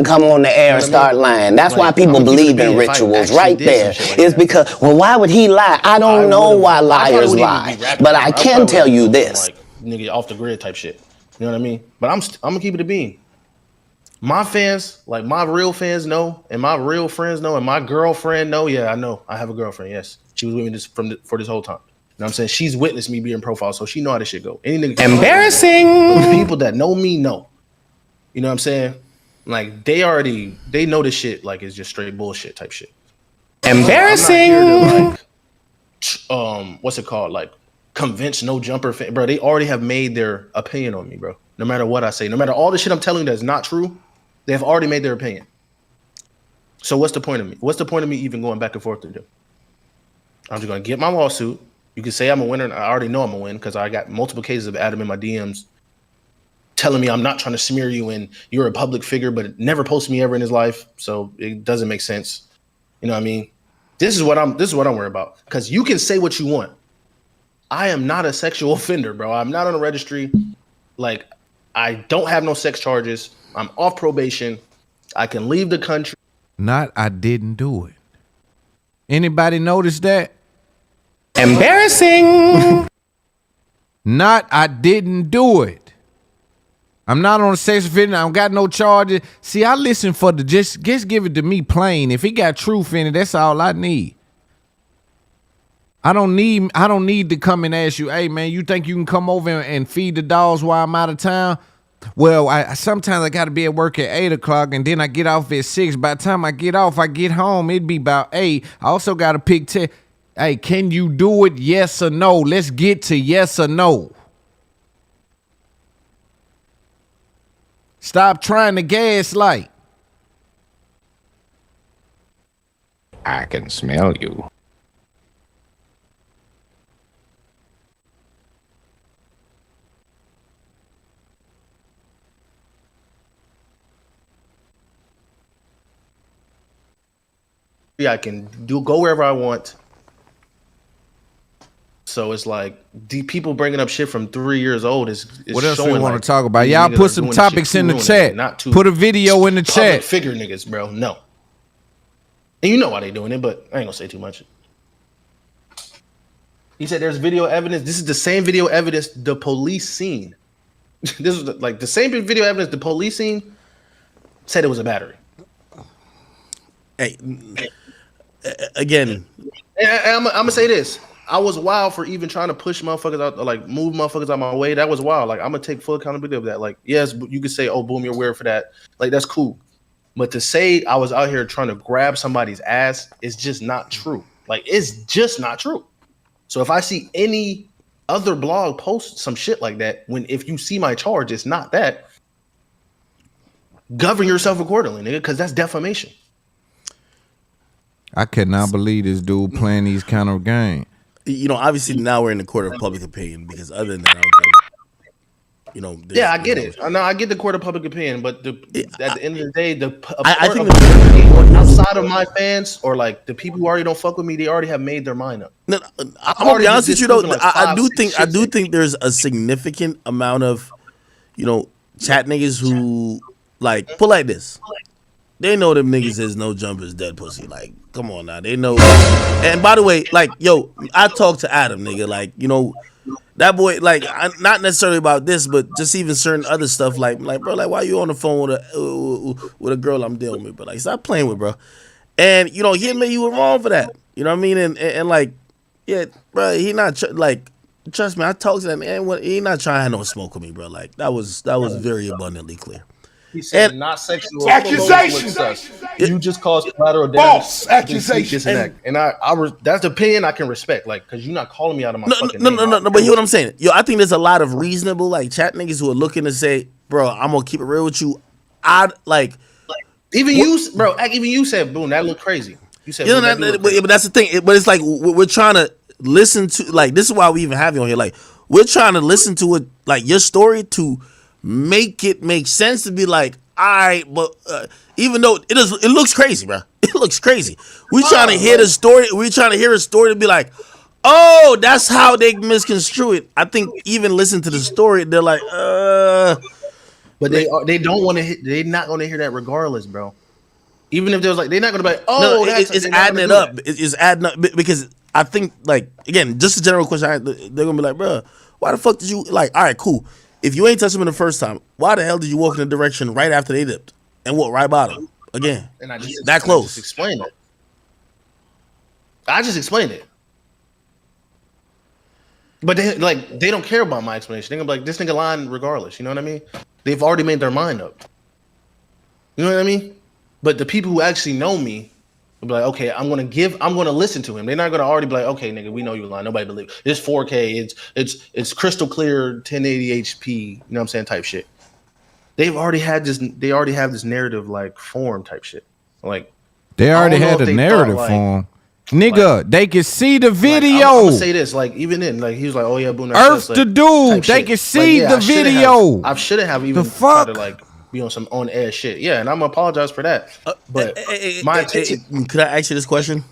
Come on the air and start lying. That's why people believe in rituals right there. It's because, well, why would he lie? I don't know why liars lie. But I can tell you this. Like, nigga off the grid type shit. You know what I mean? But I'm gonna keep it a bean. My fans, like my real fans know, and my real friends know, and my girlfriend know. Yeah, I know. I have a girlfriend. Yes, she was with me for this whole time. You know what I'm saying? She's witnessed me being profiled, so she know how this shit go. Any nigga embarrassing. But the people that know me know. You know what I'm saying? Like they know this shit. Like it's just straight bullshit type shit. Embarrassing. I'm not here to, like, what's it called? Like convince no jumper fan, bro. They already have made their opinion on me, bro. No matter what I say, no matter all the shit I'm telling you that's not true. They have already made their opinion. So what's the point of me? What's the point of me even going back and forth to do? I'm just going to get my lawsuit. You can say I'm a winner. And I already know I'm a win because I got multiple cases of Adam in my DMs telling me I'm not trying to smear you and you're a public figure, but never posted me ever in his life. So it doesn't make sense. You know what I mean? This is what I'm worried about because you can say what you want. I am not a sexual offender, bro. I'm not on a registry. Like, I don't have no sex charges. I'm off probation. I can leave the country. Not I didn't do it. Anybody notice that? Embarrassing. Not I didn't do it. I'm not on a sex offender. I don't got no charges. See, I listen for the just give it to me plain. If he got truth in it, that's all I need. I don't need to come and ask you, hey man, you think you can come over and feed the dogs while I'm out of town? Well, sometimes I gotta be at work at 8 o'clock and then I get off at 6. By the time I get off, I get home, it'd be about 8. I also gotta pick 10. Hey, can you do it? Yes or no? Let's get to yes or no. Stop trying to gaslight. I can smell you. I can go wherever I want. So it's like the people bringing up shit from 3 years old is what else showing we want like to talk about? Y'all put some topics in the chat. Put a video in the chat. Figure niggas, bro. No. And you know why they doing it, but I ain't gonna say too much. He said there's video evidence. This is the same video evidence the police seen. This was like the same video evidence the police seen said it was a battery. Hey, again, I'm gonna say this. I was wild for even trying to push motherfuckers out, like move motherfuckers out my way. That was wild. Like, I'm gonna take full accountability of that. Like, yes, you could say, "Oh, Boom, you're weird for that." Like, that's cool. But to say I was out here trying to grab somebody's ass is just not true. Like, it's just not true. So if I see any other blog post some shit like that, if you see my charge, it's not that. Govern yourself accordingly, nigga, because that's defamation. I cannot believe this dude playing these kind of games. You know, obviously now we're in the court of public opinion because other than that, I don't think, you know. Yeah, I get it. I get the court of public opinion, but at the end of the day, I think outside of my fans or like the people who already don't fuck with me, they already have made their mind up. No, I'm gonna be honest with you though. I do think there's a significant amount of, you know, chat niggas who like put like this. They know them niggas is no jumpers, dead pussy. Like, come on now. They know. And by the way, like, yo, I talked to Adam, nigga. Like, you know, that boy, like, not necessarily about this, but just even certain other stuff. Like, bro, like, why you on the phone with a girl I'm dealing with? But like, stop playing with, bro. And you know, he admit you were wrong for that. You know what I mean? And like, yeah, bro, he not like. Trust me, I talked to that man. He not trying to have no smoke with me, bro. Like, that was very abundantly clear. He said not sexual accusations. You just caused collateral damage. False accusations. And that's the opinion I can respect. Like, cause you're not calling me out of my fucking name. No. But you know what I'm saying? Yo, I think there's a lot of reasonable like chat niggas who are looking to say, bro, I'm gonna keep it real with you. Even you said, boom, that looked crazy. You said, you know, but that's the thing. But it's like we're trying to listen to, like, this is why we even have you on here. Like, we're trying to listen to it, like your story, to make it make sense, to be like, all right, but even though it looks crazy, bro. It looks crazy. We trying to hear the story. We trying to hear a story to be like, oh, that's how they misconstrue it. I think even listen to the story, they're like, but they don't want to. They're not going to hear that regardless, bro. Even if there's like, they're not going to be like, oh, no, it's adding it up. It's adding up because I think, like, again, just a general question. They're gonna be like, bro, why the fuck did you, like, all right, cool. If you ain't touched him in the first time, why the hell did you walk in the direction right after they dipped and walk right by them again? And I just that close. I just explained it. I just explained it. But they don't care about my explanation. They're gonna be like, this nigga lying regardless. You know what I mean? They've already made their mind up. You know what I mean? But the people who actually know me will be like, okay, I'm gonna listen to him. They're not gonna already be like, okay, nigga, we know you lying. Nobody believe it's 4K. It's crystal clear, 1080 HP. You know what I'm saying? Type shit. They already have this narrative like form type shit. Like they already had a narrative form. Nigga, they can see the video. Like, I'm gonna say this, like, even then, like, he was like, oh yeah, boom, Earth the dude, they can see the video. I shouldn't have even tried to like be on some on-air shit. Yeah, and I'm gonna apologize for that. But my could I ask you this question?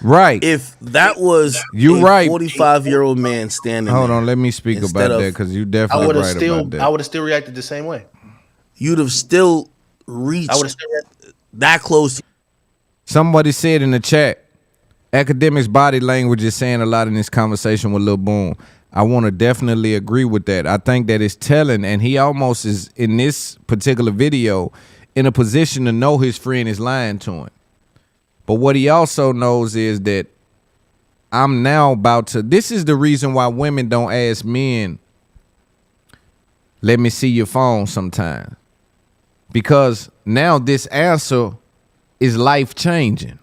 Right. If that was a 45-year-old man standing Hold there, on, let me speak about that because you definitely right about that. I would have still reacted the same way. You'd have still reached that close. Somebody said in the chat, Akademiks' body language is saying a lot in this conversation with Lil Boom. I want to definitely agree with that. I think that it's telling, and he almost is, in this particular video, in a position to know his friend is lying to him. But what he also knows is that I'm now about to, this is the reason why women don't ask men, let me see your phone sometimes. Because now this answer is life-changing.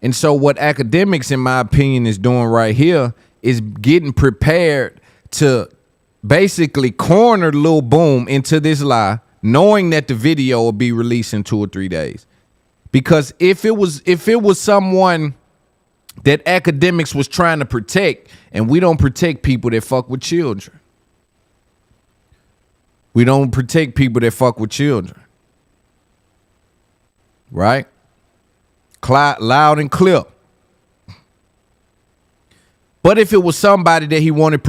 And so what Akademiks, in my opinion, is doing right here is getting prepared to basically corner Lil Boom into this lie, knowing that the video will be released in 2 or 3 days. Because if it was someone that Akademiks was trying to protect, and we don't protect people that fuck with children. We don't protect people that fuck with children. Right? Loud and clear. But if it was somebody that he wanted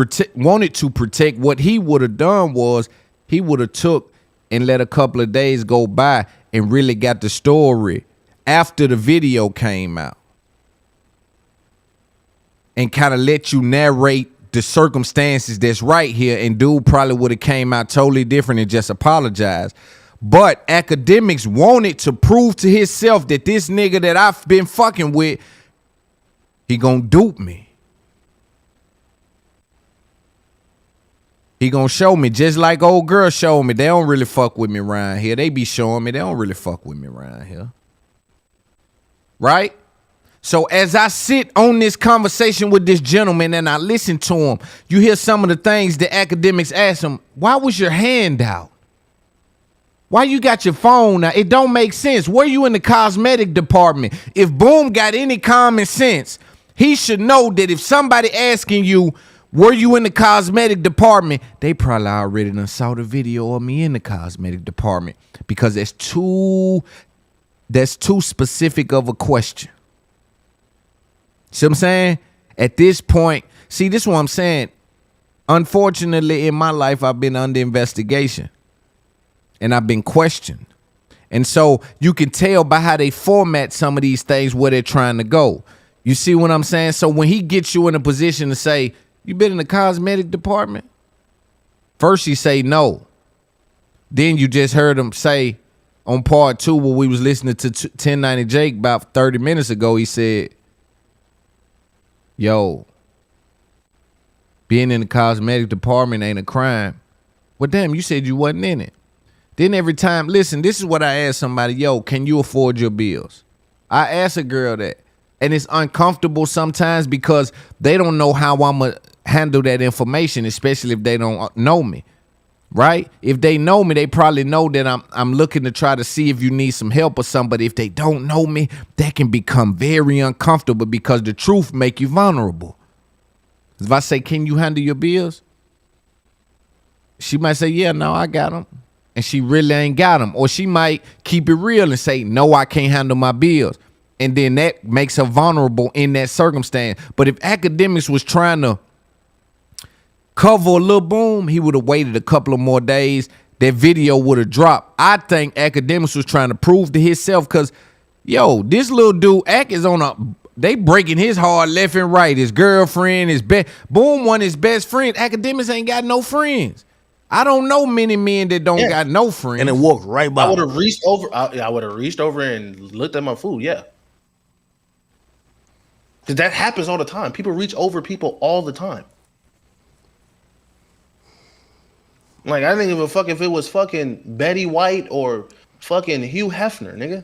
to protect, what he would have done was he would have took and let a couple of days go by and really got the story after the video came out and kind of let you narrate the circumstances that's right here, and dude probably would have came out totally different and just apologized. But Akademiks wanted to prove to himself that this nigga that I've been fucking with, he gonna dupe me. He gonna show me just like old girl showed me. They don't really fuck with me around here. They be showing me they don't really fuck with me around here. Right? So as I sit on this conversation with this gentleman and I listen to him, you hear some of the things that Akademiks ask him. Why was your hand out? Why you got your phone out? It don't make sense. Were you in the cosmetic department? If Boom got any common sense, he should know that if somebody asking you, were you in the cosmetic department, they probably already done saw the video of me in the cosmetic department, because that's too specific of a question. See what I'm saying? At this point, see, this is what I'm saying. Unfortunately, in my life, I've been under investigation and I've been questioned. And so you can tell by how they format some of these things where they're trying to go. You see what I'm saying? So when he gets you in a position to say, you been in the cosmetic department? First you say no. Then you just heard him say on part 2 where we was listening to 1090 Jake about 30 minutes ago, he said, yo, being in the cosmetic department ain't a crime. Well, damn, you said you wasn't in it. Then every time, listen, this is what I ask somebody, yo, can you afford your bills? I ask a girl that, and it's uncomfortable sometimes because they don't know how I'm going to handle that information, especially if they don't know me, right? If they know me, they probably know that I'm looking to try to see if you need some help or something. But if they don't know me, that can become very uncomfortable because the truth make you vulnerable. If I say, can you handle your bills? She might say, yeah, no, I got them. And she really ain't got them. Or she might keep it real and say, no, I can't handle my bills. And then that makes her vulnerable in that circumstance. But if Akademiks was trying to cover a Lil Boom, he would have waited a couple of more days. That video would have dropped. I think Akademiks was trying to prove to himself because, yo, this little dude, Ak is on a, they breaking his heart left and right. His girlfriend, his best, Boom won his best friend. Akademiks ain't got no friends. I don't know many men that don't got no friends. And it walked right by. I would have reached over. I would have reached over and looked at my food. Yeah. Because that happens all the time. People reach over people all the time. Like, I think if it was fucking Betty White or fucking Hugh Hefner, nigga.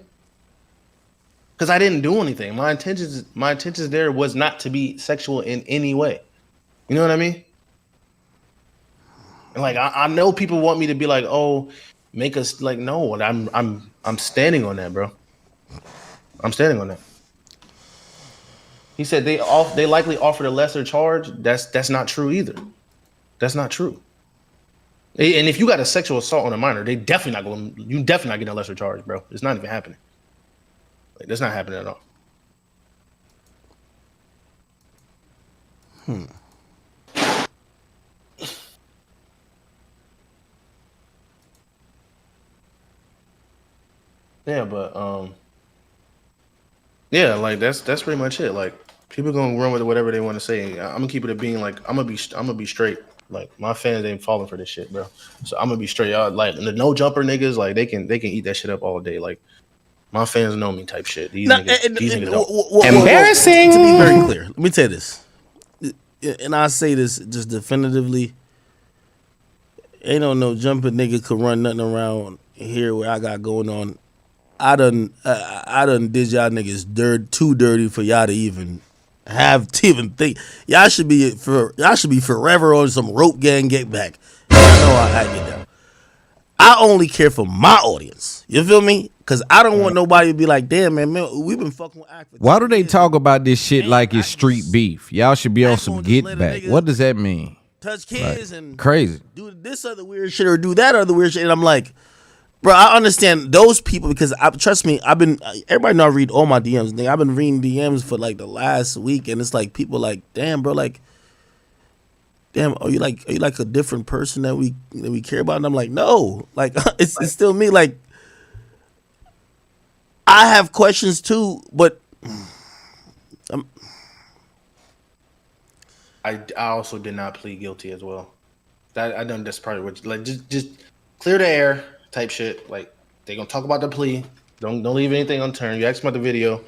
Because I didn't do anything. My intentions there was not to be sexual in any way. You know what I mean? And like, I know people want me to be like, oh, make us like, no, I'm standing on that, bro. I'm standing on that. He said they likely offered a lesser charge. That's not true either. That's not true. And if you got a sexual assault on a minor, you definitely not getting a lesser charge, bro. It's not even happening. Like, that's not happening at all. Yeah, but yeah, like that's pretty much it. Like people gonna run with whatever they want to say. I'm gonna keep it a being. Like I'm gonna be straight. Like my fans ain't falling for this shit, bro. So I'm gonna be straight. Y'all like the no jumper niggas. Like they can eat that shit up all day. Like my fans know me type shit. These niggas don't. Embarrassing. To be very clear, let me tell you this, and I say this just definitively. Ain't no jumping nigga could run nothing around here where I got going on. I done did y'all niggas too dirty for y'all to even think. Y'all should be forever on some rope gang get back. I know I get down. I only care for my audience. You feel me? Because I don't want nobody to be like, damn man, we've been fucking with Act. Why do they talk about this shit like it's street beef? Y'all should be on some get back. What does that mean? Touch kids and crazy. Do this other weird shit or do that other weird shit. And I'm like, bro, I understand those people because trust me, everybody know I read all my DMs. Nigga, I've been reading DMs for like the last week, and it's like people like, damn, bro, like, damn, are you like a different person that we care about? And I'm like, no, like it's still me. Like, I have questions too, but I also did not plead guilty as well. I done this part what like just clear the air type shit. Like they gonna talk about the plea. Don't leave anything unturned. You asked about the video.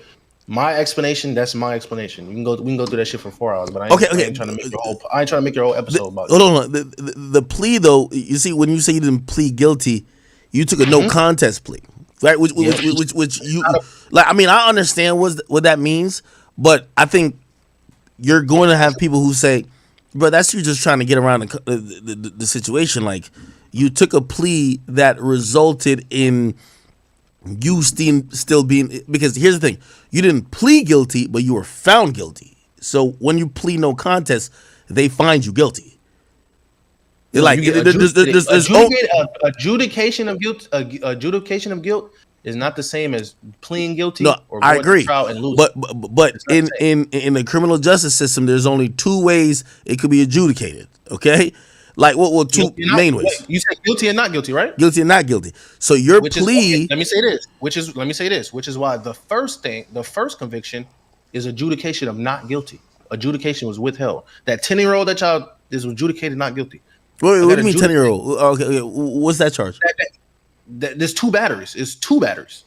My explanation, that's my explanation. We can go through that shit for 4 hours, but I ain't trying to make your whole episode about it. Hold on. The plea though, you see, when you say you didn't plead guilty, you took a no contest plea. Right? Which you like, I mean, I understand what that means, but I think you're going to have people who say, bro, that's you just trying to get around the situation. Like, you took a plea that resulted in you still being, because here's the thing, you didn't plead guilty, but you were found guilty. So when you plead no contest, they find you guilty. So like adjudication of guilt. Adjudication of guilt is not the same as pleading guilty. No, or going I agree. to trial and losing. But in the criminal justice system, there's only two ways it could be adjudicated. Okay, like what two main ways? Wait, you said guilty and not guilty, right? Guilty and not guilty. So your plea. Let me say this. Which is why the first conviction is adjudication of not guilty. Adjudication was withheld. That 10-year-old that y'all is adjudicated not guilty. Wait, what do you mean 10-year-old? Okay, what's that charge? There's two batteries. It's two batteries.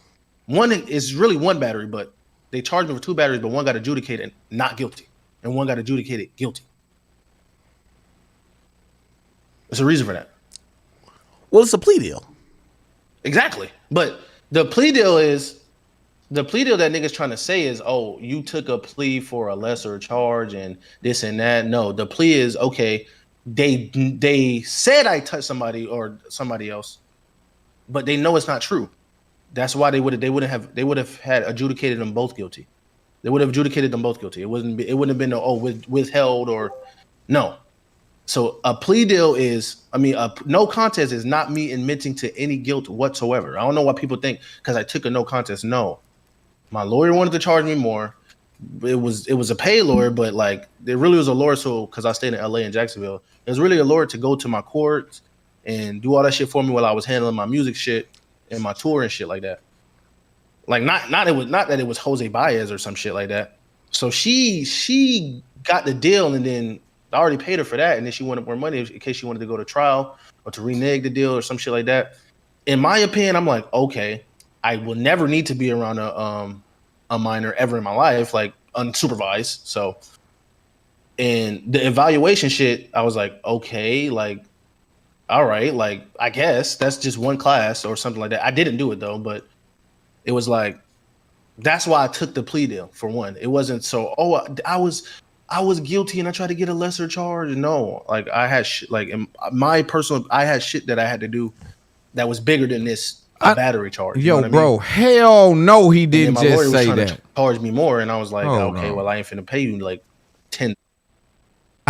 One is really one battery, but they charged me for two batteries, but one got adjudicated not guilty, and one got adjudicated guilty. There's a reason for that. Well, it's a plea deal. Exactly. But the plea deal that niggas trying to say is, oh, you took a plea for a lesser charge and this and that. No, the plea is, okay, they said I touched somebody or somebody else, but they know it's not true. That's why they would have had adjudicated them both guilty. They would have adjudicated them both guilty. It wouldn't have been withheld or no. So a plea deal is, no contest is not me admitting to any guilt whatsoever. I don't know why people think because I took a no contest. No, my lawyer wanted to charge me more. It was a paid lawyer, but like there really was a lawyer. So because I stayed in LA and Jacksonville, it was really a lawyer to go to my courts and do all that shit for me while I was handling my music shit and my tour and shit like that. Like not that it was Jose Baez or some shit like that. So she got the deal and then I already paid her for that, and then she wanted more money in case she wanted to go to trial or to renege the deal or some shit like that. In my opinion, I'm like, okay, I will never need to be around a minor ever in my life, like unsupervised. So, and the evaluation shit, I was like, okay, like, all right, like I guess that's just one class or something like that. I didn't do it though, but it was like that's why I took the plea deal for one. It wasn't so I was guilty and I tried to get a lesser charge. No, like I had I had shit that I had to do that was bigger than this battery charge. You know what bro, I mean? Hell no, he didn't just say that. Charge me more, and I was like, okay, well I ain't finna pay you like 10.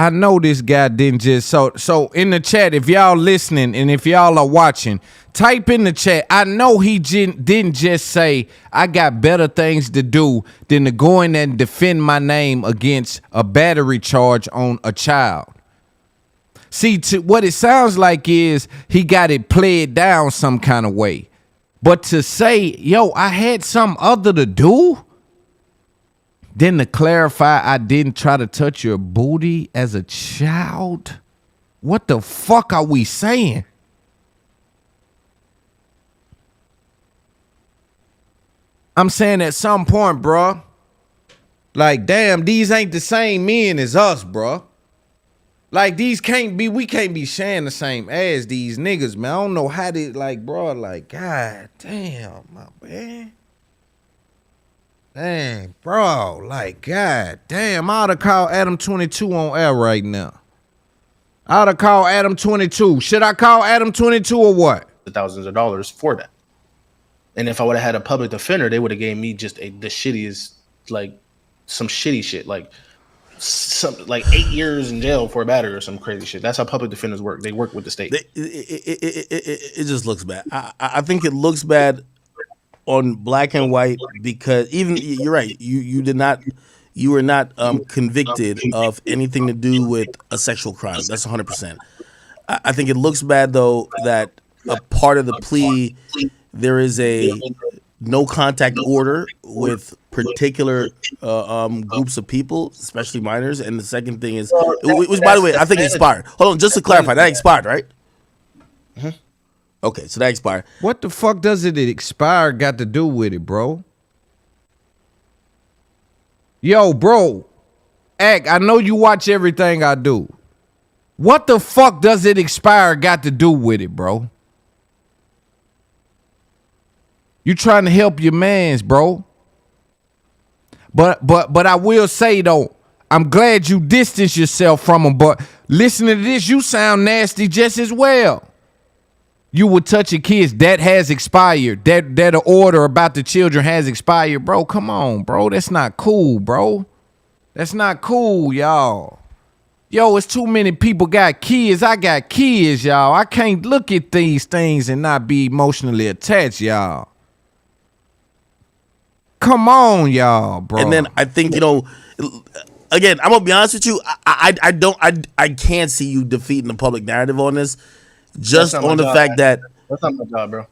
I know this guy didn't just so in the chat, if y'all listening and if y'all are watching, type in the chat. I know he didn't just say I got better things to do than to go in and defend my name against a battery charge on a child. See, what it sounds like is he got it played down some kind of way. But to say, yo, I had something other to do, then to clarify I didn't try to touch your booty as a child? What the fuck are we saying? I'm saying at some point, bro, like, damn, these ain't the same men as us, bro. Like, we can't be sharing the same as these niggas, man. I don't know how they, like, bro, like, god damn, my man. Dang, bro, like, god damn, I ought to call Adam22 on air right now. I ought to call Adam22. Should I call Adam22 or what? Thousands of dollars for that. And if I would have had a public defender, they would have gave me just the shittiest, like, some shitty shit, like 8 years in jail for a battery or some crazy shit. That's how public defenders work. They work with the state. It just looks bad. I think it looks bad on black and white because even you're right. You were not convicted of anything to do with a sexual crime. That's 100%. I think it looks bad though that a part of the plea there is a no contact order with particular groups of people, especially minors. And the second thing is, which by the way, I think expired. Hold on, just to clarify, that expired, right? Mm-hmm. Okay, so that expired. What the fuck does it expire got to do with it, bro? Yo, bro, I know you watch everything I do. What the fuck does it expire got to do with it, bro? You trying to help your mans, bro. But I will say though, I'm glad you distance yourself from them. But listening to this, you sound nasty just as well. You would touch your kids. That has expired. That order about the children has expired, bro. Come on, bro. That's not cool, bro. That's not cool, y'all. Yo, it's too many people got kids. I got kids, y'all. I can't look at these things and not be emotionally attached, y'all. Come on, y'all, bro. And then I think, again, I'm gonna be honest with you. I can't see you defeating the public narrative on this, just on the fact that that's not my job, bro.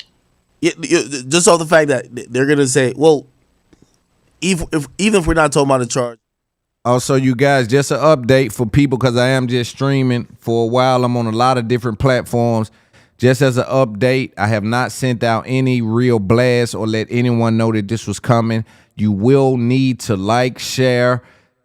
Just off the fact that they're gonna say, well, even if we're not talking about a charge. Also, you guys, just an update for people because I am just streaming for a while. I'm on a lot of different platforms. Just as an update, I have not sent out any real blasts or let anyone know that this was coming. You will need to like, share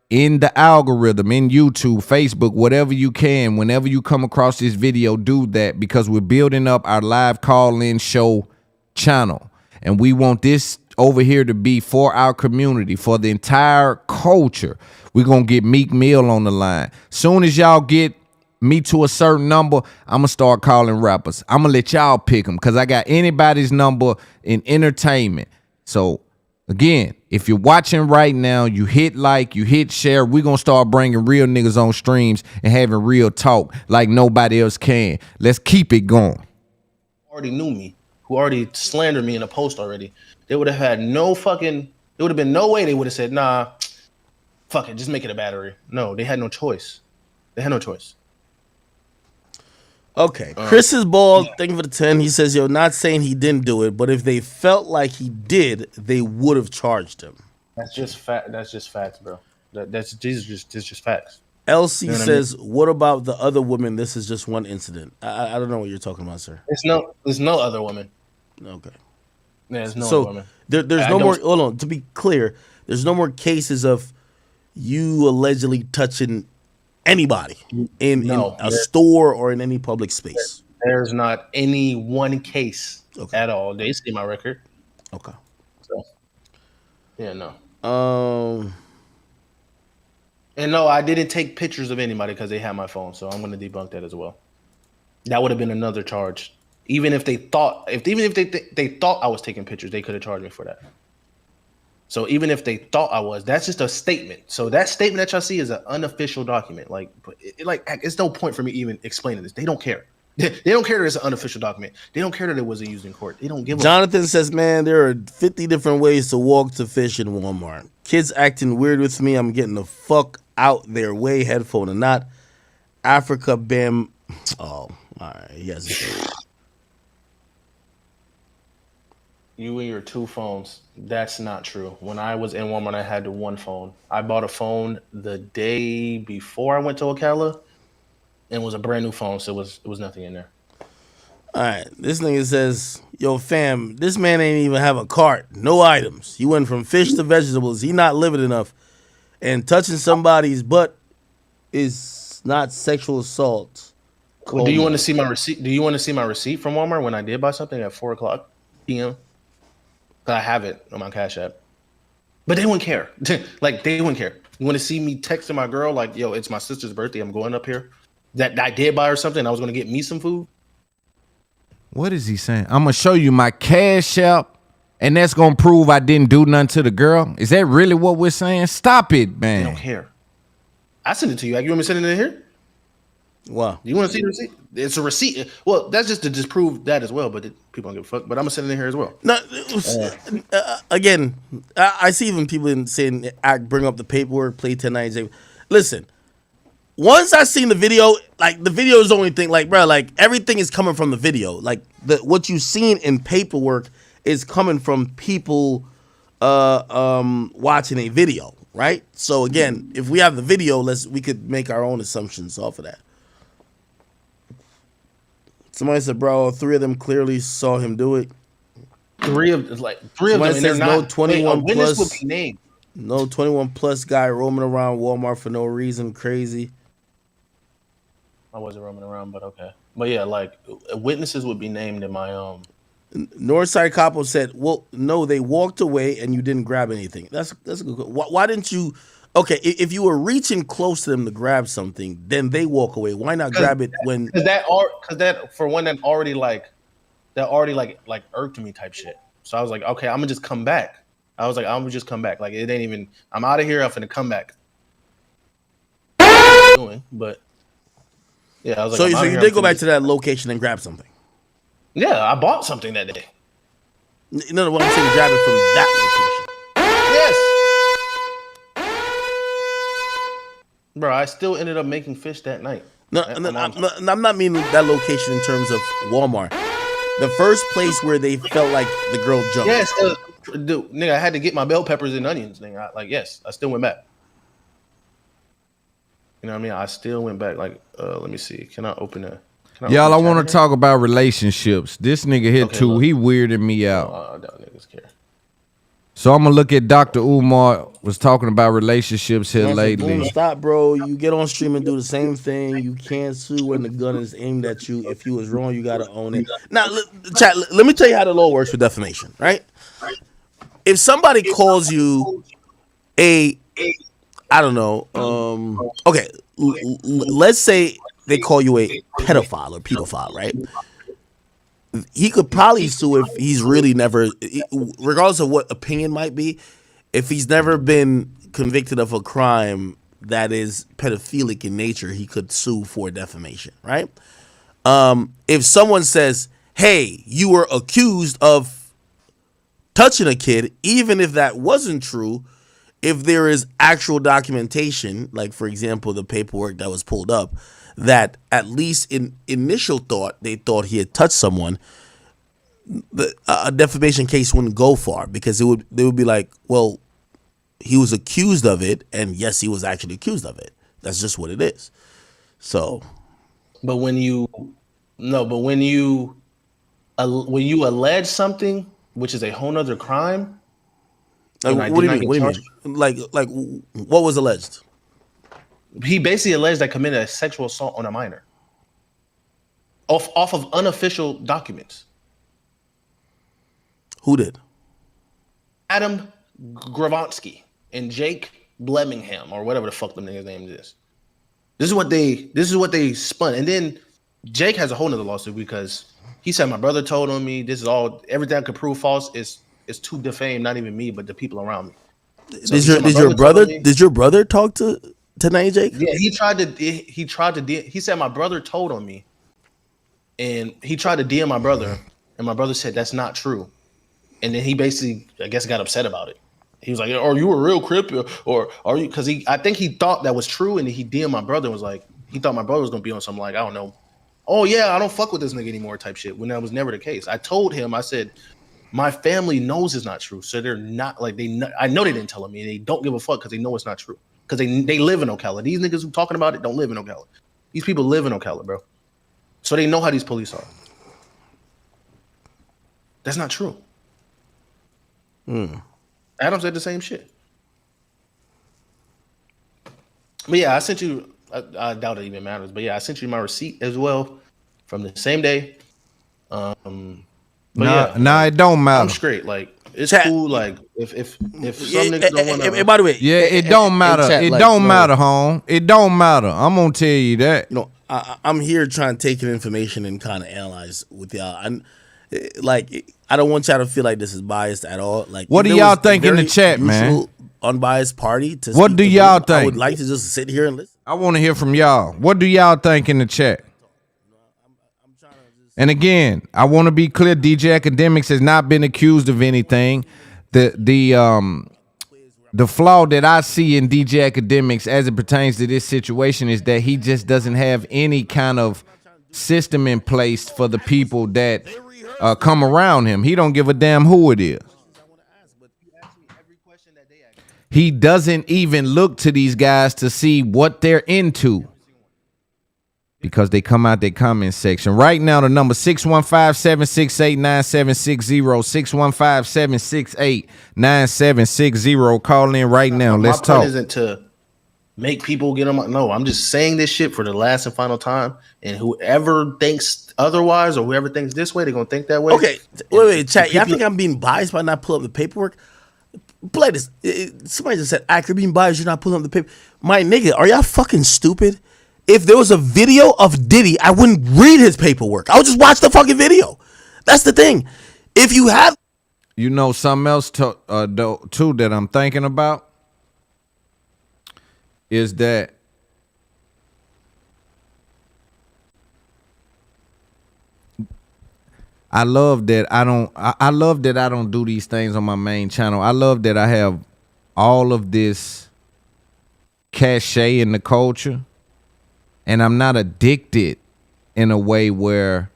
in the algorithm, in YouTube, Facebook, whatever you can. Whenever you come across this video, do that because we're building up our live call-in show channel. And we want this over here to be for our community, for the entire culture. We're going to get Meek Mill on the line. Soon as y'all get me to a certain number, I'm going to start calling rappers. I'm going to let y'all pick them because I got anybody's number in entertainment. So, again, if you're watching right now, you hit like, you hit share. We're going to start bringing real niggas on streams and having real talk like nobody else can. Let's keep it going. Already knew me, who already slandered me in a post already. They would have had no fucking, there would have been no way they would have said, nah, fuck it, just make it a battery. No, they had no choice. They had no choice. Okay, Chris is bald. Thank you for the 10. He says, yo, not saying he didn't do it, but if they felt like he did, they would have charged him. That's just fact. That's just facts, bro. That's just facts. LC You know what says, what about the other women? This is just one incident. I don't know what you're talking about, sir. There's no other woman. Okay. There's no so other woman. There's no more. Hold on. To be clear, there's no more cases of you allegedly touching anybody in a store or in any public space. There's not any one case at all. They see my record. Okay. So, yeah, no. And no, I didn't take pictures of anybody because they had my phone. So I'm going to debunk that as well. That would have been another charge. Even if they thought, they thought I was taking pictures, they could have charged me for that. So even if they thought I was, that's just a statement. So that statement that y'all see is an unofficial document. Like it's no point for me even explaining this. They don't care. They don't care that it's an unofficial document. They don't care that it wasn't used in court. They don't give a Jonathan says, man, there are 50 different ways to walk to fish in Walmart. Kids acting weird with me. I'm getting the fuck out their way, headphone or not. Africa Bam. Oh, all right. Yes. You and your 2 phones. That's not true. When I was in Walmart, I had the 1 phone. I bought a phone the day before I went to Ocala, and it was a brand new phone, so it was nothing in there. All right, this nigga says, yo, fam, this man ain't even have a cart, no items. He went from fish to vegetables. He not living enough. And touching somebody's butt is not sexual assault. Well, do you want to see my receipt? Do you want to see my receipt from Walmart when I did buy something at 4:00 p.m.? I have it on my Cash App. But they wouldn't care. Like, they wouldn't care. You want to see me texting my girl, like, yo, it's my sister's birthday. I'm going up here. That I did buy her something. I was going to get me some food. What is he saying? I'm going to show you my Cash App, and that's going to prove I didn't do nothing to the girl. Is that really what we're saying? Stop it, man. They don't care. I sent it to you. You want me to send it in here? Wow. You want to see the receipt? It's a receipt. Well, that's just to disprove that as well, but people don't give a fuck. But I'm going to send it in here as well. No, again, I see even people saying, bring up the paperwork, play 1090. Listen, once I seen the video, like the video is the only thing, like, bro, like everything is coming from the video. Like what you seen in paperwork is coming from people watching a video, right? So again, if we have the video, we could make our own assumptions off of that. Somebody said, bro, 3 of them clearly saw him do it. 3 of them, and they're not. No 21 plus. Would be named. No 21 plus guy roaming around Walmart for no reason. Crazy. I wasn't roaming around, but okay. But yeah, like witnesses would be named in my Northside Capo said, well, no, they walked away and you didn't grab anything. That's a good. Why didn't you? Okay, if you were reaching close to them to grab something, then they walk away. Why not grab it when? Because that for one that already irked me type shit. So I was like, okay, I'm gonna just come back. I'm gonna just come back. Like it ain't even. I'm out of here. I'm finna come back. But yeah, I was like, so you did go back to that location and grab something. Yeah, I bought something that day. No, what I'm saying, grab it from that location. Yes. Bro, I still ended up making fish that night. No, I'm not meaning that location in terms of Walmart. The first place where they felt like the girl jumped. Yes, dude, nigga, I had to get my bell peppers and onions. Nigga, yes, I still went back. You know what I mean? I still went back. Like, let me see. Can I open that? Y'all, I want to talk about relationships. This nigga here too. He weirded me out. Niggas care. So I'm gonna look at Dr. Umar was talking about relationships here lately. Boom, stop, bro. You get on stream and do the same thing. You can't sue when the gun is aimed at you. If you was wrong, you gotta own it. Now, chat. Let me tell you how the law works with defamation, right? If somebody calls you I don't know. Okay, let's say they call you a pedophile or pedophile, right? He could probably sue if he's really never, regardless of what opinion might be, if he's never been convicted of a crime that is pedophilic in nature, he could sue for defamation, right? If someone says, hey, you were accused of touching a kid, even if that wasn't true, if there is actual documentation, like, for example, the paperwork that was pulled up, that at least in initial thought, they thought he had touched someone, a defamation case wouldn't go far because they would be like, well, he was accused of it, and yes, he was actually accused of it. That's just what it is. So, but when you allege something, which is a whole nother crime, what do you mean? Like what was alleged? He basically alleged I committed a sexual assault on a minor off of unofficial documents. Who did? Adam Gravansky and Jake Blemingham, or whatever the fuck them niggas' names is. This is what they spun. And then Jake has a whole nother lawsuit because he said my brother told on me. This is all, everything I could prove false is is to defame not even me, but the people around me. So Did your brother talk to Tonight Jake? Yeah, he tried to. He said my brother told on me, and he tried to DM my brother, and my brother said that's not true, and then he basically, I guess, got upset about it. He was like, "Are you a real Crip, or are you?" Because I think he thought that was true, and he DM'd my brother and was like, he thought my brother was gonna be on something like, I don't know, oh yeah, I don't fuck with this nigga anymore type shit. When that was never the case. I told him, I said, my family knows it's not true, so they're not like I know they didn't tell me, and they don't give a fuck because they know it's not true. Because they live in Ocala. These niggas who talking about it don't live in Ocala. These people live in Ocala, bro. So they know how these police are. That's not true. Adam said the same shit. But yeah, I sent you. I doubt it even matters. But yeah, I sent you my receipt as well from the same day. But nah, it don't matter. I'm straight. Like it's cool. Like if some niggas don't want to. By the way, yeah, it don't matter. It don't matter, home. It don't matter. I'm gonna tell you that. You know, I'm here trying to take in information and kind of analyze with y'all. I don't want y'all to feel like this is biased at all. Like, what do y'all think in the chat, man? Unbiased party. What do y'all think? I would like to just sit here and listen. I want to hear from y'all. What do y'all think in the chat? And again, I want to be clear. DJ Akademiks has not been accused of anything. The flaw that I see in DJ Akademiks as it pertains to this situation is that he just doesn't have any kind of system in place for the people that come around him. He don't give a damn who it is. He doesn't even look to these guys to see what they're into, because they come out their comment section. Right now, the number 615-768-9760, 615-768-9760. Call in right now. Let's talk. My point isn't to make people get them. No, I'm just saying this shit for the last and final time. And whoever thinks otherwise or whoever thinks this way, they're going to think that way. Okay, wait, chat. Y'all think I'm being biased by not pulling up the paperwork? Play this. Somebody just said, you're being biased, you're not pulling up the paper. My nigga, are y'all fucking stupid? If there was a video of Diddy, I wouldn't read his paperwork. I would just watch the fucking video. That's the thing. If you have... You know something else too that I'm thinking about is that I love that I don't do these things on my main channel. I love that I have all of this cachet in the culture, and I'm not addicted in a way where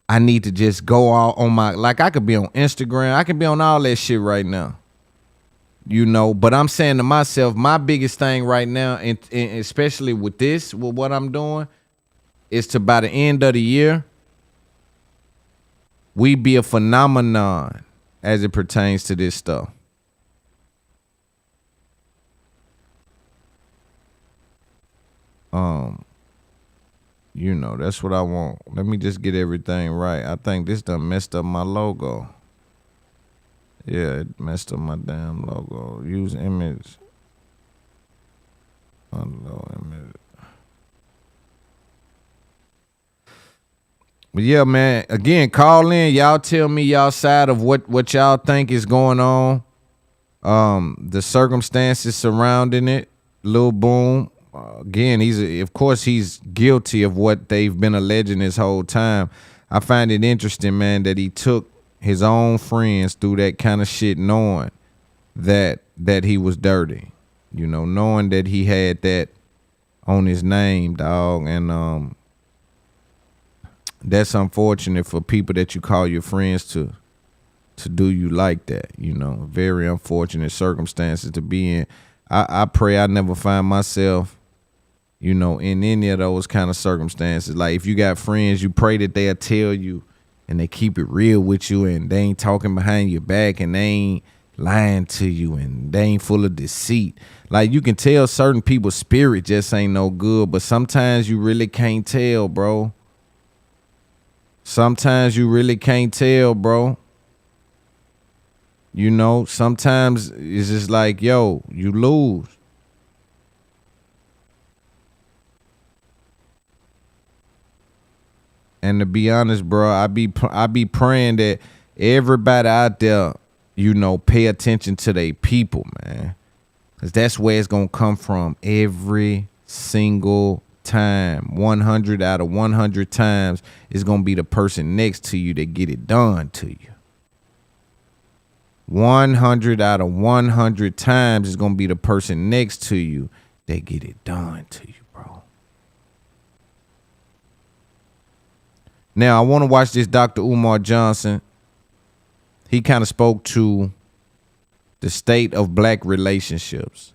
I need to just go out on my, like I could be on Instagram, I can be on all that shit right now, you know, but I'm saying to myself, my biggest thing right now, and especially with what I'm doing, is to, by the end of the year, we be a phenomenon as it pertains to this stuff. You know, that's what I want. Let me just get everything right. I think this done messed up my logo. Yeah, it messed up my damn logo. Use image. Unload image. But yeah, man, again, call in. Y'all tell me y'all side of what y'all think is going on. The circumstances surrounding it. Lil Boom. Again, of course he's guilty of what they've been alleging this whole time. I find it interesting, man, that he took his own friends through that kind of shit, knowing that he was dirty. You know, knowing that he had that on his name, dog, and that's unfortunate for people that you call your friends to do you like that. You know, very unfortunate circumstances to be in. I pray I never find myself, you know, in any of those kind of circumstances. Like, if you got friends, you pray that they'll tell you and they keep it real with you, and they ain't talking behind your back, and they ain't lying to you, and they ain't full of deceit. Like, you can tell certain people's spirit just ain't no good, but sometimes you really can't tell, bro. Sometimes you really can't tell, bro. You know, sometimes it's just like, yo, you lose. And to be honest, bro, I be praying that everybody out there you know, pay attention to their people, man. Because that's where it's going to come from every single time. 100 out of 100 times is going to be the person next to you that get it done to you. 100 out of 100 times is going to be the person next to you that get it done to you, bro. Now, I want to watch this Dr. Umar Johnson. He kind of spoke to the state of black relationships.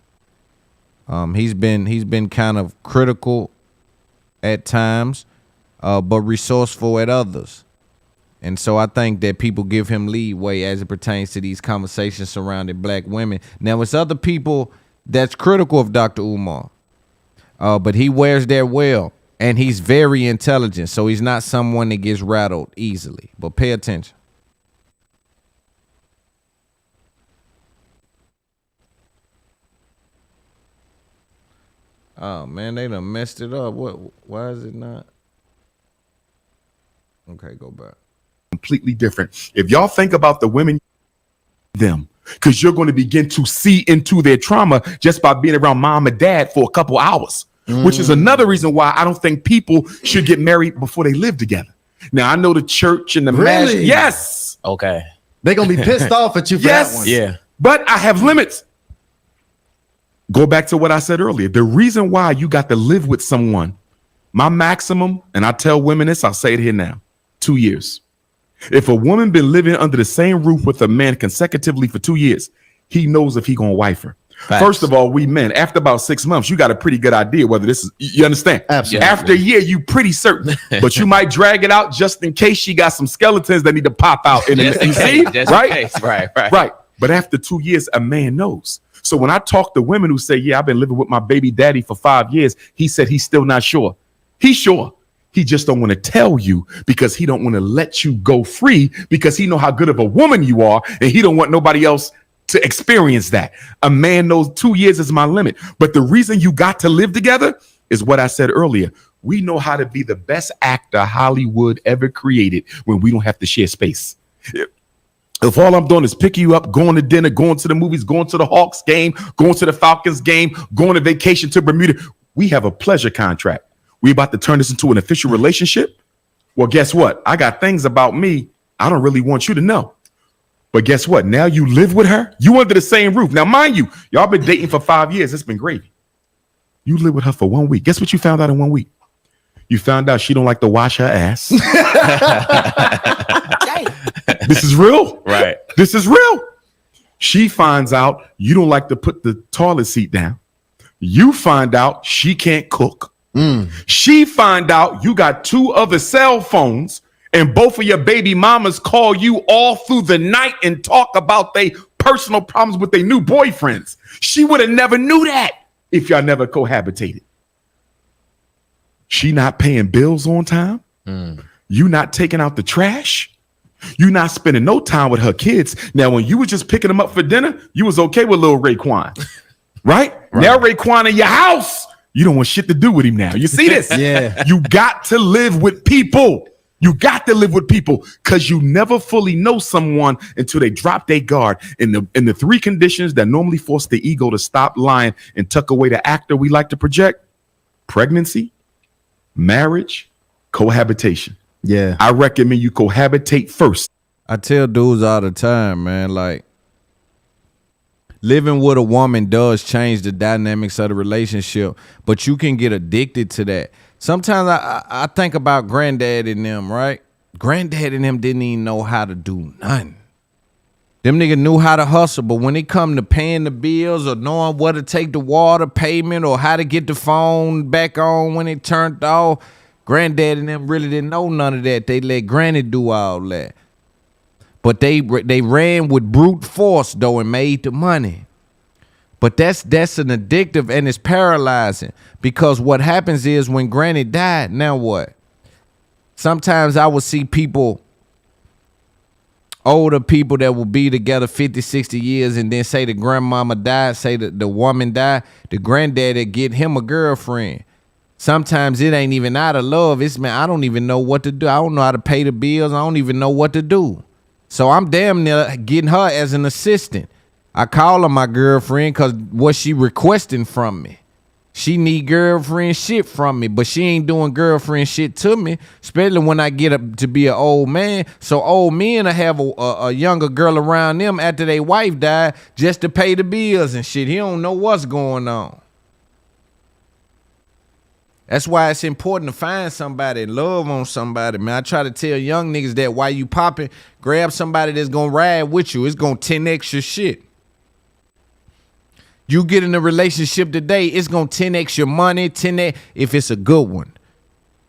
He's been kind of critical at times, but resourceful at others. And so I think that people give him leeway as it pertains to these conversations surrounding black women. Now, it's other people that's critical of Dr. Umar, but he wears that well, and he's very intelligent, so he's not someone that gets rattled easily. But pay attention. Oh, man, they done messed it up. Why is it not? Okay, go back. Completely different. If y'all think about the women, them, because you're going to begin to see into their trauma just by being around mom and dad for a couple hours, which is another reason why I don't think people should get married before they live together. Now, I know the church and the mass. Yes. Okay. They're going to be pissed off at you for that one. Yeah. But I have limits. Go back to what I said earlier. The reason why you got to live with someone, my maximum, and I tell women this, I'll say it here now, 2 years. If a woman been living under the same roof with a man consecutively for 2 years, he knows if he gonna wife her. Facts. First of all, we men, after about 6 months, you got a pretty good idea whether this is, you understand? Absolutely. After a year, you pretty certain, but you might drag it out just in case she got some skeletons that need to pop out. In Just the, in you case, see? just in Right? case. Right. Right. But after 2 years, a man knows. So when I talk to women who say, yeah, I've been living with my baby daddy for 5 years, he said he's still not sure. He's sure. He just don't want to tell you because he don't want to let you go free because he know how good of a woman you are and he don't want nobody else to experience that. A man knows 2 years is my limit. But the reason you got to live together is what I said earlier. We know how to be the best actor Hollywood ever created when we don't have to share space. If all I'm doing is picking you up, going to dinner, going to the movies, going to the Hawks game, going to the Falcons game, going on vacation to Bermuda, we have a pleasure contract. We about to turn this into an official relationship? Well, guess what? I got things about me I don't really want you to know. But guess what? Now you live with her. You under the same roof. Now, mind you, y'all been dating for 5 years. It's been gravy. You live with her for 1 week. Guess what you found out in 1 week? You found out she don't like to wash her ass. This is real. Right. This is real. She finds out you don't like to put the toilet seat down. You find out she can't cook. She find out you got 2 other cell phones and both of your baby mamas call you all through the night and talk about their personal problems with their new boyfriends. She would have never knew that if y'all never cohabitated. She not paying bills on time. You not taking out the trash. You not spending no time with her kids. Now, when you was just picking them up for dinner, you was okay with little Raekwon, right? Now Raekwon in your house, you don't want shit to do with him now. You see this? Yeah. You got to live with people. You got to live with people because you never fully know someone until they drop their guard. In the 3 conditions that normally force the ego to stop lying and tuck away the actor we like to project: pregnancy, marriage, cohabitation. Yeah. I recommend you cohabitate first. I tell dudes all the time, man, like, living with a woman does change the dynamics of the relationship, but you can get addicted to that. Sometimes I think about granddad and them, right? Granddad and them didn't even know how to do nothing. Them niggas knew how to hustle, but when it come to paying the bills or knowing what to take the water payment or how to get the phone back on when it turned off, granddad and them really didn't know none of that. They let granny do all that. But they ran with brute force, though, and made the money. But that's an addictive and it's paralyzing because what happens is when granny died, now what? Sometimes I would see people, older people that will be together 50, 60 years and then say the grandmama died, say the woman died, the granddaddy get him a girlfriend. Sometimes it ain't even out of love. It's, man, I don't even know what to do. I don't know how to pay the bills. I don't even know what to do. So I'm damn near getting her as an assistant. I call her my girlfriend because what she requesting from me. She need girlfriend shit from me, but she ain't doing girlfriend shit to me, especially when I get up to be an old man. So old men will have a younger girl around them after their wife died just to pay the bills and shit. He don't know what's going on. That's why it's important to find somebody and love on somebody, man. I try to tell young niggas that while you popping, grab somebody that's gonna ride with you. It's gonna 10x your shit. You get in a relationship today, it's gonna 10x your money, 10x if it's a good one.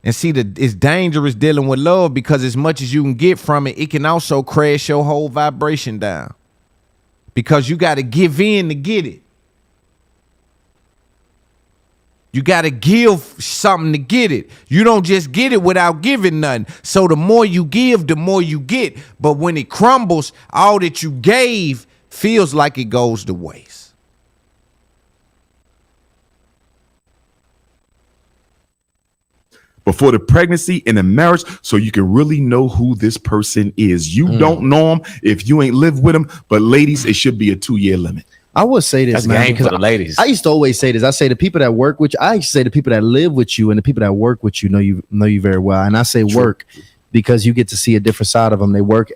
And see, it's dangerous dealing with love because as much as you can get from it, it can also crash your whole vibration down. Because you gotta give in to get it. You got to give something to get it. You don't just get it without giving nothing. So the more you give, the more you get. But when it crumbles, all that you gave feels like it goes to waste. Before the pregnancy and the marriage, so you can really know who this person is. You don't know him if you ain't lived with him. But ladies, it should be a 2-year limit. I would say this, That's man, game because for the ladies. I used to always say this. I say the people that work with you, I used to say the people that live with you and the people that work with you know you very well. And I say work because you get to see a different side of them. They work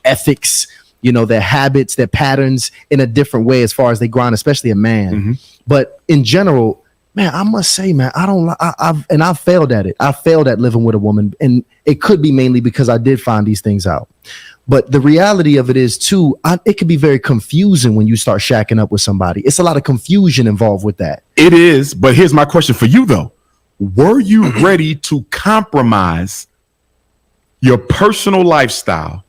ethics, you know, their habits, their patterns in a different way as far as they grind, especially a man. But in general, man, I must say, man, I've failed at it. I failed at living with a woman, and it could be mainly because I did find these things out. But the reality of it is, too, it can be very confusing when you start shacking up with somebody. It's a lot of confusion involved with that. It is. But here's my question for you, though. Were you ready to compromise your personal lifestyle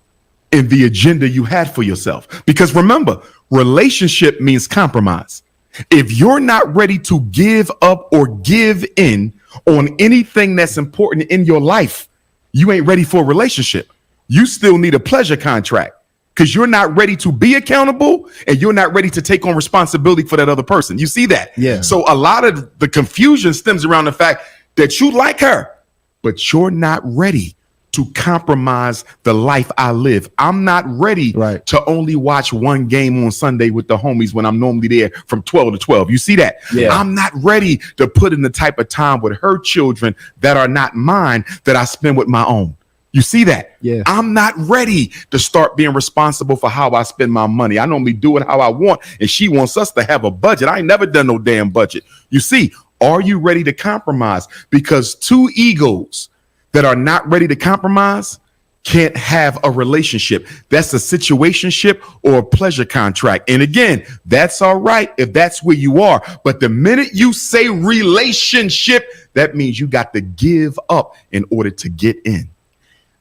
and the agenda you had for yourself? Because remember, relationship means compromise. If you're not ready to give up or give in on anything that's important in your life, you ain't ready for a relationship. You still need a pleasure contract because you're not ready to be accountable and you're not ready to take on responsibility for that other person. You see that? Yeah. So a lot of the confusion stems around the fact that you like her, but you're not ready to compromise the life I live. I'm not ready to only watch one game on Sunday with the homies when I'm normally there from 12 to 12. You see that? Yeah. I'm not ready to put in the type of time with her children that are not mine that I spend with my own. You see that? Yeah. I'm not ready to start being responsible for how I spend my money. I normally do it how I want, and she wants us to have a budget. I ain't never done no damn budget. You see, are you ready to compromise? Because two egos that are not ready to compromise can't have a relationship. That's a situationship or a pleasure contract. And again, that's all right if that's where you are. But the minute you say relationship, that means you got to give up in order to get in.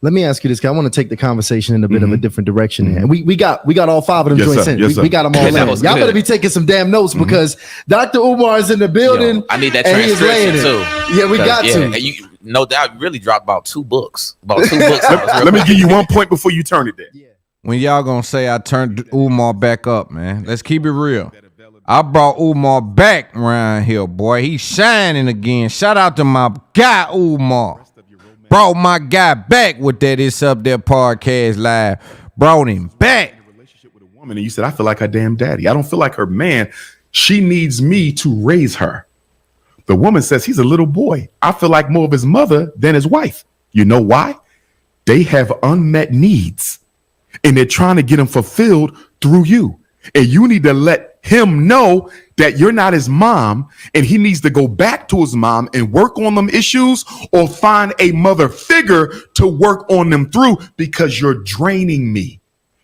Let me ask you this, because I want to take the conversation in a bit of a different direction here. And we got all 5 of them joints in. We got them all in. Y'all better be taking some damn notes because Dr. Umar is in the building. I need that and he is laying transcription too. Yeah, we got to. And you no doubt really dropped about 2 books. About 2 books. Let me give you one point before you turn it there. When y'all gonna say I turned Umar back up, man? Let's keep it real. I brought Umar back around here, boy. He's shining again. Shout out to my guy Umar. Brought my guy back with that It's Up There podcast live. Brought him back. Woman, and you said, I feel like her damn daddy. I don't feel like her man. She needs me to raise her. The woman says he's a little boy. I feel like more of his mother than his wife. You know why? They have unmet needs and they're trying to get them fulfilled through you. And you need to let him know that you're not his mom and he needs to go back to his mom and work on them issues or find a mother figure to work on them through because you're draining me.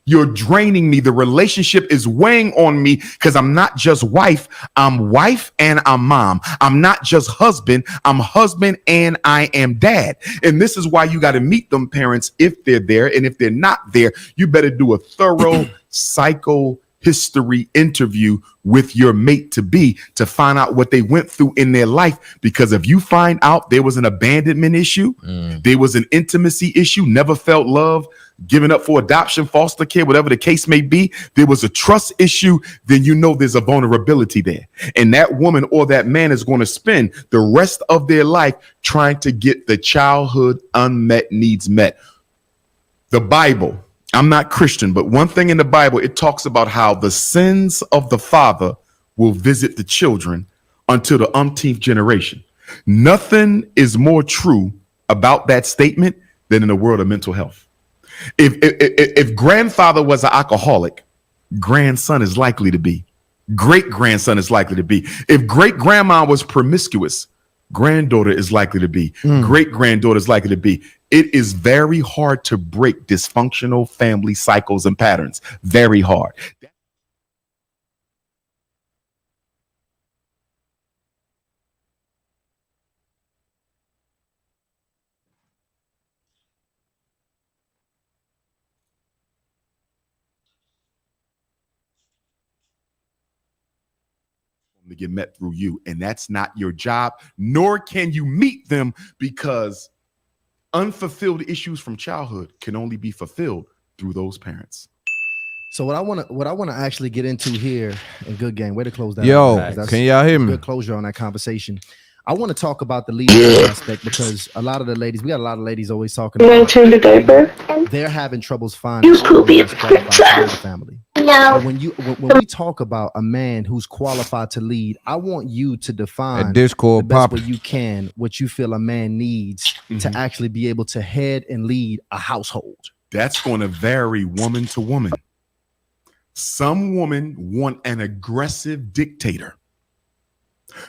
You're draining me. The relationship is weighing on me because I'm not just wife. I'm wife and I'm mom. I'm not just husband. I'm husband and I am dad. And this is why you got to meet them parents if they're there. And if they're not there, you better do a thorough history interview with your mate to be to find out what they went through in their life. Because if you find out there was an abandonment issue, there was an intimacy issue, never felt love, giving up for adoption, foster care, whatever the case may be, there was a trust issue, then you know there's a vulnerability there. And that woman or that man is going to spend the rest of their life trying to get the childhood unmet needs met. The Bible I'm not Christian, but one thing in the Bible, it talks about how the sins of the father will visit the children until the umpteenth generation. Nothing is more true about that statement than in the world of mental health. If grandfather was an alcoholic, grandson is likely to be. Great grandson is likely to be. If great grandma was promiscuous, granddaughter is likely to be. Great granddaughter is likely to be. It is very hard to break dysfunctional family cycles and patterns. Very hard. To get met through you, and that's not your job, nor can you meet them, because unfulfilled issues from childhood can only be fulfilled through those parents. So what I want to actually get into here, in good game, way to close that. Yo, can y'all hear me? Good closure on that conversation. I want to talk about the leadership aspect, because a lot of the ladies, we got a lot of ladies always talking about change the diaper. They're having troubles finding the family. No. When we talk about a man who's qualified to lead, I want you to define At Discord the best poppin'. way you can what you feel a man needs to actually be able to head and lead a household. That's going to vary woman to woman. Some women want an aggressive dictator.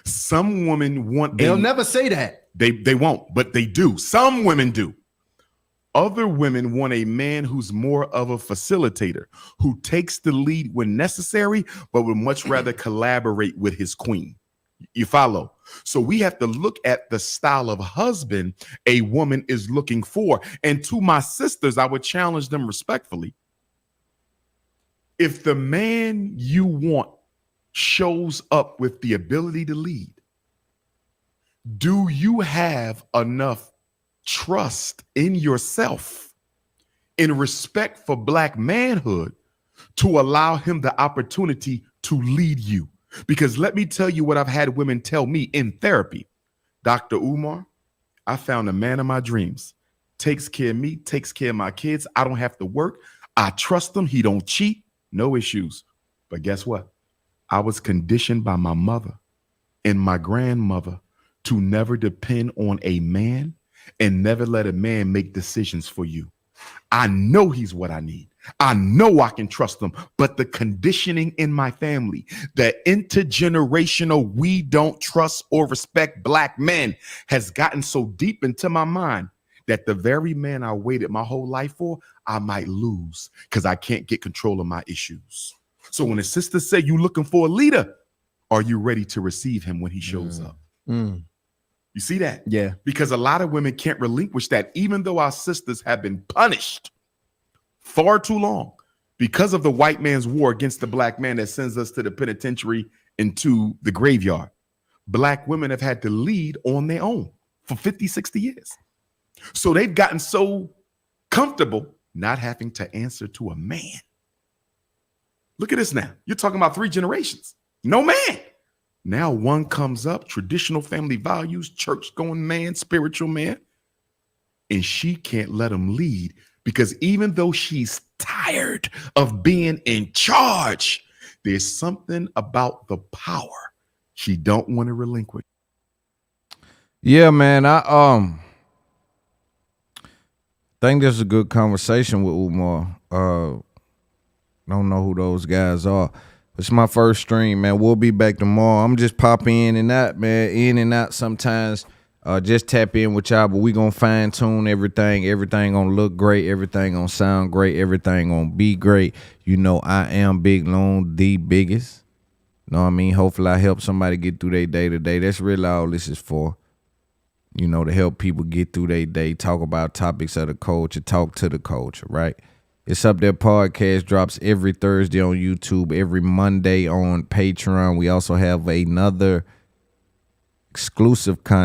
Some women want They'll never say that. They won't, but they do. Some women do. Other women want a man who's more of a facilitator, who takes the lead when necessary, but would much rather collaborate with his queen. You follow? So we have to look at the style of husband a woman is looking for. And to my sisters, I would challenge them respectfully. If the man you want shows up with the ability to lead, do you have enough trust in yourself, in respect for black manhood, to allow him the opportunity to lead you? Because let me tell you what I've had women tell me in therapy. Dr. Umar, I found a man of my dreams. Takes care of me, takes care of my kids. I don't have to work. I trust him. He don't cheat. No issues. But guess what? I was conditioned by my mother and my grandmother to never depend on a man and never let a man make decisions for you. I know he's what I need. I know I can trust him, but the conditioning in my family, the intergenerational we don't trust or respect black men, has gotten so deep into my mind that the very man I waited my whole life for, I might lose because I can't get control of my issues. So when a sister say you looking for a leader, are you ready to receive him when he shows up? You see that? Yeah. Because a lot of women can't relinquish that, even though our sisters have been punished far too long because of the white man's war against the black man that sends us to the penitentiary and to the graveyard. Black women have had to lead on their own for 50, 60 years. So they've gotten so comfortable not having to answer to a man. Look at this now. You're talking about 3 generations. No man. Now one comes up, traditional family values, church going man, spiritual man, and she can't let him lead because even though she's tired of being in charge, there's something about the power she don't want to relinquish. Yeah, man. I think this is a good conversation with Umar. Don't know who those guys are. It's my first stream, man. We'll be back tomorrow. I'm just popping in and out, man. In and out sometimes. Just tap in with y'all, but we gonna fine tune everything. Everything gonna look great. Everything gonna sound great. Everything gonna be great. You know, I am Big Loon, the biggest. Know what I mean? Hopefully I help somebody get through their day to day. That's really all this is for. You know, to help people get through their day, talk about topics of the culture, talk to the culture, right? It's Up There podcast drops every Thursday on YouTube, every Monday on Patreon. We also have another exclusive content.